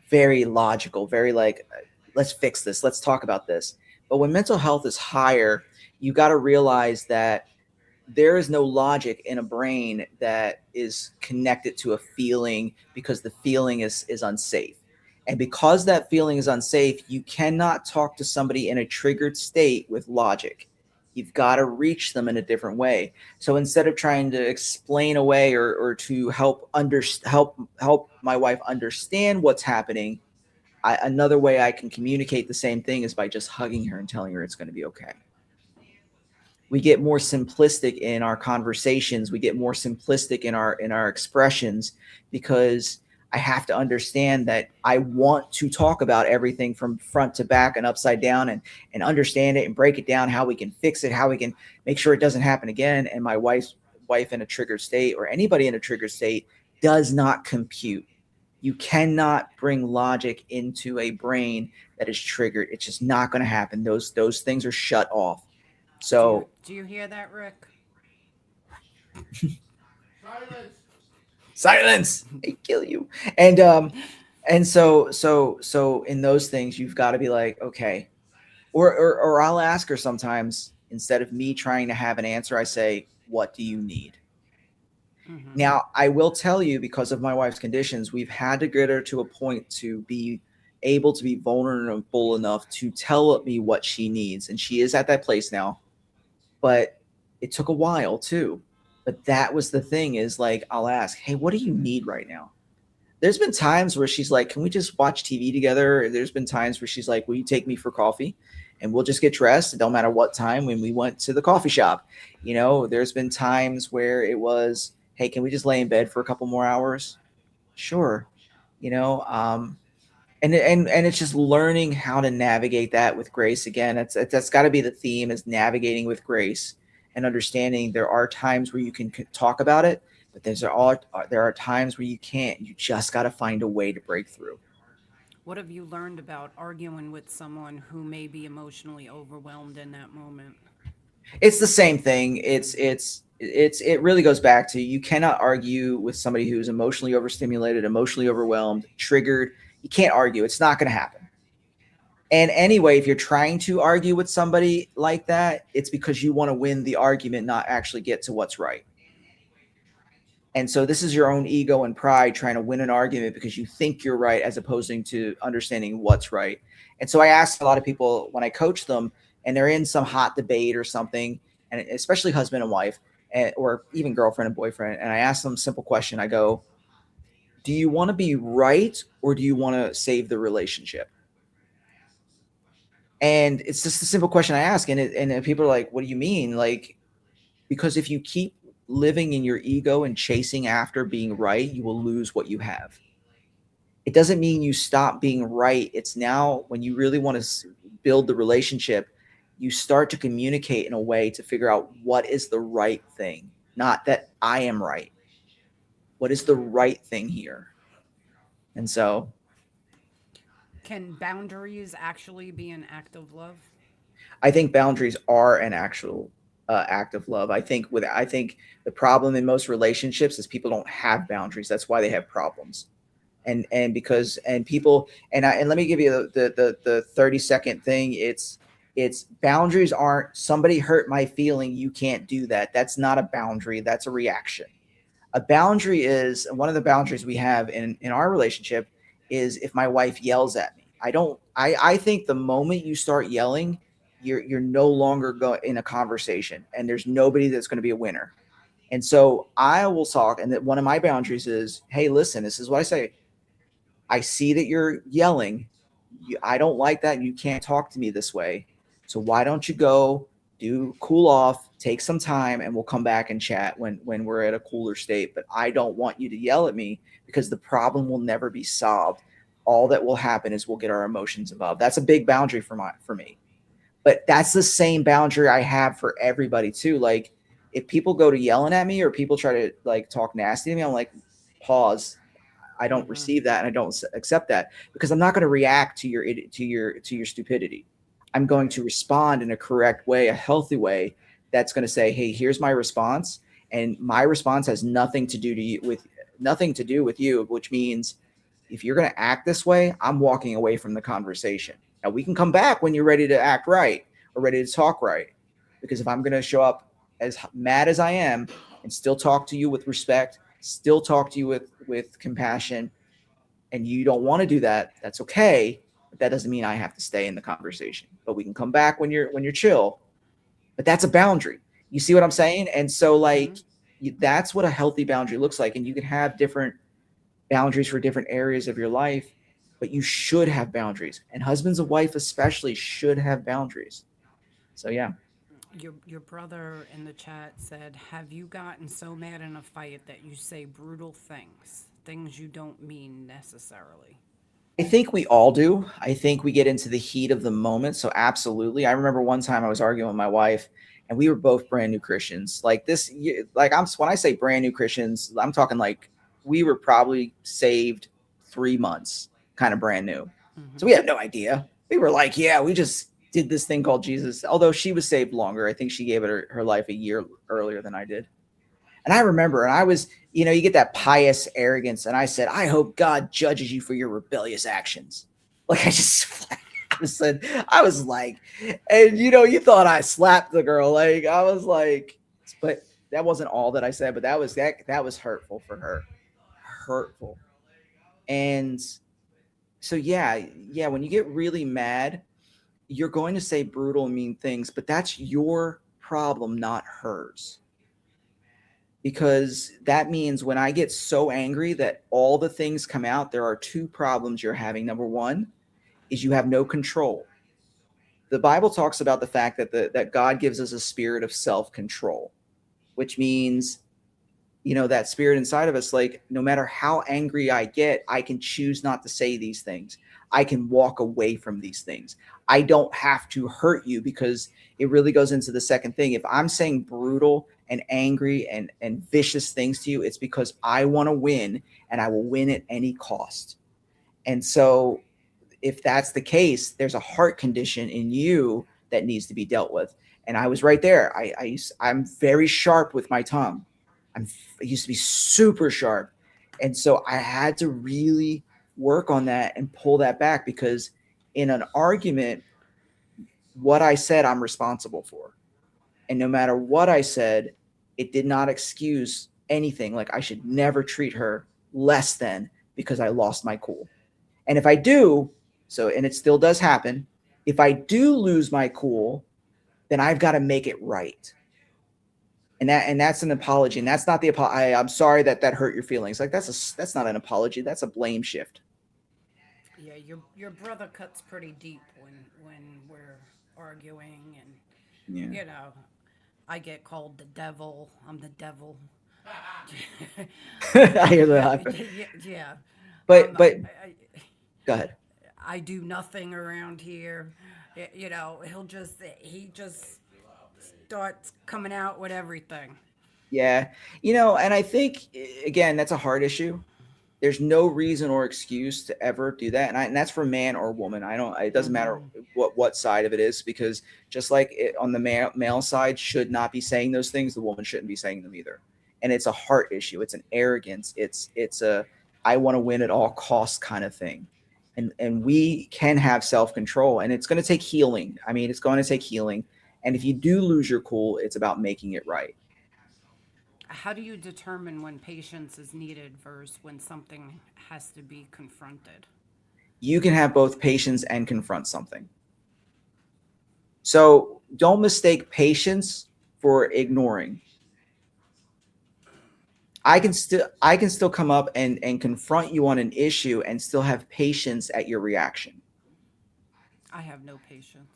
very logical. Very like, let's fix this. Let's talk about this. But when mental health is higher, you got to realize that there is no logic in a brain that is connected to a feeling because the feeling is unsafe. And because that feeling is unsafe, you cannot talk to somebody in a triggered state with logic. You've got to reach them in a different way. So instead of trying to explain away or to help my wife understand what's happening, another way I can communicate the same thing is by just hugging her and telling her it's going to be okay. We get more simplistic in our conversations, we get more simplistic in our expressions because I have to understand that I want to talk about everything from front to back and upside down, and understand it and break it down, how we can fix it, how we can make sure it doesn't happen again. And my wife in a triggered state, or anybody in a triggered state, does not compute. You cannot bring logic into a brain that is triggered. It's just not going to happen. Those things are shut off. So Do you hear that, Rick? Silence! silence, I kill you. And so in those things, you've got to be like, okay. Or I'll ask her sometimes, instead of me trying to have an answer, I say, what do you need? Mm-hmm. Now, I will tell you, because of my wife's conditions, we've had to get her to a point to be able to be vulnerable enough to tell me what she needs. And she is at that place now, but it took a while too. But that was the thing, is like, I'll ask, hey, what do you need right now? There's been times where she's like, can we just watch TV together? There's been times where she's like, will you take me for coffee? And we'll just get dressed. It don't matter what time, when we went to the coffee shop. There's been times where it was, hey, can we just lay in bed for a couple more hours? Sure. You know, and it's just learning how to navigate that with grace. Again, that's got to be the theme, is navigating with grace, and understanding there are times where you can talk about it, but there are times where you can't. You just got to find a way to break through. What have you learned about arguing with someone who may be emotionally overwhelmed in that moment? It's the same thing. It really goes back to, you cannot argue with somebody who's emotionally overstimulated, emotionally overwhelmed, triggered. You can't argue. It's not going to happen. And anyway, if you're trying to argue with somebody like that, it's because you want to win the argument, not actually get to what's right. And so this is your own ego and pride trying to win an argument because you think you're right, as opposed to understanding what's right. And so I ask a lot of people when I coach them, and they're in some hot debate or something, and especially husband and wife, or even girlfriend and boyfriend, and I ask them a simple question. I go, do you want to be right, or do you want to save the relationship? And it's just a simple question I ask. And people are like, what do you mean? Like, because if you keep living in your ego and chasing after being right, you will lose what you have. It doesn't mean you stop being right. It's now, when you really want to build the relationship, you start to communicate in a way to figure out what is the right thing, not that I am right. What is the right thing here? And so Can boundaries actually be an act of love? I think boundaries are an actual act of love. I think the problem in most relationships is people don't have boundaries. That's why they have problems. And because and people and let me give you the 30-second thing. It's boundaries aren't, somebody hurt my feeling, you can't do that. That's not a boundary. That's a reaction. A boundary is, one of the boundaries we have in our relationship is, if my wife yells at me. I think the moment you start yelling, you're no longer going in a conversation, and there's nobody that's going to be a winner. And so I will talk, and that one of my boundaries is, hey, listen, this is what I say. I see that you're yelling. I don't like that. You can't talk to me this way. So why don't you go cool off, take some time, and we'll come back and chat when we're at a cooler state. But I don't want you to yell at me, because the problem will never be solved. All that will happen is we'll get our emotions involved. That's a big boundary for me. But that's the same boundary I have for everybody too. Like, if people go to yelling at me, or people try to like talk nasty to me, I'm like, pause. I don't Mm-hmm. receive that, and I don't accept that, because I'm not going to react to your stupidity. I'm going to respond in a correct way, a healthy way, that's going to say, "Hey, here's my response, and my response has nothing to do with you," which means, if you're going to act this way, I'm walking away from the conversation. Now, we can come back when you're ready to act right, or ready to talk right, because if I'm going to show up as mad as I am and still talk to you with respect, still talk to you with compassion, and you don't want to do that, that's okay. But that doesn't mean I have to stay in the conversation. But we can come back when you're chill. But that's a boundary. You see what I'm saying? And so, Mm-hmm. like, that's what a healthy boundary looks like. And you can have different boundaries for different areas of your life, but you should have boundaries. And husbands and wife especially should have boundaries. So yeah. Your brother in the chat said, "Have you gotten so mad in a fight that you say brutal things things you don't mean necessarily. I think we all do. I think we get into the heat of the moment. So absolutely. I remember one time I was arguing with my wife and we were both brand new Christians. Like this, like when I say brand new Christians, I'm talking like we were probably saved 3 months, kind of brand new. So we had no idea. We were like, yeah, we just did this thing called Jesus. Although she was saved longer. I think she gave it her life a year earlier than I did. And I remember, and I was, you get that pious arrogance. And I said, I hope God judges you for your rebellious actions. Like I said, I was like, and you thought I slapped the girl. Like I was like, but that wasn't all that I said, but that was hurtful for her. Hurtful. And so, yeah. When you get really mad, you're going to say brutal and mean things, but that's your problem, not hers. Because that means when I get so angry that all the things come out, there are two problems you're having. Number one is you have no control. The Bible talks about the fact that God gives us a spirit of self-control, which means, that spirit inside of us, like no matter how angry I get, I can choose not to say these things. I can walk away from these things. I don't have to hurt you, because it really goes into the second thing. If I'm saying brutal and angry and vicious things to you, it's because I want to win, and I will win at any cost. And so if that's the case, there's a heart condition in you that needs to be dealt with. And I was right there. I'm very sharp with my tongue. I used to be super sharp. And so I had to really work on that and pull that back, because in an argument, what I said, I'm responsible for. And no matter what I said, it did not excuse anything. Like I should never treat her less than because I lost my cool. And if I do, and it still does happen, if I do lose my cool, then I've got to make it right. And that's an apology. And that's not the apology. I'm sorry that hurt your feelings. Like that's not an apology. That's a blame shift. Yeah, your brother cuts pretty deep when we're arguing, and Yeah. I get called the devil. I'm the devil. I hear that. Yeah. But I, go ahead. I do nothing around here. He just starts coming out with everything. Yeah. And I think, again, that's a hard issue. There's no reason or excuse to ever do that. And that's for man or woman. It doesn't matter what side of it is, because just like on the male side should not be saying those things, the woman shouldn't be saying them either. And it's a heart issue. It's an arrogance. It's a, I want to win at all costs kind of thing. And we can have self-control, and it's going to take healing. I mean, it's going to take healing. And if you do lose your cool, it's about making it right. How do you determine when patience is needed versus when something has to be confronted? You can have both patience and confront something. So don't mistake patience for ignoring. I can still come up and confront you on an issue and still have patience at your reaction. I have no patience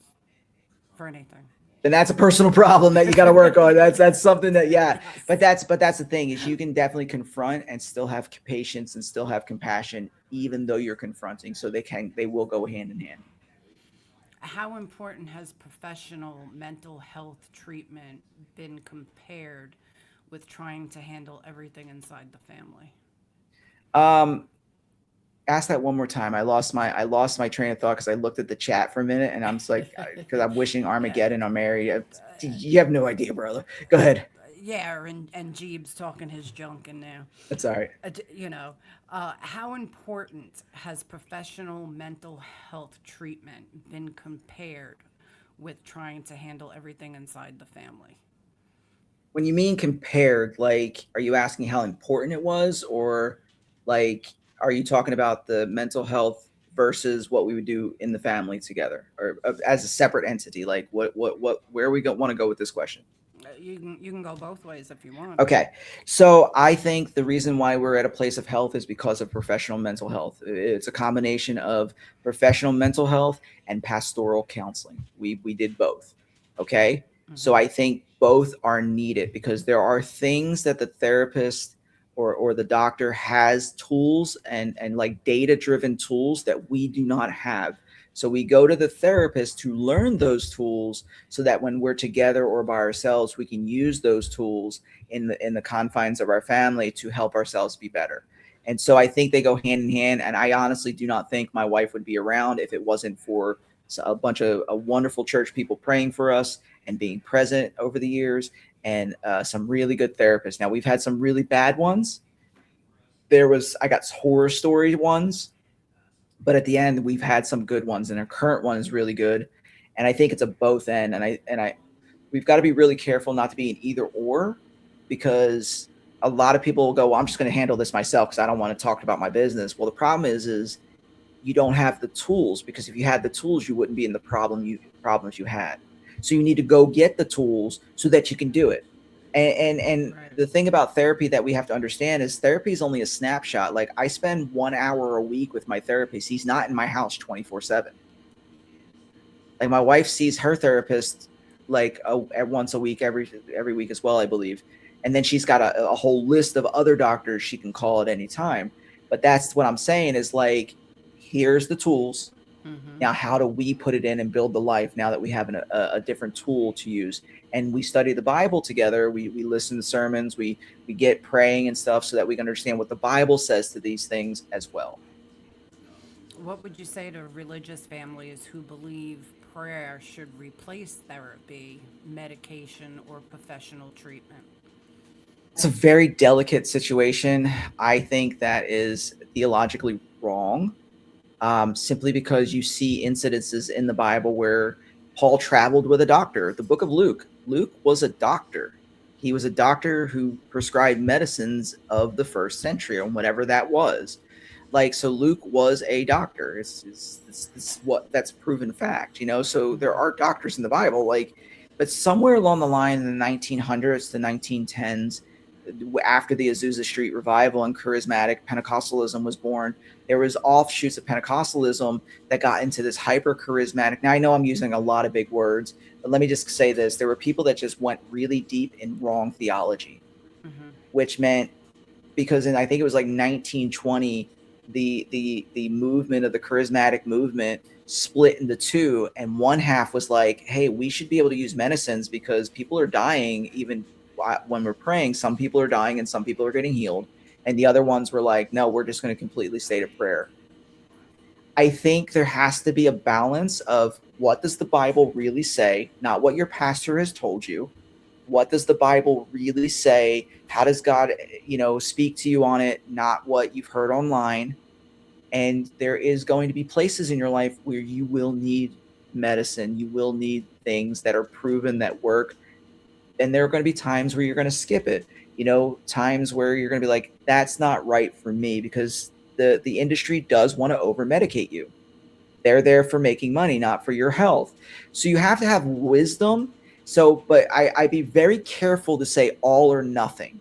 for anything. Then that's a personal problem that you got to work on. That's something that, yeah. But that's the thing, is you can definitely confront and still have patience and still have compassion, even though you're confronting. So they will go hand in hand. How important has professional mental health treatment been compared with trying to handle everything inside the family? Ask that one more time. I lost my train of thought because I looked at the chat for a minute, and I'm just like, because I'm wishing Armageddon on Mary. You have no idea, brother. Go ahead. Yeah, and Jeeves talking his junk in there. That's all right. How important has professional mental health treatment been compared with trying to handle everything inside the family? When you mean compared, like, are you asking how important it was, or like, are you talking about the mental health versus what we would do in the family together, or as a separate entity? Like, where we want to go with this question? You can go both ways if you want. Okay. So I think the reason why we're at a place of health is because of professional mental health. It's a combination of professional mental health and pastoral counseling. We did both. Okay. Mm-hmm. So I think both are needed, because there are things that the therapist or the doctor has tools and like data driven tools that we do not have. So we go to the therapist to learn those tools so that when we're together or by ourselves, we can use those tools in the confines of our family to help ourselves be better. And so I think they go hand in hand. And I honestly do not think my wife would be around if it wasn't for a bunch of wonderful church people praying for us and being present over the years, and some really good therapists. Now we've had some really bad ones. I got horror story ones, but at the end we've had some good ones, and our current one is really good. And I think it's a both end. And we've got to be really careful not to be an either or, because a lot of people will go, well, I'm just going to handle this myself because I don't want to talk about my business. Well, the problem is you don't have the tools, because if you had the tools, you wouldn't be in the problems you had. So you need to go get the tools so that you can do it. And Right. the thing about therapy that we have to understand is therapy is only a snapshot. Like, I spend 1 hour a week with my therapist. He's not in my house 24/7. Like, my wife sees her therapist like at once a week, every week as well, I believe. And then she's got a whole list of other doctors she can call at any time. But that's what I'm saying is, like, here's the tools. Mm-hmm. Now, how do we put it in and build the life now that we have a different tool to use? And we study the Bible together. We listen to sermons. We get praying and stuff so that we can understand what the Bible says to these things as well. What would you say to religious families who believe prayer should replace therapy, medication, or professional treatment? It's a very delicate situation. I think that is theologically wrong, simply because you see incidences in the Bible where Paul traveled with a doctor. The book of Luke. Luke was a doctor. He was a doctor who prescribed medicines of the first century, or whatever that was. Like, so Luke was a doctor. It's what that's proven fact, you know. So there are doctors in the Bible, like, but somewhere along the line in the 1900s to 1910s, after the Azusa Street revival and charismatic Pentecostalism was born, there was offshoots of Pentecostalism that got into this hyper charismatic. Now, I know I'm using a lot of big words, but let me just say this: there were people that just went really deep in wrong theology, Mm-hmm. which meant, because I think it was like 1920, the movement of the charismatic movement split into two, and one half was like, hey, we should be able to use medicines because people are dying even when we're praying. Some people are dying and some people are getting healed. And the other ones were like, no, we're just going to completely stay to prayer. I think there has to be a balance of, what does the Bible really say, not what your pastor has told you. What does the Bible really say? How does God, speak to you on it, not what you've heard online? And there is going to be places in your life where you will need medicine. You will need things that are proven that work. And there are going to be times where you're going to skip it. Times where you're going to be like, that's not right for me, because the industry does want to over medicate you. They're there for making money, not for your health. So you have to have wisdom. So, but I'd be very careful to say all or nothing.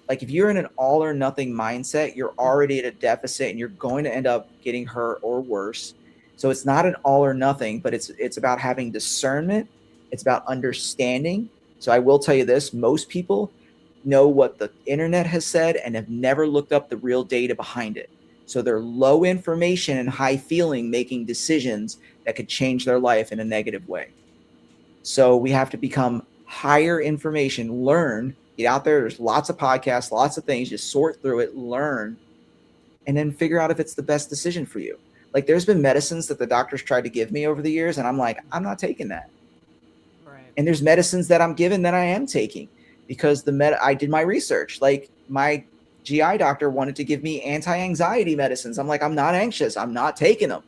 Like, if you're in an all or nothing mindset, you're already at a deficit and you're going to end up getting hurt or worse. So it's not an all or nothing, but it's about having discernment. It's about understanding. So I will tell you this: most people know what the internet has said and have never looked up the real data behind it. So they're low information and high feeling, making decisions that could change their life in a negative way. So we have to become higher information, learn, get out there. There's lots of podcasts, lots of things, just sort through it, learn, and then figure out if it's the best decision for you. Like, there's been medicines that the doctors tried to give me over the years, and I'm like, I'm not taking that. Right. And there's medicines that I'm given that I am taking, because I did my research. Like, my GI doctor wanted to give me anti-anxiety medicines. I'm like, I'm not anxious. I'm not taking them.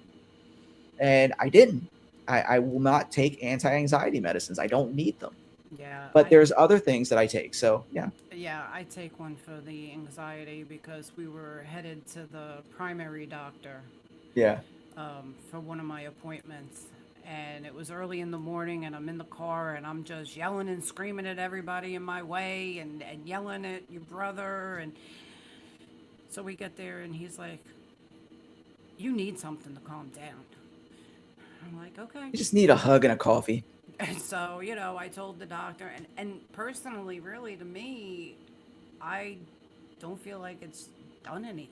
And I didn't. I will not take anti-anxiety medicines. I don't need them. Yeah. But there's other things that I take. So, yeah. Yeah, I take one for the anxiety because we were headed to the primary doctor Yeah. for one of my appointments. And it was early in the morning, and I'm in the car, and I'm just yelling and screaming at everybody in my way, and yelling at your brother. And so we get there, and he's like, you need something to calm down. I'm like, okay. You just need a hug and a coffee. And so, I told the doctor, and personally, really, to me, I don't feel like it's done anything.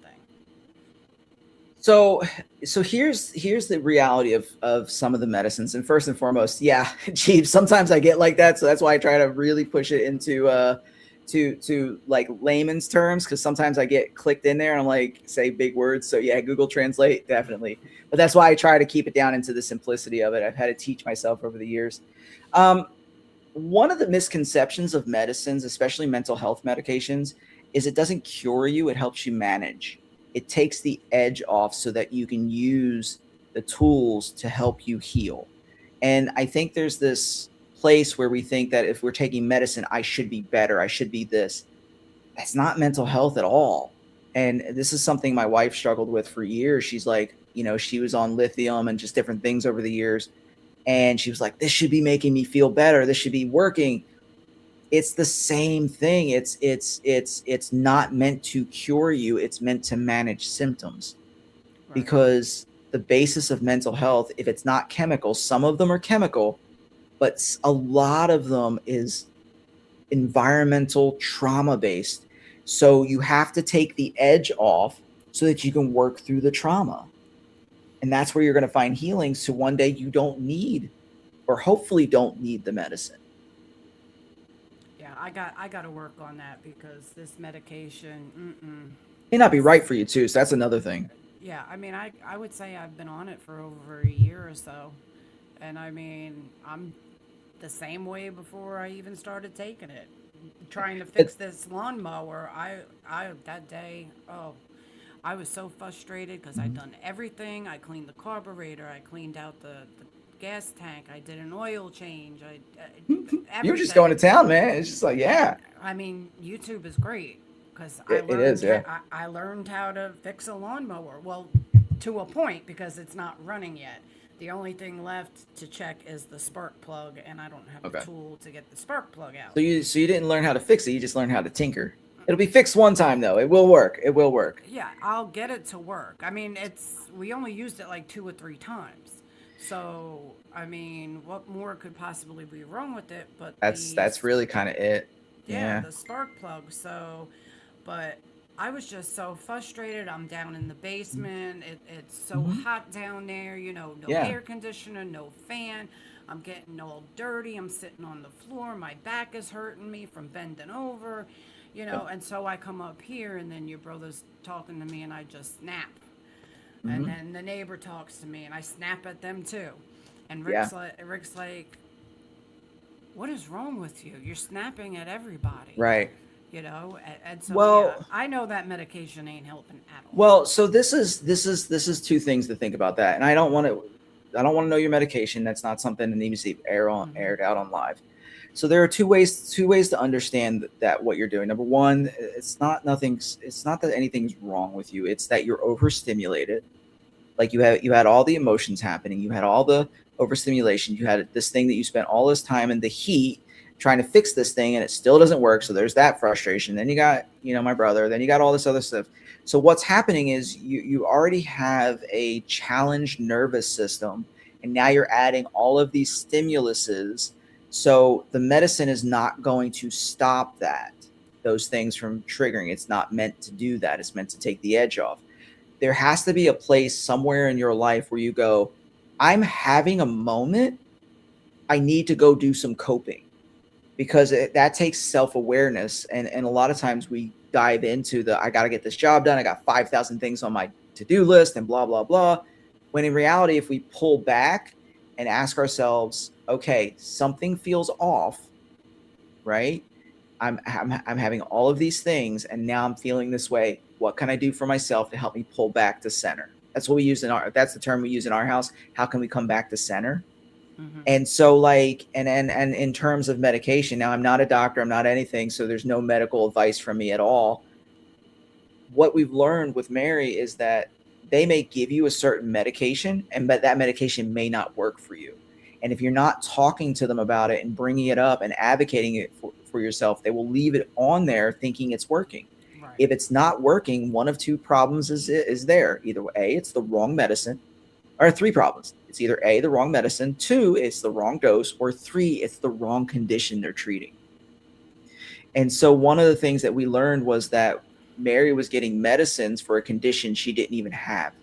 So here's the reality of some of the medicines. And first and foremost, yeah, Chief, sometimes I get like that. So that's why I try to really push it into to like layman's terms, because sometimes I get clicked in there and I'm like, say big words. So yeah, Google Translate, definitely. But that's why I try to keep it down into the simplicity of it. I've had to teach myself over the years. One of the misconceptions of medicines, especially mental health medications, is it doesn't cure you, it helps you manage. It takes the edge off so that you can use the tools to help you heal. And I think there's this place where we think that if we're taking medicine, I should be better, I should be this. That's not mental health at all. And this is something my wife struggled with for years. She's like, you know, she was on lithium and just different things over the years. And she was like, this should be making me feel better. This should be working. It's the same thing. It's not meant to cure you. It's meant to manage symptoms. Right. Because the basis of mental health, if it's not chemical, some of them are chemical, but a lot of them is environmental trauma based. So you have to take the edge off so that you can work through the trauma. And that's where you're going to find healing. So one day you don't need, or hopefully don't need, the medicine. Yeah, I got to work on that, because this medication may not be right for you too. So that's another thing. Yeah, I mean, I would say I've been on it for over a year or so. And I mean, I'm the same way before I even started taking it. Trying to fix this lawnmower, I that day, I was so frustrated because I'd done everything. I cleaned the carburetor, I cleaned out the gas tank, I did an oil change. You were just going to town, man. It's just like, yeah. I mean, YouTube is great, because I learned how to fix a lawnmower. Well, to a point, because it's not running yet. The only thing left to check is the spark plug, and I don't have a tool to get the spark plug out. So you didn't learn how to fix it. You just learned how to tinker. It'll be fixed one time, though. It will work. It will work. Yeah, I'll get it to work. I mean, we only used it like 2 or 3 times. So, I mean, what more could possibly be wrong with it? But that's really kind of it. Yeah, the spark plug. So, but I was just so frustrated. I'm down in the basement. It's so hot down there, no air conditioner, no fan. I'm getting all dirty. I'm sitting on the floor. My back is hurting me from bending over, and so I come up here, and then your brother's talking to me, and I just snap. And then the neighbor talks to me, and I snap at them too. And Rick's like, what is wrong with you? You're snapping at everybody. Right. And so I know that medication ain't helping at all. Well, so this is 2 things to think about that. And I don't want to know your medication. That's not something that needs to be aired out on live. So there are two ways to understand that what you're doing. Number one, it's not that anything's wrong with you. It's that you're overstimulated. Like you had all the emotions happening. You had all the overstimulation. You had this thing that you spent all this time in the heat trying to fix this thing, and it still doesn't work. So there's that frustration. Then you got, my brother, then you got all this other stuff. So what's happening is you already have a challenged nervous system, and now you're adding all of these stimuluses. So the medicine is not going to stop those things from triggering. It's not meant to do that. It's meant to take the edge off. There has to be a place somewhere in your life where you go, I'm having a moment. I need to go do some coping, because that takes self-awareness. And a lot of times we dive into I got to get this job done. I got 5,000 things on my to-do list and blah, blah, blah. When in reality, if we pull back and ask ourselves, okay, something feels off, right? I'm having all of these things, and now I'm feeling this way. What can I do for myself to help me pull back to center? That's what we use that's the term we use in our house. How can we come back to center? And so and in terms of medication, now I'm not a doctor, I'm not anything, so there's no medical advice from me at all. What we've learned with Mary is that they may give you a certain medication, but that medication may not work for you. And if you're not talking to them about it and bringing it up and advocating it for yourself, they will leave it on there thinking it's working. Right. If it's not working, one of 2 problems is there. Either A, it's the wrong medicine, or 3 problems. It's either A, the wrong medicine, 2, it's the wrong dose, or 3, it's the wrong condition they're treating. And so one of the things that we learned was that Mary was getting medicines for a condition she didn't even have.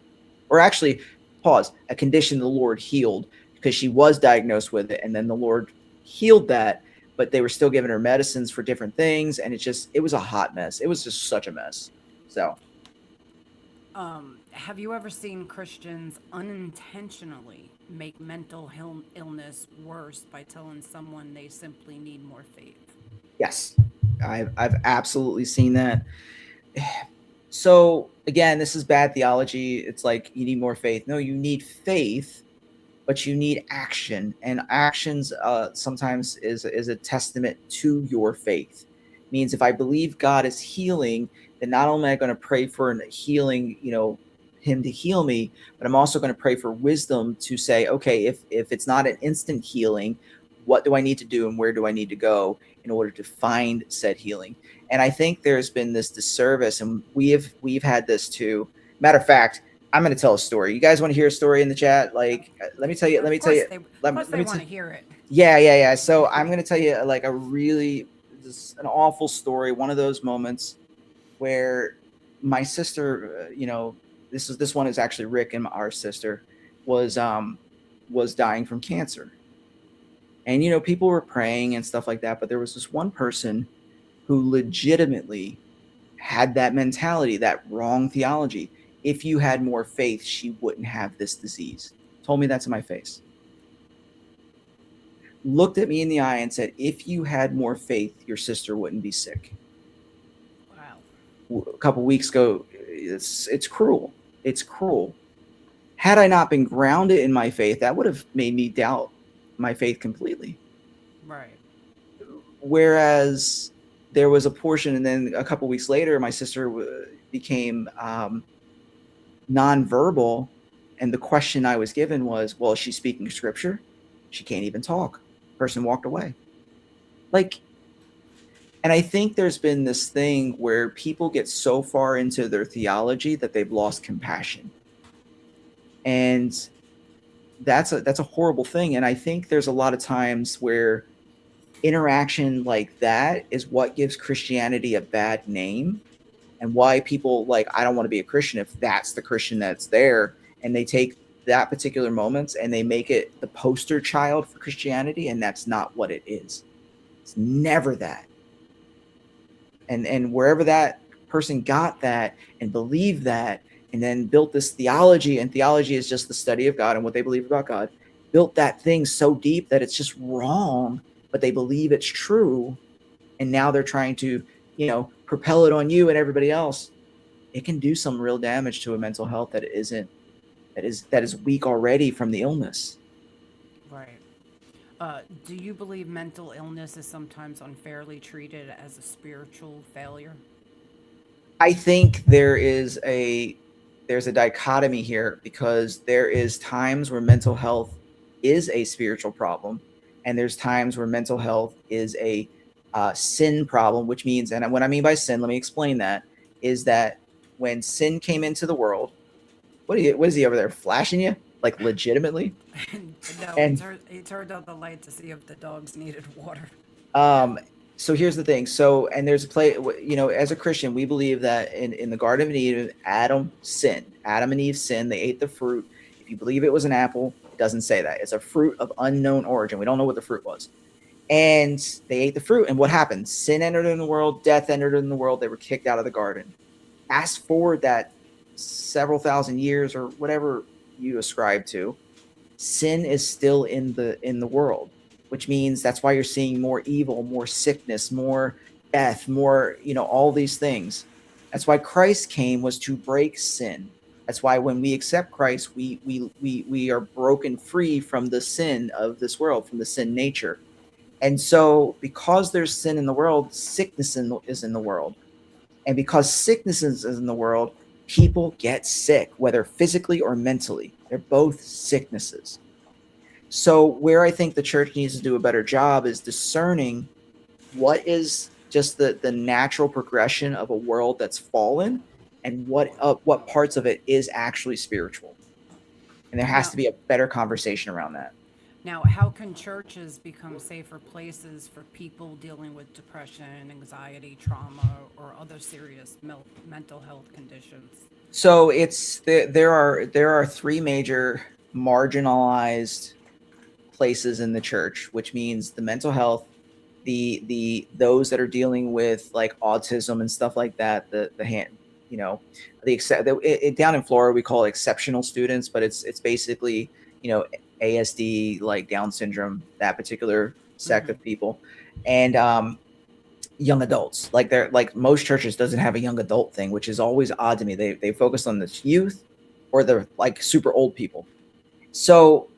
Or actually, pause, a condition the Lord healed, because she was diagnosed with it, and then the Lord healed that, but they were still giving her medicines for different things, and it was a hot mess. It was just such a mess. So Have you ever seen Christians unintentionally make mental illness worse by telling someone they simply need more faith? yes, I've absolutely seen that. So again, this is bad theology. It's like you need more faith. No, you need faith, but you need action, and actions sometimes is a testament to your faith. It means if I believe God is healing, then not only am I going to pray for a healing, him to heal me, but I'm also going to pray for wisdom to say, okay, if it's not an instant healing, what do I need to do and where do I need to go in order to find said healing? And I think there's been this disservice, and we've had this too. Matter of fact, I'm going to tell a story. You guys want to hear a story in the chat? Like, let me tell you. Of Let course me they want to hear it. Yeah. So I'm going to tell you like an awful story. One of those moments where my sister, this one is actually Rick and our sister was dying from cancer. And, people were praying and stuff like that. But there was this one person who legitimately had that mentality, that wrong theology. If you had more faith, she wouldn't have this disease. Told me that to my face. Looked at me in the eye and said, if you had more faith, your sister wouldn't be sick. Wow. A couple weeks ago, it's cruel. It's cruel. Had I not been grounded in my faith, that would have made me doubt my faith completely. Right. Whereas there was a portion, and then a couple weeks later, my sister became nonverbal, and the question I was given was, well, is she speaking scripture? She can't even talk. Person walked away. And I think there's been this thing where people get so far into their theology that they've lost compassion. And that's a horrible thing. And I think there's a lot of times where interaction like that is what gives Christianity a bad name, and why people I don't want to be a Christian if that's the Christian that's there. And they take that particular moment and they make it the poster child for Christianity, and that's not what it is. It's never that. And wherever that person got that and believed that, and then built this theology, and theology is just the study of God and what they believe about God, built that thing so deep that it's just wrong, but they believe it's true. And now they're trying to, propel it on you and everybody else. It can do some real damage to a mental health that is weak already from the illness. Right. Do you believe mental illness is sometimes unfairly treated as a spiritual failure? I think there's a dichotomy here, because there is times where mental health is a spiritual problem, and there's times where mental health is a sin problem, which means, and what I mean by sin, let me explain that, is that when sin came into the world, what is he over there flashing you? Like legitimately? No, And he turned on the light to see if the dogs needed water. so here's the thing. So, and there's a play, as a Christian, we believe that in the Garden of Eden, Adam and Eve sinned. They ate the fruit. If you believe it was an apple, it doesn't say that. It's a fruit of unknown origin. We don't know what the fruit was. And they ate the fruit. And what happened? Sin entered in the world. Death entered in the world. They were kicked out of the garden. Fast forward that several thousand years, or whatever you ascribe to, sin is still in the world, which means that's why you're seeing more evil, more sickness, more death, more, all these things. That's why Christ came, was to break sin. That's why when we accept Christ, we are broken free from the sin of this world, from the sin nature. And so because there's sin in the world, sickness is in the world. And because sickness is in the world, people get sick, whether physically or mentally. They're both sicknesses. So where I think the church needs to do a better job is discerning what is just the natural progression of a world that's fallen, and what parts of it is actually spiritual. And there has to be a better conversation around that. Now, how can churches become safer places for people dealing with depression, anxiety, trauma, or other serious mental health conditions? So there are three major marginalized places in the church, which means the mental health, the those that are dealing with like autism and stuff like that, the hand, you know, down in Florida we call it exceptional students, but it's basically, you know, ASD, like Down syndrome, that particular sect Hmm. of people. And young adults, like they're like most churches doesn't have a young adult thing, which is always odd to me. They focus on this youth or the like super old people. So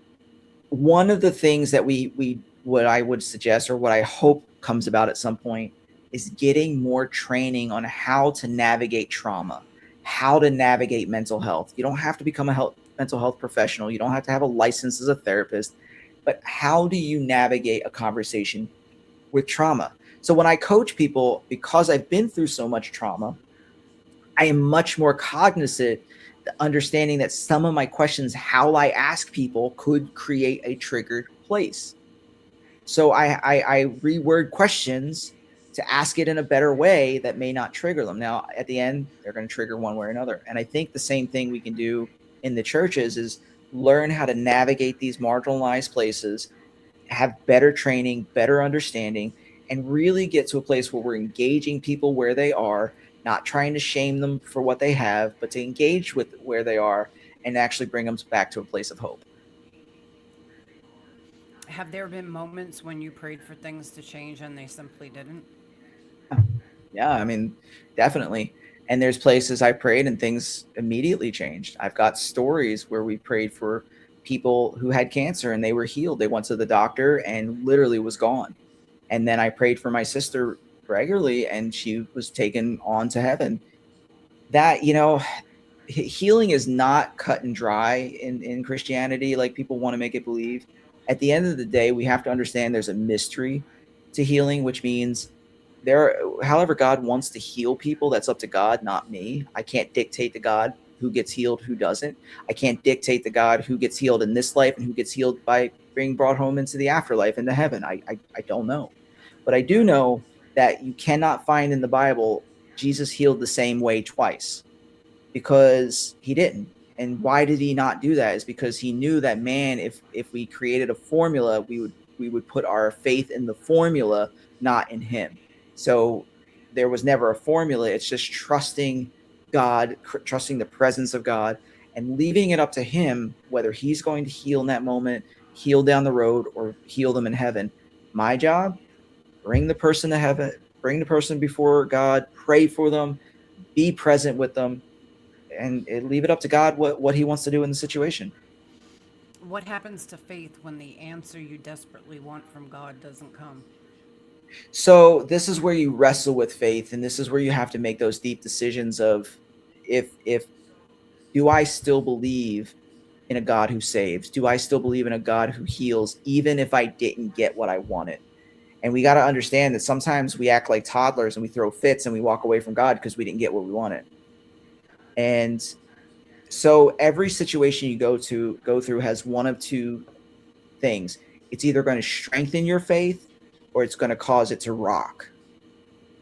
one of the things that we what I would suggest, or what I hope comes about at some point, is getting more training on how to navigate trauma, how to navigate mental health. You don't have to become a mental health professional. You don't have to have a license as a therapist, but how do you navigate a conversation with trauma? So when I coach people, because I've been through so much trauma, I am much more cognizant, understanding that some of my questions, how I ask people, could create a triggered place. So I reword questions to ask it in a better way that may not trigger them. Now, at the end, they're going to trigger one way or another. And I think the same thing we can do in the churches is learn how to navigate these marginalized places, have better training, better understanding, and really get to a place where we're engaging people where they are, not trying to shame them for what they have, but to engage with where they are and actually bring them back to a place of hope. Have there been moments when you prayed for things to change and they simply didn't? Yeah, I mean, definitely. And there's places I prayed and things immediately changed. I've got stories where we prayed for people who had cancer and they were healed. They went to the doctor and literally was gone. And then I prayed for my sister regularly and she was taken on to heaven. That, you know, healing is not cut and dry in Christianity like people want to make it believe. At the end of the day, we have to understand there's a mystery to healing, which means however God wants to heal people, that's up to God, not me. I can't dictate to God who gets healed, who doesn't. I can't dictate to God who gets healed in this life and who gets healed by being brought home into the afterlife, into heaven. I don't know. But I do Right. know that you cannot find in the Bible Jesus healed the same way twice, because he didn't. And why did he not do that? Is because he knew that, man, if we created a formula, we would put our faith in the formula, not in him. So there was never a formula. It's just trusting God, trusting the presence of God, and leaving it up to him whether he's going to heal in that moment, heal down the road, or heal them in heaven. My job: bring the person to heaven, bring the person before God, pray for them, be present with them, and leave it up to God what he wants to do in the situation. What happens to faith when the answer you desperately want from God doesn't come? So this is where you wrestle with faith, and this is where you have to make those deep decisions of, if do I still believe in a God who saves? Do I still believe in a God who heals, even if I didn't get what I wanted? And we got to understand that sometimes we act like toddlers and we throw fits and we walk away from God because we didn't get what we wanted. And so every situation you go through has one of two things. It's either going to strengthen your faith or it's going to cause it to rock.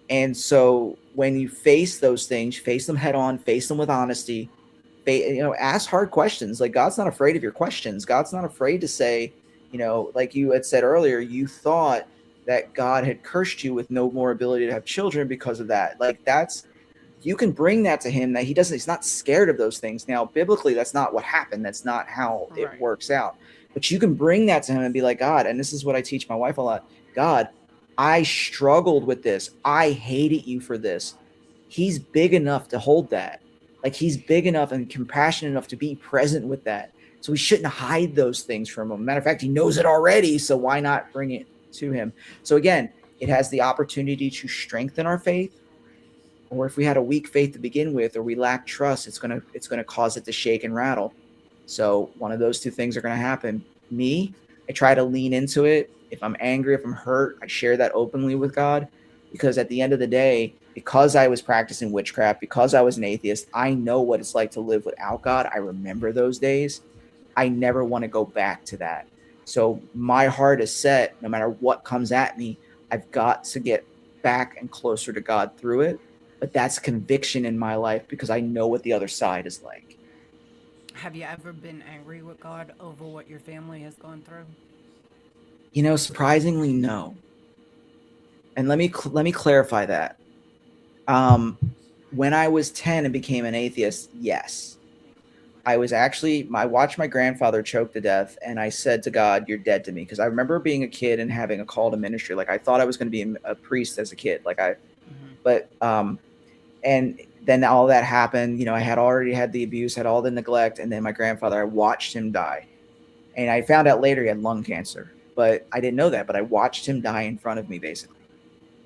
And so when you face those things, face them head on, face them with honesty, ask hard questions. Like, God's not afraid of your questions. God's not afraid to say, like you had said earlier, you thought that God had cursed you with no more ability to have children because of that. Like, you can bring that to him, that he's not scared of those things. Now, biblically, that's not what happened. That's not how it Right. works out. But you can bring that to him and be like, God, and this is what I teach my wife a lot. God, I struggled with this. I hated you for this. He's big enough to hold that. Like, he's big enough and compassionate enough to be present with that. So we shouldn't hide those things from him. Matter of fact, he knows it already. So why not bring it to him? So again, it has the opportunity to strengthen our faith. Or if we had a weak faith to begin with, or we lack trust, it's gonna cause it to shake and rattle. So one of those two things are gonna happen. Me, I try to lean into it. If I'm angry, if I'm hurt, I share that openly with God, because at the end of the day, because I was practicing witchcraft, because I was an atheist, I know what it's like to live without God. I remember those days. I never want to go back to that. So my heart is set. No matter what comes at me, I've got to get back and closer to God through it. But that's conviction in my life because I know what the other side is like. Have you ever been angry with God over what your family has gone through? Surprisingly, no. And let me clarify that. Um, when I was 10 and became an atheist, yes. I watched my grandfather choke to death, and I said to God, "You're dead to me." Because I remember being a kid and having a call to ministry. Like I thought I was going to be a priest as a kid. But and then all that happened. I had already had the abuse, had all the neglect, and then my grandfather, I watched him die. And I found out later he had lung cancer, but I didn't know that. But I watched him die in front of me, basically.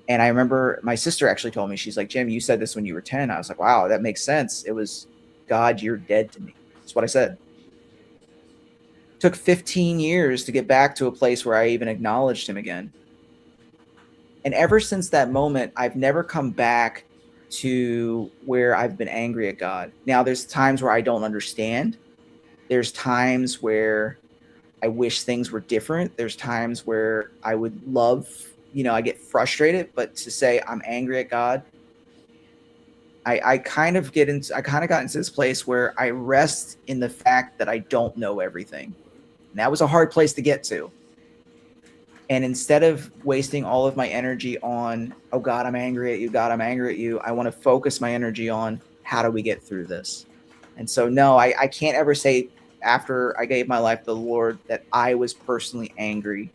And I remember my sister actually told me, she's like, "Jim, you said this when you were 10." I was like, "Wow, that makes sense." It was, "God, you're dead to me." That's what I said. Took 15 years to get back to a place where I even acknowledged him again. And ever since that moment, I've never come back to where I've been angry at God. Now, there's times where I don't understand. There's times where I wish things were different. There's times where I would love, I get frustrated, but to say I'm angry at God, I kind of got into this place where I rest in the fact that I don't know everything. And that was a hard place to get to. And instead of wasting all of my energy on, "Oh God, I'm angry at you, God, I'm angry at you," I want to focus my energy on, how do we get through this? And so, no, I can't ever say after I gave my life to the Lord that I was personally angry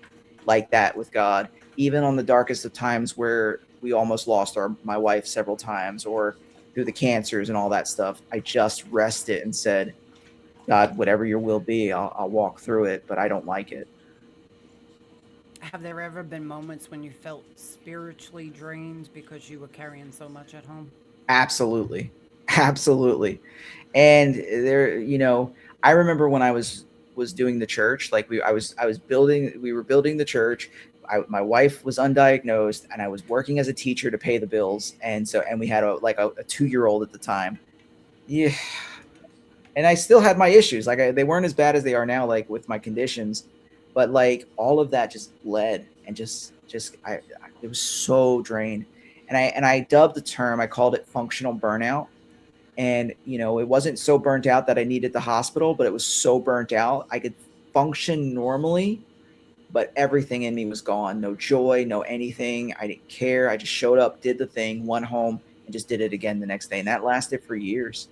like that with God, even on the darkest of times where we almost lost my wife several times, or through the cancers and all that stuff. I just rested and said, "God, whatever your will be, I'll walk through it, but I don't like it." Have there ever been moments when you felt spiritually drained because you were carrying so much at home? Absolutely. Absolutely. And I remember when I was doing the church, like we were building the church. My wife was undiagnosed, and I was working as a teacher to pay the bills. And we had a 2-year-old at the time. Yeah. And I still had my issues. They weren't as bad as they are now, like with my conditions, but like all of that just bled and it was so drained. And I dubbed the term, I called it functional burnout. And, it wasn't so burnt out that I needed the hospital, but it was so burnt out. I could function normally, but everything in me was gone. No joy, no anything. I didn't care. I just showed up, did the thing, went home, and just did it again the next day. And that lasted for years.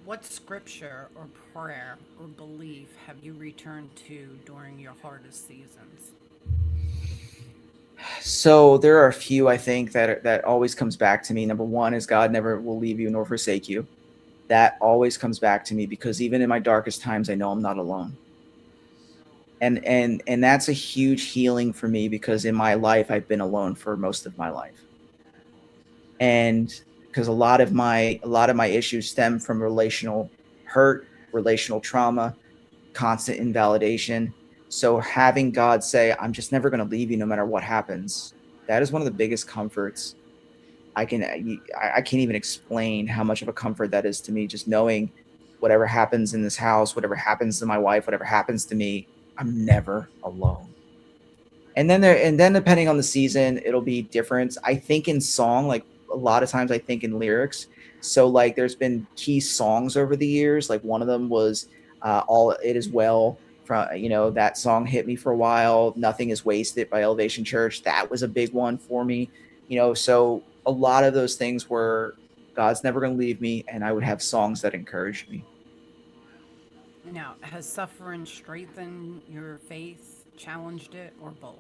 What scripture or prayer or belief have you returned to during your hardest seasons? So there are a few, I think, that always comes back to me. Number one is, God never will leave you nor forsake you. That always comes back to me because even in my darkest times, I know I'm not alone. And that's a huge healing for me because in my life, I've been alone for most of my life. And because a lot of my issues stem from relational hurt, relational trauma, constant invalidation. So having God say, "I'm just never going to leave you no matter what happens," that is one of the biggest comforts. I can't even explain how much of a comfort that is to me, just knowing whatever happens in this house, whatever happens to my wife, whatever happens to me, I'm never alone. And then depending on the season, it'll be different. I think in song, like a lot of times I think in lyrics. So like there's been key songs over the years. Like one of them was All It Is Well. From that song hit me for a while. Nothing Is Wasted by Elevation Church. That was a big one for me. So a lot of those things were, God's never going to leave me, and I would have songs that encouraged me. Now, has suffering strengthened your faith, challenged it, or both?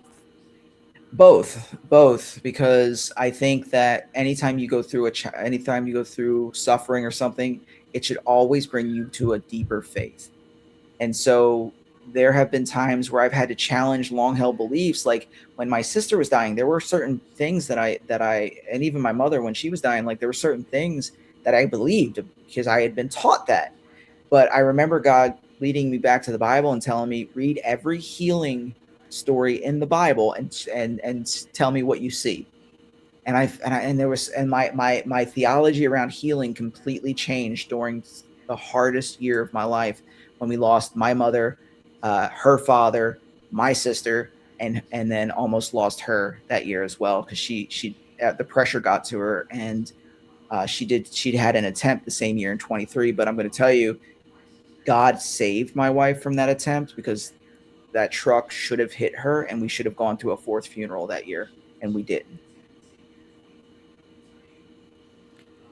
Both, because I think that anytime you go through suffering or something, it should always bring you to a deeper faith. And so there have been times where I've had to challenge long-held beliefs. Like when my sister was dying, there were certain things that I, and even my mother, when she was dying, like there were certain things that I believed because I had been taught that. But I remember God leading me back to the Bible and telling me, read every healing story in the Bible and tell me what you see. And my theology around healing completely changed during the hardest year of my life when we lost my mother, her father, my sister, and then almost lost her that year as well, because she the pressure got to her, and she had an attempt the same year in 23. But I'm going to tell you, God saved my wife from that attempt, because that truck should have hit her and we should have gone to a fourth funeral that year, and we didn't.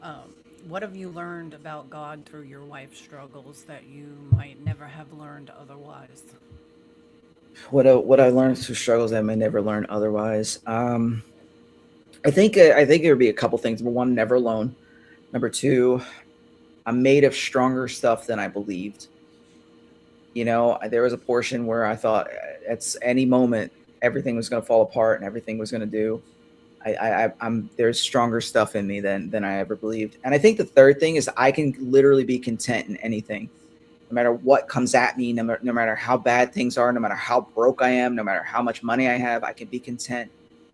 Um, what have you learned about God through your wife's struggles that you might never have learned otherwise? What I learned through struggles that I may never learn otherwise. I think there would be a couple things. Number one, never alone. Number two, I'm made of stronger stuff than I believed. There was a portion where I thought at any moment everything was going to fall apart and everything was going to do. I'm there's stronger stuff in me than I ever believed. And I think the third thing is I can literally be content in anything, no matter what comes at me, no matter how bad things are, no matter how broke I am, no matter how much money I have, I can be content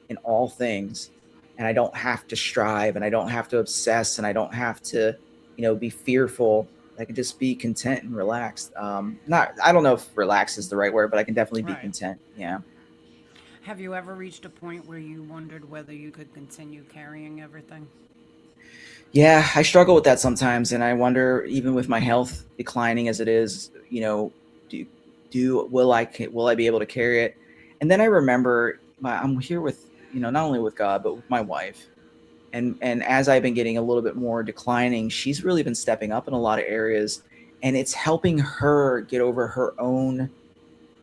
in all things. And I don't have to strive, and I don't have to obsess, and I don't have to, be fearful. I can just be content and relaxed. I don't know if relax is the right word, but I can definitely be Right. content. Yeah. Have you ever reached a point where you wondered whether you could continue carrying everything? Yeah, I struggle with that sometimes, and I wonder, even with my health declining as it is, do will I be able to carry it? And then I remember I'm here with, not only with God but with my wife, and as I've been getting a little bit more declining, she's really been stepping up in a lot of areas, and it's helping her get over her own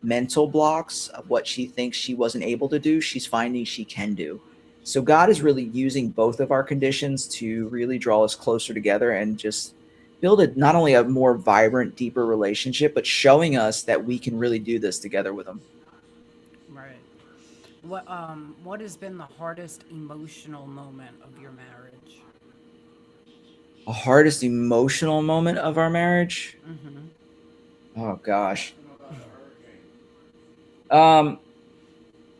mental blocks of what she thinks she wasn't able to do. She's finding she can do. So God is really using both of our conditions to really draw us closer together and just build not only a more vibrant, deeper relationship, but showing us that we can really do this together with Him. Right. What has been the hardest emotional moment of your marriage? A hardest emotional moment of our marriage? Mm-hmm. Oh gosh. Ask him about the hurricane. Um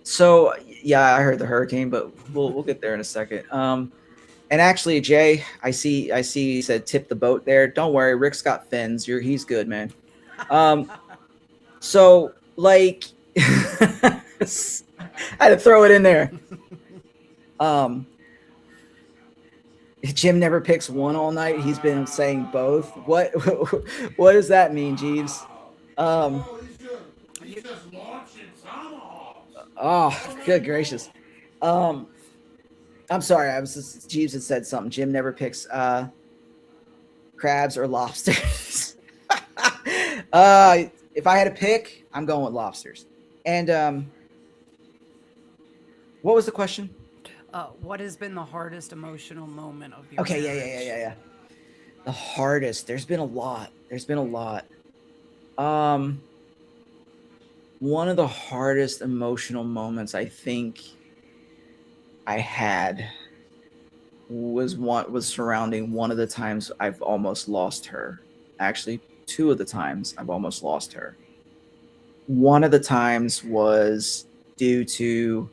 so yeah, I heard the hurricane, but we'll get there in a second. And actually, Jay, I see you said tip the boat there. Don't worry, Rick's got fins. He's good, man. Um so like I had to throw it in there. Um Jim never picks one all night. He's been saying both. What does that mean, Jeeves? Wow. Um Oh, he's just launching tomahawks. oh, All good night gracious. long. Um I'm sorry, I was just Jeeves had said something. Jim never picks crabs or lobsters. If I had to pick, I'm going with lobsters. And what was the question? What has been the hardest emotional moment of your Okay, marriage? yeah. The hardest. There's been a lot. Um, One of the hardest emotional moments I think I had was surrounding one of the times I've almost lost her. Actually, two of the times I've almost lost her. One of the times was due to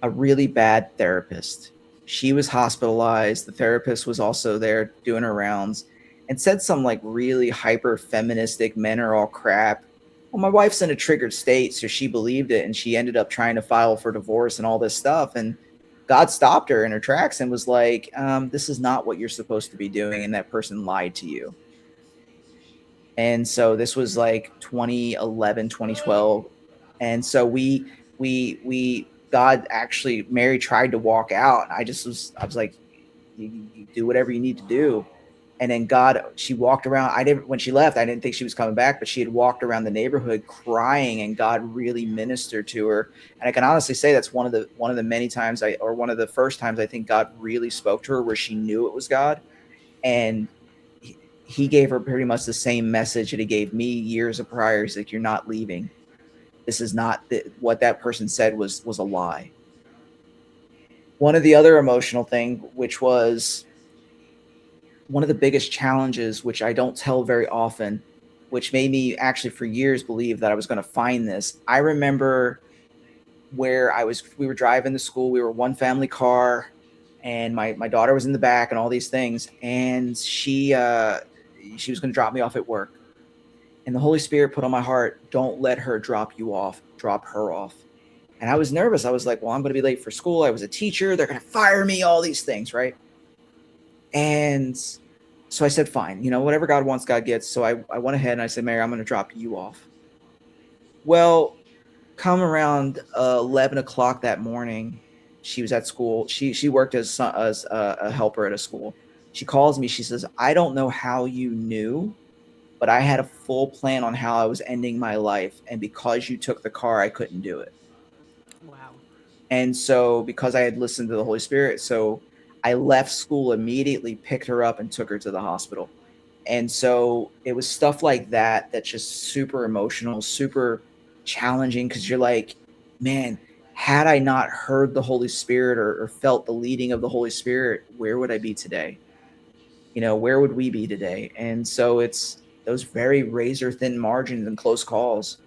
a really bad therapist. She was hospitalized. The therapist was also there doing her rounds and said some like really hyper feministic men are all crap. Well, my wife's in a triggered state, so she believed it, and she ended up trying to file for divorce and all this stuff. And God stopped her in her tracks and was like, this is not what you're supposed to be doing. And that person lied to you. And so this was like 2011, 2012. And so we God actually, Mary tried to walk out. I was like, you do whatever you need to do. And then she walked around. When she left, I didn't think she was coming back, but she had walked around the neighborhood crying, and God really ministered to her. And I can honestly say that's one of the many times or one of the first times I think God really spoke to her, where she knew it was God. And he gave her pretty much the same message that he gave me years prior. He's like, you're not leaving. This is not what that person said was a lie. One of the other emotional thing, which was one of the biggest challenges, which I don't tell very often, which made me actually for years believe that I was going to find this. I remember we were driving to school. We were one family car, and my daughter was in the back and all these things. And she was going to drop me off at work. And the Holy Spirit put on my heart, don't let her drop you off, drop her off. And I was nervous. I was like, well, I'm going to be late for school. I was a teacher. They're going to fire me, all these things, right? And so I said, fine, whatever God wants, God gets. So I went ahead and I said, Mary, I'm going to drop you off. Well, come around 11 o'clock that morning, she was at school. She worked as a helper at a school. She calls me. She says, I don't know how you knew, but I had a full plan on how I was ending my life. And because you took the car, I couldn't do it. Wow. And so because I had listened to the Holy Spirit, so I left school immediately, picked her up and took her to the hospital. And so it was stuff like that that's just super emotional, super challenging, because you're like, man, had I not heard the Holy Spirit or felt the leading of the Holy Spirit, where would I be today? Where would we be today? And so it's those very razor thin margins and close calls.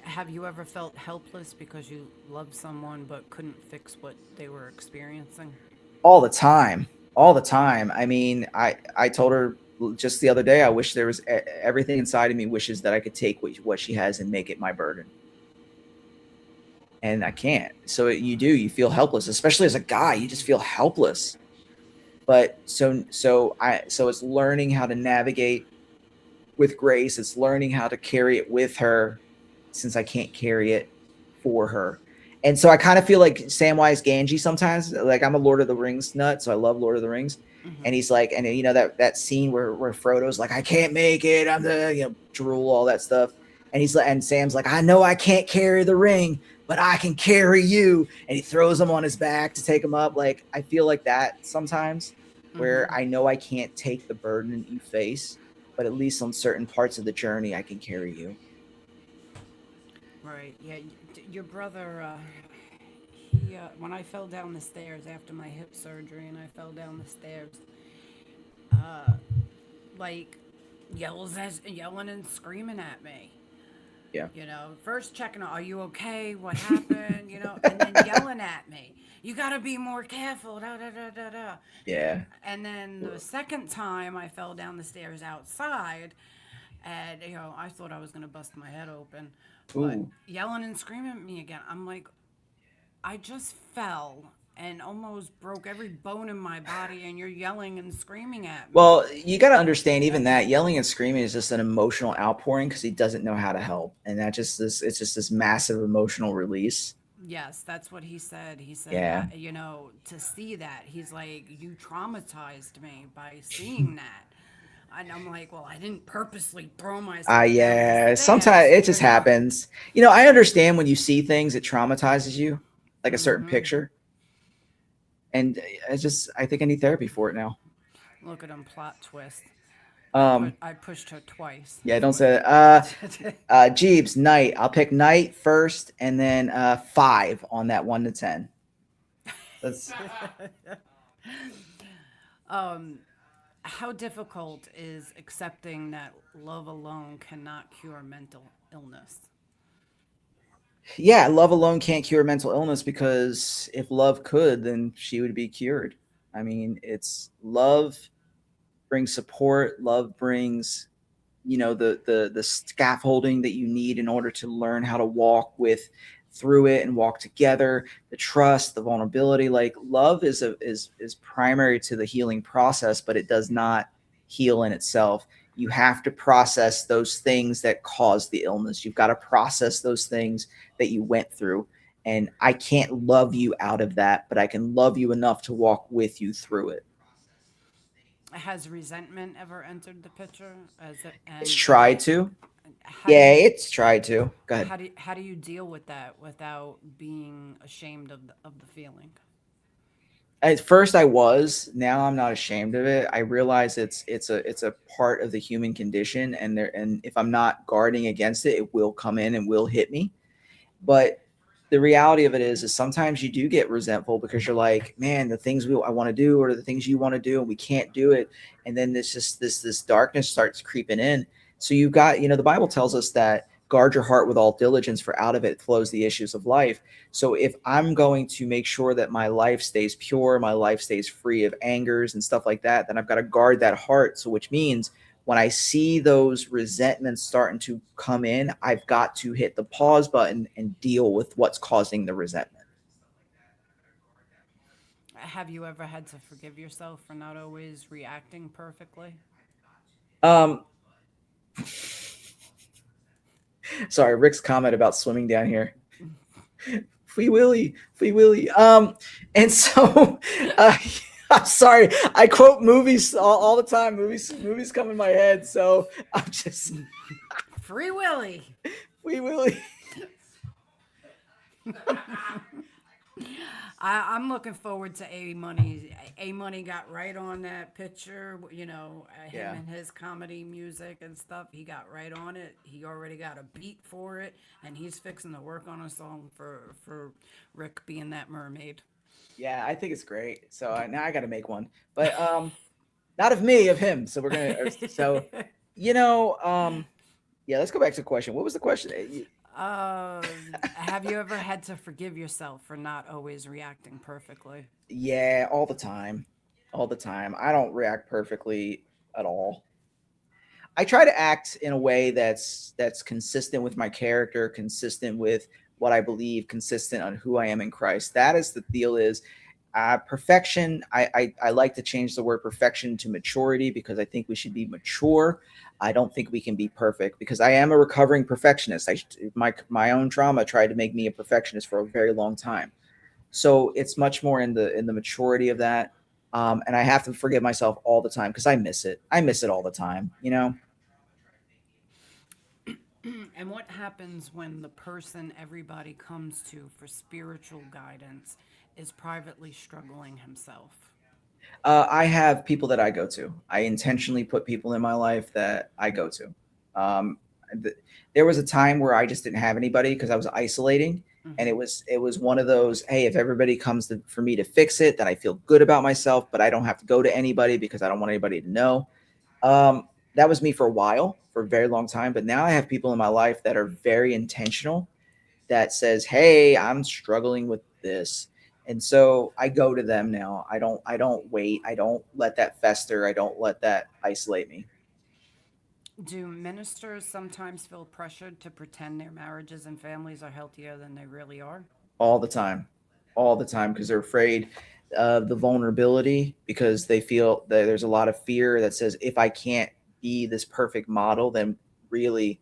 Have you ever felt helpless because you loved someone but couldn't fix what they were experiencing? All the time. I mean, I told her just the other day, I wish there was everything inside of me wishes that I could take what she has and make it my burden. And I can't. So you feel helpless, especially as a guy, you just feel helpless. But so it's learning how to navigate with grace. It's learning how to carry it with her, since I can't carry it for her. And so I kind of feel like Samwise Gamgee sometimes. Like, I'm a Lord of the Rings nut, so I love Lord of the Rings. Mm-hmm. And he's like, and that scene where Frodo's like, I can't make it. I'm the drool, all that stuff. And he's like, and Sam's like, I know I can't carry the ring, but I can carry you. And he throws him on his back to take him up. Like, I feel like that sometimes, where I know I can't take the burden that you face, but at least on certain parts of the journey, I can carry you. Right. Yeah. Your brother, when I fell down the stairs after my hip surgery, and I fell down the stairs, like yelling and screaming at me. Yeah. First checking, are you okay? What happened? And then yelling at me. You got to be more careful. Da, da, da, da, da. Yeah. And then the second time I fell down the stairs outside, and I thought I was going to bust my head open. But yelling and screaming at me again. I'm like, I just fell and almost broke every bone in my body, and you're yelling and screaming at me. Well, you got to understand, even that yelling and screaming is just an emotional outpouring, because he doesn't know how to help. And it's just this massive emotional release. Yes, that's what he said. He said, yeah. To see that, he's like, you traumatized me by seeing that. And I'm like, well, I didn't purposely throw myself. Yeah, sometimes it just happens. I understand when you see things, it traumatizes you, like a certain picture. And I think I need therapy for it now. Look at him, plot twist. I pushed her twice. Yeah, don't say that. Jeeves, night. I'll pick night first, and then 5 on that 1 to 10. That's. How difficult is accepting that love alone cannot cure mental illness? Yeah, love alone can't cure mental illness, because if love could, then she would be cured. I mean, it's love brings support. Love brings, the scaffolding that you need in order to learn how to walk through it and walk together. The trust, the vulnerability. Like, love is primary to the healing process, but it does not heal in itself. You have to process those things that cause the illness. You've got to process those things that you went through. And I can't love you out of that, but I can love you enough to walk with you through it. Has resentment ever entered the picture? It's tried to. It's tried to. Go ahead. How do you deal with that without being ashamed of the feeling? At first I was. Now I'm not ashamed of it. I realize it's a part of the human condition, and if I'm not guarding against it, it will come in and will hit me. But the reality of it is sometimes you do get resentful, because you're like, man, the things I want to do, or the things you want to do, and we can't do it. And then this darkness starts creeping in. So you've got, the Bible tells us that guard your heart with all diligence, for out of it flows the issues of life. So if I'm going to make sure that my life stays pure, my life stays free of angers and stuff like that, then I've got to guard that heart. So which means when I see those resentments starting to come in, I've got to hit the pause button and deal with what's causing the resentment. Have you ever had to forgive yourself for not always reacting perfectly? Um, Sorry, Rick's comment about swimming down here. Free Willy, Free Willy. And so I'm sorry, I quote movies all the time. Movies come in my head, so I'm just Free Willy. Free Willy. I'm looking forward to A Money. A Money got right on that picture, you know, him Yeah. and his comedy music and stuff. He got right on it. He already got a beat for it, and he's fixing to work on a song for Rick being that mermaid. Yeah, I think it's great. So now I got to make one, but not of me, of him. So we're gonna. So you know, yeah. Let's go back to the question. What was the question? Have you ever had to forgive yourself for not always reacting perfectly? Yeah, all the time, all the time. I don't react perfectly at all. I try to act in a way that's consistent with my character, consistent with what I believe, consistent on who I am in Christ. That is the deal. Is perfection. I like to change the word perfection to maturity, because I think we should be mature. I don't think we can be perfect, because I am a recovering perfectionist. My own trauma tried to make me a perfectionist for a very long time. So it's much more in the maturity of that. And I have to forgive myself all the time because I miss it. I miss it all the time, you know? And what happens when the person everybody comes to for spiritual guidance is privately struggling himself? I have people that I go to. I intentionally put people in my life that I go to. Um, there was a time where I just didn't have anybody because I was isolating, and Hmm. it was one of those. Hey, if everybody comes for me to fix it, then I feel good about myself, but I don't have to go to anybody because I don't want anybody to know. That was me for a while, for a very long time. But now I have people in my life that are very intentional, that says, "Hey, I'm struggling with this." And so I go to them now. I don't wait. I don't let that fester. I don't let that isolate me. Do ministers sometimes feel pressured to pretend their marriages and families are healthier than they really are? All the time. All the time, because they're afraid of the vulnerability, because they feel that there's a lot of fear that says, if I can't be this perfect model, then really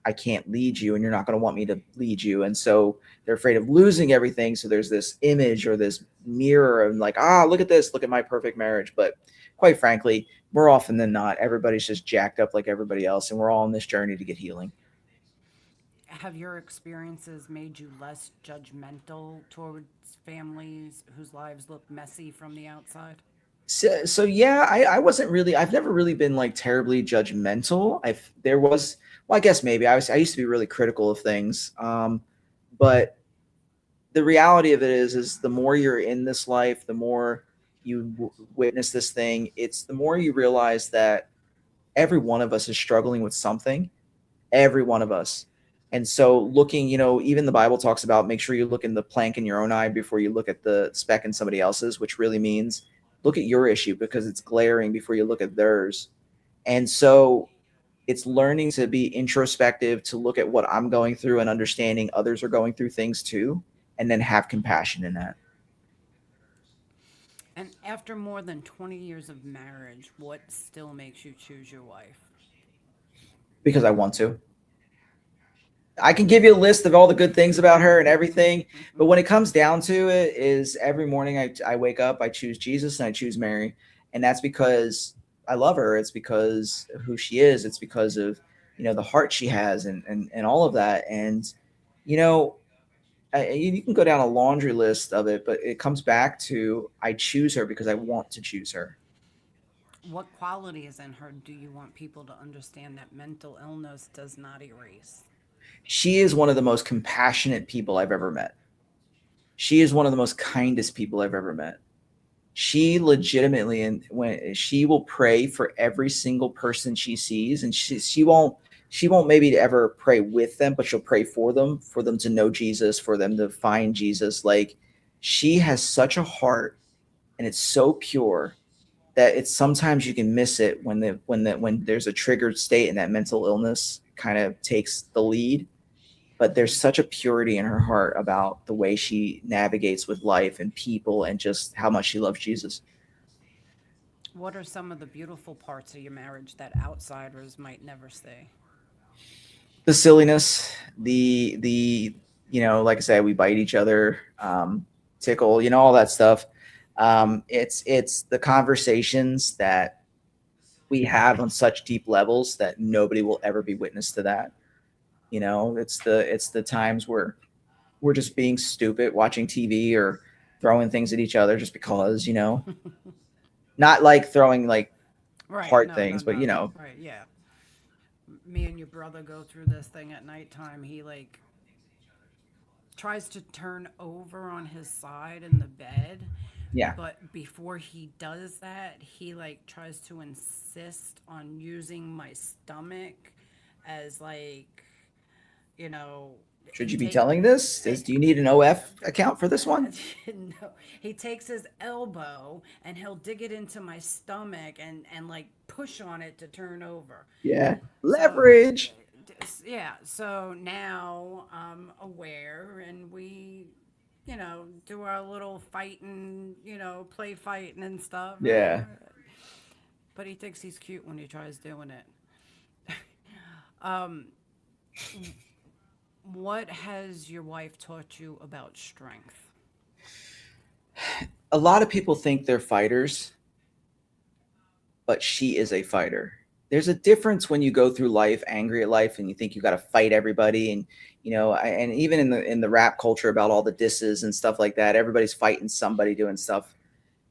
I can't lead you, and you're not going to want me to lead you. And so they're afraid of losing everything. So there's this image or this mirror and like, look at this, look at my perfect marriage. But quite frankly, more often than not, everybody's just jacked up like everybody else. And we're all on this journey to get healing. Have your experiences made you less judgmental towards families whose lives look messy from the outside? So yeah, I've never really been like terribly judgmental. There was, well, I guess maybe I used to be really critical of things. But the reality of it is the more you're in this life, the more you witness this thing, it's the more you realize that every one of us is struggling with something, every one of us. And so looking, even the Bible talks about, make sure you look in the plank in your own eye before you look at the speck in somebody else's, which really means look at your issue because it's glaring before you look at theirs. And so it's learning to be introspective, to look at what I'm going through and understanding others are going through things too, and then have compassion in that, And after more than 20 years of marriage, what still makes you choose your wife? because I want to. I can give you a list of all the good things about her and everything, but when it comes down to it, is every morning I wake up, I choose Jesus and I choose Mary, and that's because I love her. It's because of who she is. It's because of the heart she has and all of that. And you know, you can go down a laundry list of it, but it comes back to I choose her because I want to choose her. What qualities in her do you want people to understand that mental illness does not erase? She is one of the most compassionate people I've ever met. She is one of the most kindest people I've ever met. She legitimately, and when she will pray for every single person she sees, and she won't she won't maybe ever pray with them, but she'll pray for them to know Jesus, for them to find Jesus. Like, she has such a heart, and it's so pure that it's sometimes you can miss it when there's a triggered state and that mental illness kind of takes the lead. But there's such a purity in her heart about the way she navigates with life and people and just how much she loves Jesus. What are some of the beautiful parts of your marriage that outsiders might never see? The silliness, the like I said, we bite each other, tickle, all that stuff. It's the conversations that we have on such deep levels that nobody will ever be witness to that. It's the times where we're just being stupid, watching TV or throwing things at each other just because, not like throwing like Right. hard No, no, things, but no. Right. Yeah. Me and your brother go through this thing at nighttime. He like tries to turn over on his side in the bed, yeah. but before he does that, he like tries to insist on using my stomach as like, you know, Should he you be take telling this? Do you need an OF account for this one? no, he takes his elbow and he'll dig it into my stomach and like push on it to turn over. Yeah. So Leverage. yeah, so now I'm aware and we, do our little fighting, play fighting and stuff. Yeah. But he thinks he's cute when he tries doing it. um, what has your wife taught you about strength? A lot of people think they're fighters, but she is a fighter. There's a difference when you go through life angry at life and you think you got to fight everybody, and and even in the rap culture about all the disses and stuff like that, everybody's fighting somebody doing stuff.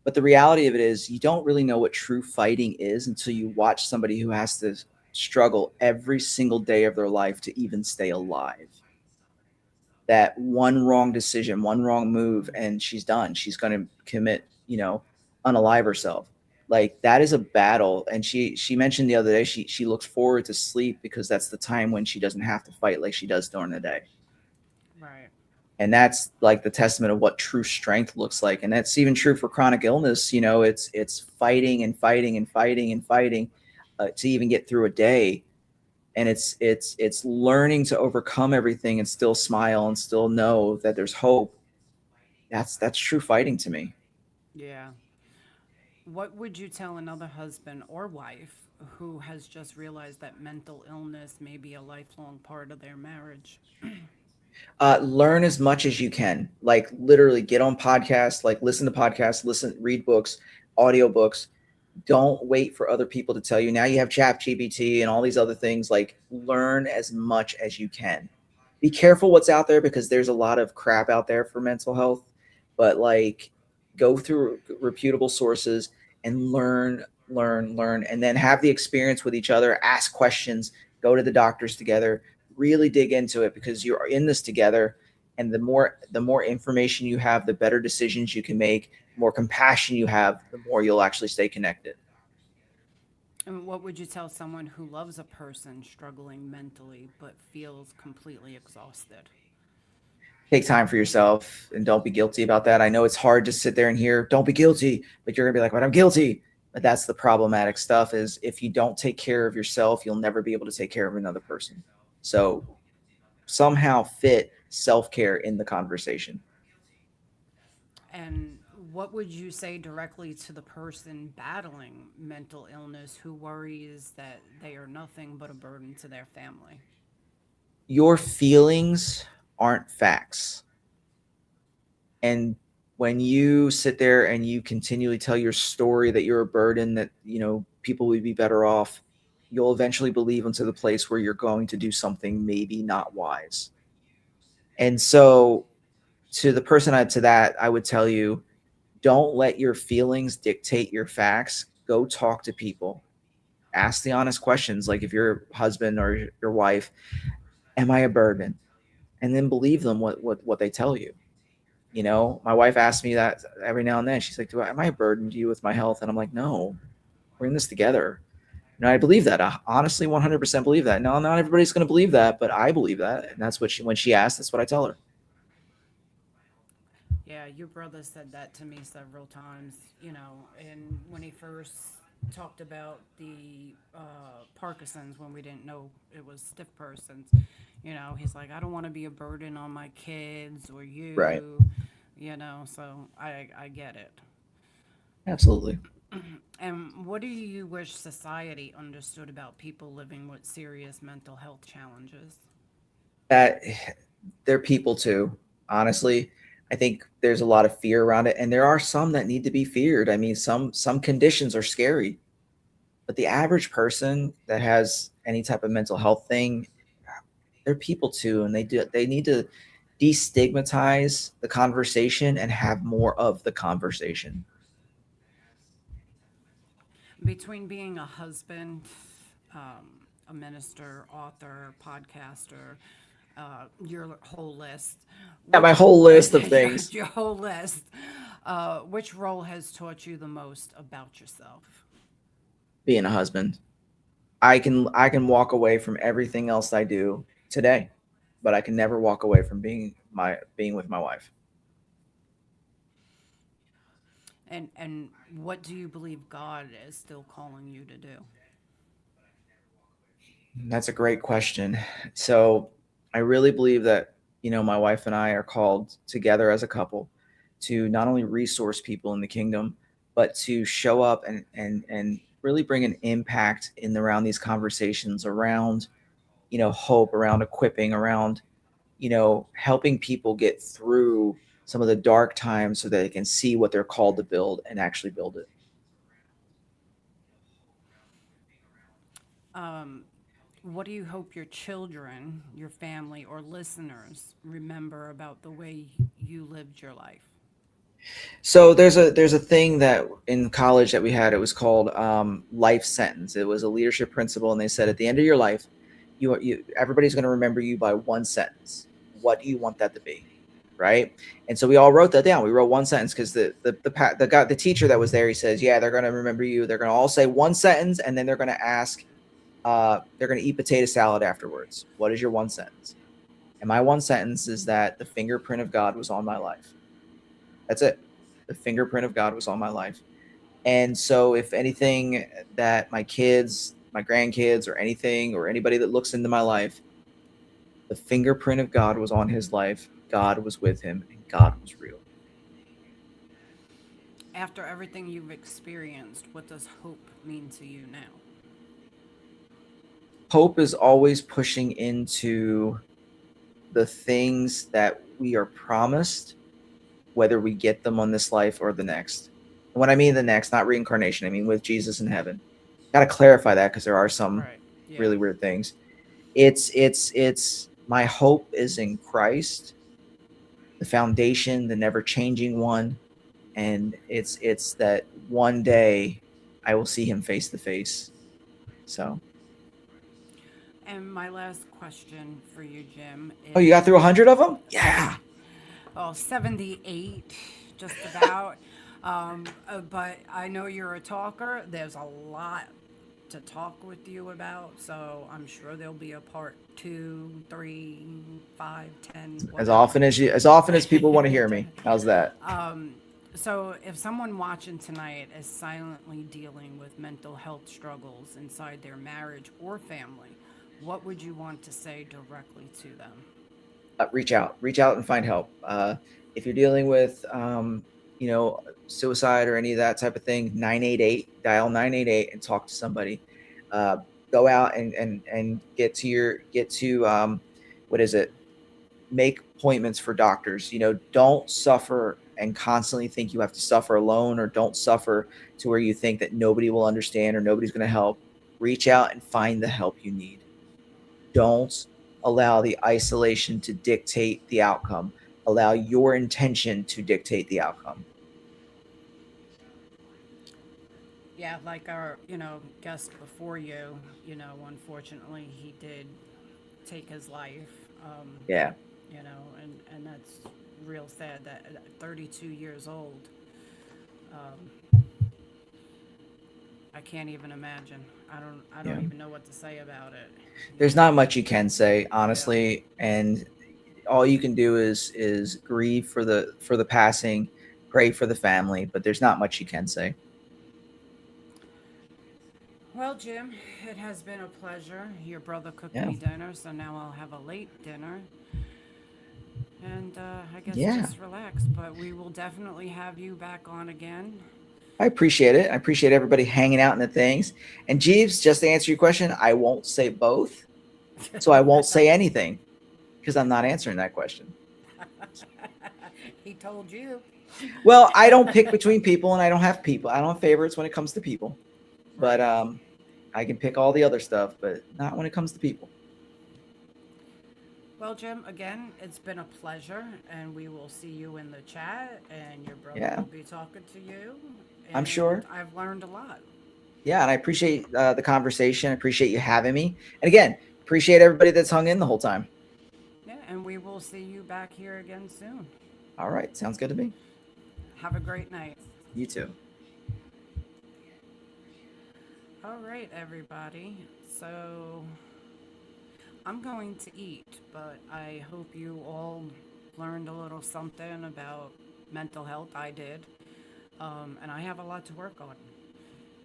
But the reality of it is you don't really know what true fighting is until you watch somebody who has to struggle every single day of their life to even stay alive. That one wrong decision, one wrong move, and she's done. She's going to commit, unalive herself. Like, that is a battle. And she mentioned the other day she looks forward to sleep because that's the time when she doesn't have to fight like she does during the day. Right. And that's like the testament of what true strength looks like. And that's even true for chronic illness. It's fighting and fighting and fighting and fighting to even get through a day. And it's learning to overcome everything and still smile and still know that there's hope. That's true fighting to me. Yeah. What would you tell another husband or wife who has just realized that mental illness may be a lifelong part of their marriage? Learn as much as you can. Like, literally get on podcasts, like listen to podcasts, read books, audiobooks. Don't wait for other people to tell you. Now you have Chat GPT and all these other things. Like, learn as much as you can. Be careful what's out there because there's a lot of crap out there for mental health. But like, go through reputable sources and learn, and then have the experience with each other. Ask questions. Go to the doctors together. Really dig into it because you're in this together. And the more information you have, the better decisions you can make. The more compassion you have, the more you'll actually stay connected. And what would you tell someone who loves a person struggling mentally but feels completely exhausted? Take time for yourself and don't be guilty about that. I know it's hard to sit there and hear, don't be guilty, but you're gonna be like, but I'm guilty. But that's the problematic stuff, is if you don't take care of yourself, you'll never be able to take care of another person. So somehow fit self-care in the conversation. And what would you say directly to the person battling mental illness who worries that they are nothing but a burden to their family? Your feelings aren't facts. And when you sit there and you continually tell your story that you're a burden, that, people would be better off, you'll eventually believe into the place where you're going to do something maybe not wise. And so to the person to that, I would tell you, don't let your feelings dictate your facts. Go talk to people. Ask the honest questions. Like, if your husband or your wife, am I a burden? And then believe them what they tell you. My wife asks me that every now and then. She's like, am I a burden to you with my health? And I'm like, no, we're in this together. And I believe that. I honestly 100% believe that. No, not everybody's going to believe that, but I believe that. And that's what when she asks, that's what I tell her. Yeah, your brother said that to me several times, and when he first talked about the Parkinson's when we didn't know it was stiff persons, he's like, I don't want to be a burden on my kids or Right. so I get it. Absolutely. And what do you wish society understood about people living with serious mental health challenges? That they're people too. Honestly, I think there's a lot of fear around it, and there are some that need to be feared. I mean, some conditions are scary, but the average person that has any type of mental health thing, they're people too, and they need to destigmatize the conversation and have more of the conversation. Between being a husband, a minister, author, podcaster, your whole list, Yeah, my which whole list of things. your whole list, which role has taught you the most about yourself? Being a husband, I can walk away from everything else I do today, but I can never walk away from being with my wife. And what do you believe God is still calling you to do? That's a great question. So I really believe that, my wife and I are called together as a couple to not only resource people in the kingdom, but to show up and really bring an impact in around these conversations around, hope, around equipping, around, helping people get through some of the dark times so that they can see what they're called to build and actually build it. Um, what do you hope your children, your family, or listeners remember about the way you lived your life? So there's a thing that in college that we had. It was called life sentence. It was a leadership principle, and they said at the end of your life, you everybody's going to remember you by one sentence. What do you want that to be, right? And so we all wrote that down. We wrote one sentence because the teacher that was there, he says, yeah, they're going to remember you. They're going to all say one sentence, and then they're going to ask, they're going to eat potato salad afterwards. What is your one sentence? And my one sentence is that the fingerprint of God was on my life. That's it. The fingerprint of God was on my life. And so if anything that my kids, my grandkids, or anything, or anybody that looks into my life, the fingerprint of God was on his life. God was with him, and God was real. After everything you've experienced, what does hope mean to you now? Hope is always pushing into the things that we are promised, whether we get them on this life or the next. And when I mean the next, not reincarnation, I mean with Jesus in heaven. Got to clarify that because there are some Right. Yeah. really weird things. It's my hope is in Christ, the foundation, the never changing one, and it's that one day I will see him face to face. So, And my last question for you, Jim, oh, you is got through 100 of them? Yeah. 78, just about. But I know you're a talker. There's a lot to talk with you about, so I'm sure there'll be a part 2, 3, 5, 10, As whatever. often as often as people want to hear me. How's that? So, if someone watching tonight is silently dealing with mental health struggles inside their marriage or family, what would you want to say directly to them? Reach out and find help. If you're dealing with suicide or any of that type of thing, 988, dial 988 and talk to somebody. uh, Go out and get to what is it, make appointments for doctors. Don't suffer and constantly think you have to suffer alone, or don't suffer to where you think that nobody will understand or nobody's going to help. Reach out and find the help you need. Don't allow the isolation to dictate the outcome. Allow your intention to dictate the outcome. Yeah, like our, guest before you, unfortunately, he did take his life. Yeah. And that's real sad that at 32 years old. Um, I can't even imagine. I Yeah. don't even know what to say about it. There's not much you can say, honestly, and all you can do is grieve for the passing, pray for the family, but there's not much you can say. Well, Jim, it has been a pleasure. Your brother cooked Yeah. me dinner, so now I'll have a late dinner. And I guess Yeah. just relax. But we will definitely have you back on again. I appreciate it. I appreciate everybody hanging out in the things. And Jeeves, just to answer your question, I won't say both. So I won't say anything because I'm not answering that question. He told you. Well, I don't pick between people and I don't have people. I don't have favorites when it comes to people. But Right. I can pick all the other stuff, but not when it comes to people. Well, Jim, again, it's been a pleasure, and we will see you in the chat, and your brother Yeah. will be talking to you. I'm And sure. I've learned a lot. Yeah, and I appreciate the conversation. I appreciate you having me. And again, appreciate everybody that's hung in the whole time. Yeah, and we will see you back here again soon. All right. Sounds good to me. Have a great night. You too. All right, everybody. So I'm going to eat, but I hope you all learned a little something about mental health. I did. And I have a lot to work on.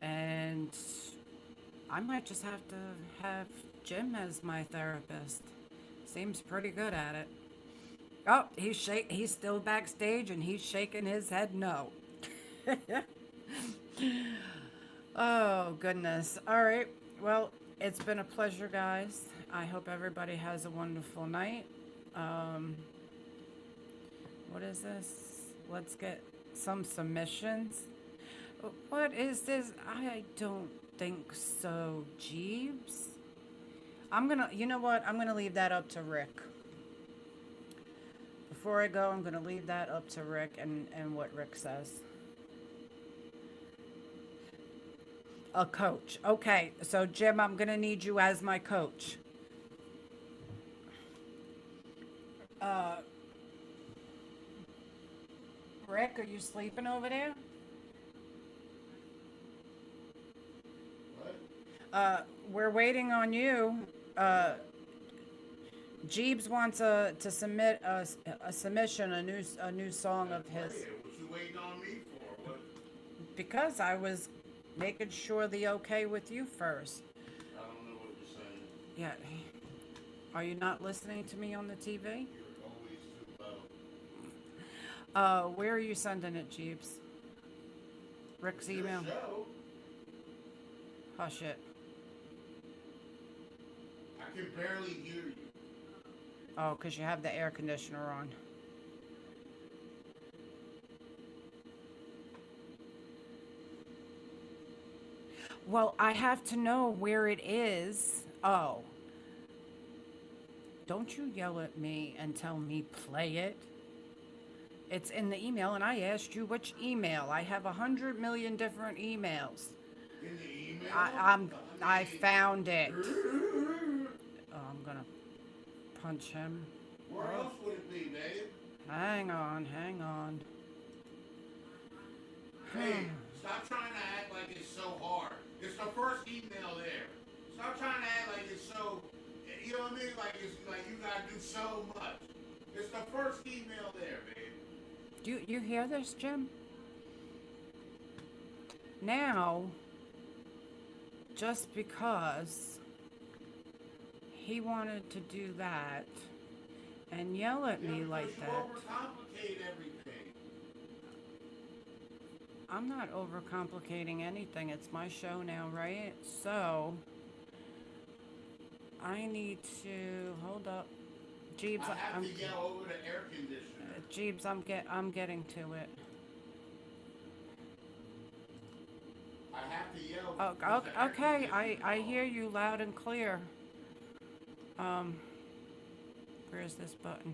And I might just have to have Jim as my therapist. Seems pretty good at it. Oh, he's still backstage and he's shaking his head no. Oh, goodness. All right. Well, it's been a pleasure, guys. I hope everybody has a wonderful night. Um, what is this? Let's get some submissions. What is this? I don't think so, Jeeves. You know what? I'm gonna leave that up to Rick. Before I go, I'm gonna leave that up to Rick and what Rick says. A coach. Okay, so Jim, I'm gonna need you as my coach. Uh, Rick, are you sleeping over there? We're waiting on you. Jeeves wants to submit a submission, a new song of his. What you waiting on me for? What? Because I was making sure the okay with you first. I don't know what you're saying. Yeah. Are you not listening to me on the TV? You're always too low. Where are you sending it, Jeeves? Rick's email. Your show, Hush it. I can barely hear you. Oh, because you have the air conditioner on. Well, I have to know where it is. Oh. Don't you yell at me and tell me play it. It's in the email, and I asked you which email. I have 100 million different emails. In the email? I found it. Oh, I'm gonna punch him. Where else would it be, babe? Hang on. Hey, stop trying to act like it's so hard. It's the first email there. Stop trying to act like it's so, you know what I mean? Like it's like you gotta do so much. It's the first email there, babe. Do you hear this, Jim? Now, just because he wanted to do that and yell at me like You that, overcomplicate everything. I'm not overcomplicating anything. It's my show now, right? So, I need to hold up. Jeeves, I have to yell over the air conditioner. Jeeves, I'm getting to it. I have to yell. Oh, because the air okay. conditioner's I off. hear you loud and clear. Where's this button?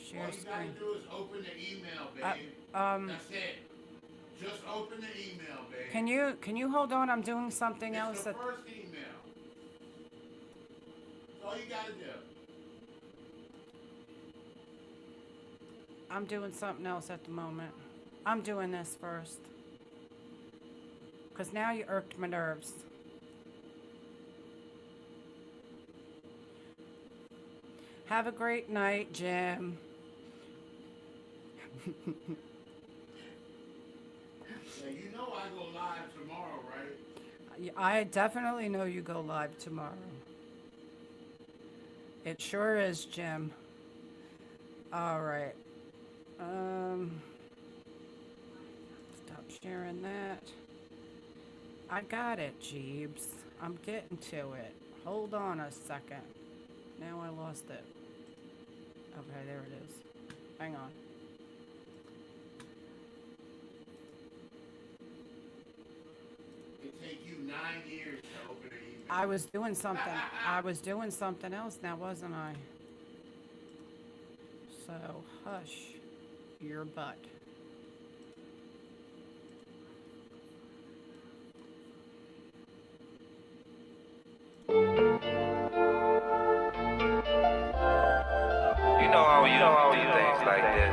Share All you screen. gotta do is open the email, babe. That's it. Just open the email, babe. Can you hold on? I'm doing something else. It's the first email. That's all you gotta do. I'm doing something else at the moment. I'm doing this first. Because now you irked my nerves. Have a great night, Jim. Yeah, you know I go live tomorrow, right? I definitely know you go live tomorrow. It sure is, Jim. All right. Stop sharing that. I got it, Jeebs. I'm getting to it. Hold on a second. Now I lost it. Okay, there it is. Hang on. It take you 9 years to open an email. I was doing something. I was doing something else now, wasn't I? So, hush your butt. You know how we do things like this,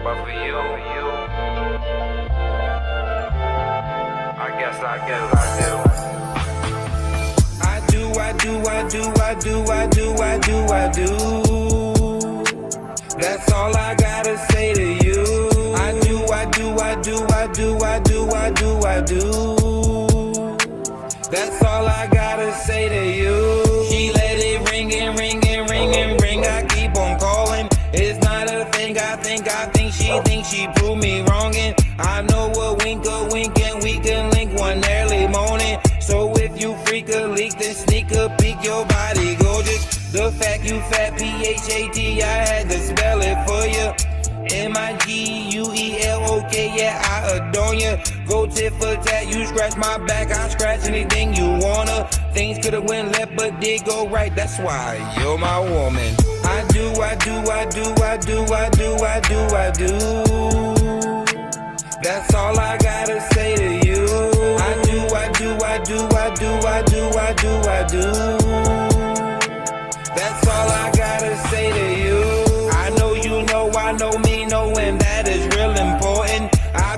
But for you, I guess I do. That's all I gotta say to you. I do. That's all I gotta say to you. She let it ring. I keep on calling. It's not a thing. I think she thinks she proved me wrong. And I know a wink, and we can link one early morning. So if you freak a leak, then sneak a peek. Your body gorgeous. The fact you fat, PHAT, I had to spell it for you. MIGUELOK, yeah, I adore ya. Go tit for tat, you scratch my back, I scratch anything you wanna. Things could've went left, but did go right, that's why you're my woman. I do. That's all I gotta say to you. I do. That's all I gotta say to you. I know you know, I know me knowing that is real important. I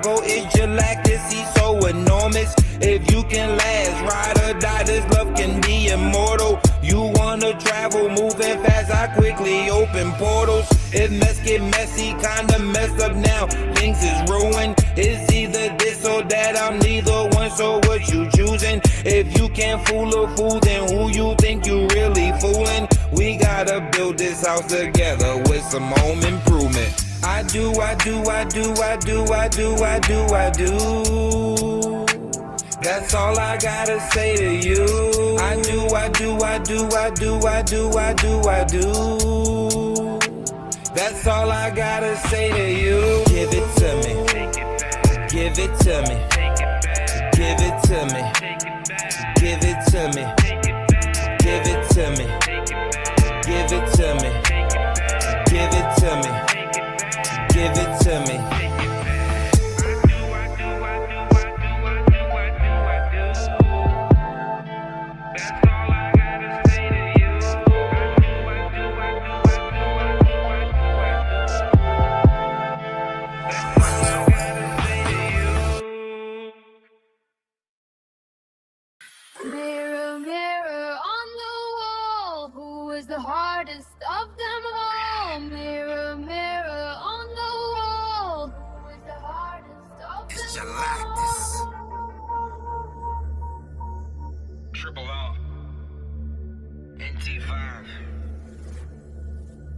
go, it's galactic, so enormous. If you can last, ride or die, this love can be immortal. You wanna travel, moving fast, I quickly open portals. If mess get messy, kinda messed up now, things is ruined. It's either this or that, I'm neither one, so what you choosing? If you can't fool a fool, then who you think you really fooling? We gotta build this house together with some home improvement. I do. That's all I gotta say to you. I do. That's all I gotta say to you. Give it to me. Give it to me. Give it to me. Give it to me. Give it to me. Give it to me. Give it to me. Give it to me. Mirror, mirror on the wall, who is the hardest of them all? Mirror, mirror on the wall, who is the hardest of them all? Triple R. NT5.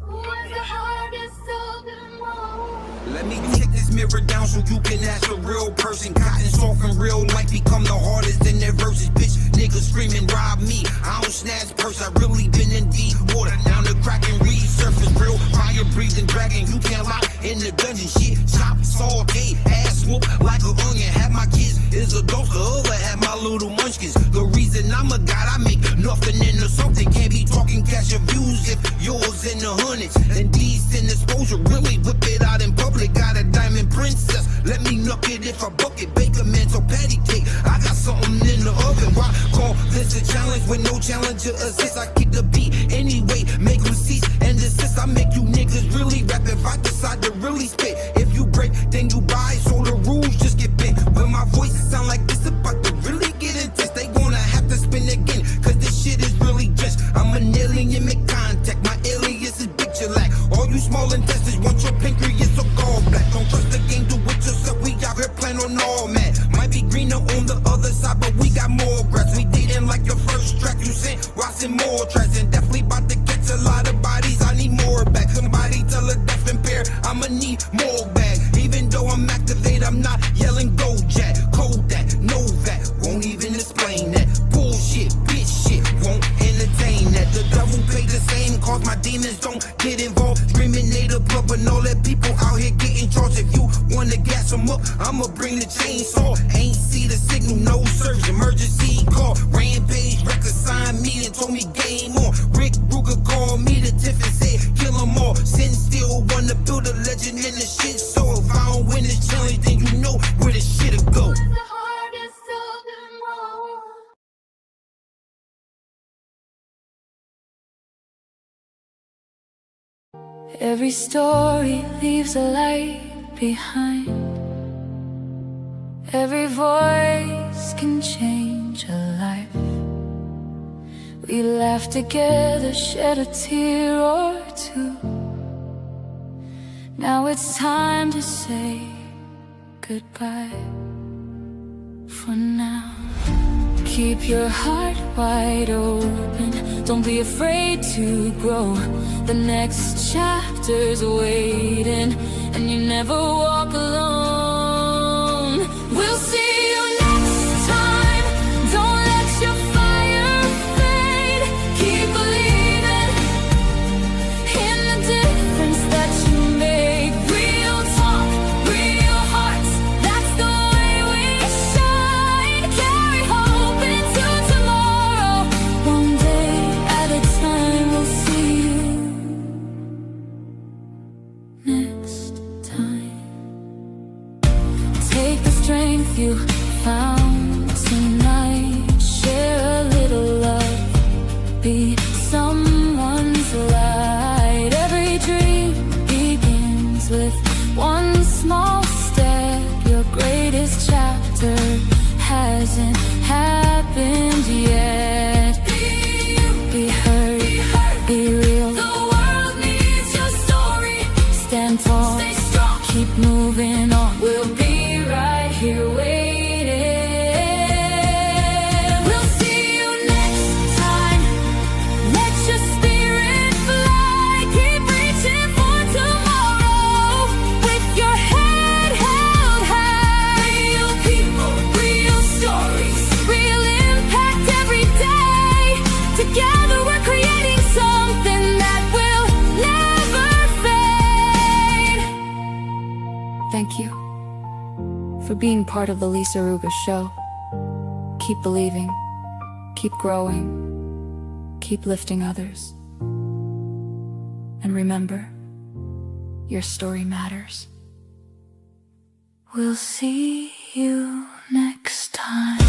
Who is the hardest of them all? Let me take this mirror down so you can ask a real person. Cotton soft and real life become the hardest in their verses. Bitch, niggas screaming rob me. I don't snatch purse, I really been in deep water. Now the crack and resurface real fire breathing dragon. You can't lock in the dungeon shit. Chop, saute, ass whoop like an onion. Have my kids is adults, the other have my little munchkins. The reason I'm a god, I make nothing into something. Can't be talking cash of views if yours in the hundreds. And decent exposure, really whip it out in public. Got a diamond princess, let me knock it if I buck it. Bake a mental patty cake, I got something in the oven. Why call this a challenge with no challenger assist? I kick the beat anyway, make them cease and desist. I make you niggas really rap if I decide to really spit. If you break, then you buy, so the lot, but we got more grass. We dating like the first track you sent, watching more tracks, and definitely about to catch a lot of bodies. I need more back. Somebody tell a deaf impaired I'ma need more back. Even though I'm activated, I'm not yelling go jack. Kodak, know that, won't even explain that. Bullshit, bitch shit, won't entertain that. The devil paid the same cause my demons don't get involved. Screaming native blood, but all that people out here getting charged. If you wanna gas them up, I'ma bring the chainsaw. Ain't see the signal, no surge, emergency call. Rampage, record signed me and told me game on. Rick Ruger called me the tiff and said kill them all. Sin still wanna build a legend in the shit. So if I don't win this challenge, then you know where the shit'll go. Every story leaves a light behind. Every voice can change a life. We laughed together, shed a tear or two. Now it's time to say goodbye. For now, keep your heart wide open. Don't be afraid to grow. The next chapter's waiting, and you never walk alone. We'll see you next time. Don't let your fire fade. Keep believing in the difference that you make. Real talk, real hearts, that's the way we shine. Carry hope into tomorrow. One day at a time, we'll see you next time. Take the strength you found tonight. Share a little love. Be someone's light. Every dream begins with one small step. Your greatest chapter hasn't happened yet. Be heard, be real. The world needs your story. Stand tall, stay strong, keep moving on. We'll be right here waiting. We'll see you next time. Let your spirit fly. Keep reaching for tomorrow with your head held high. Real people, real stories, real impact every day. Together we're creating something that will never fade. Thank you for being part of the Lisa Ruga Show. Keep believing, keep growing, keep lifting others. And remember, your story matters. We'll see you next time.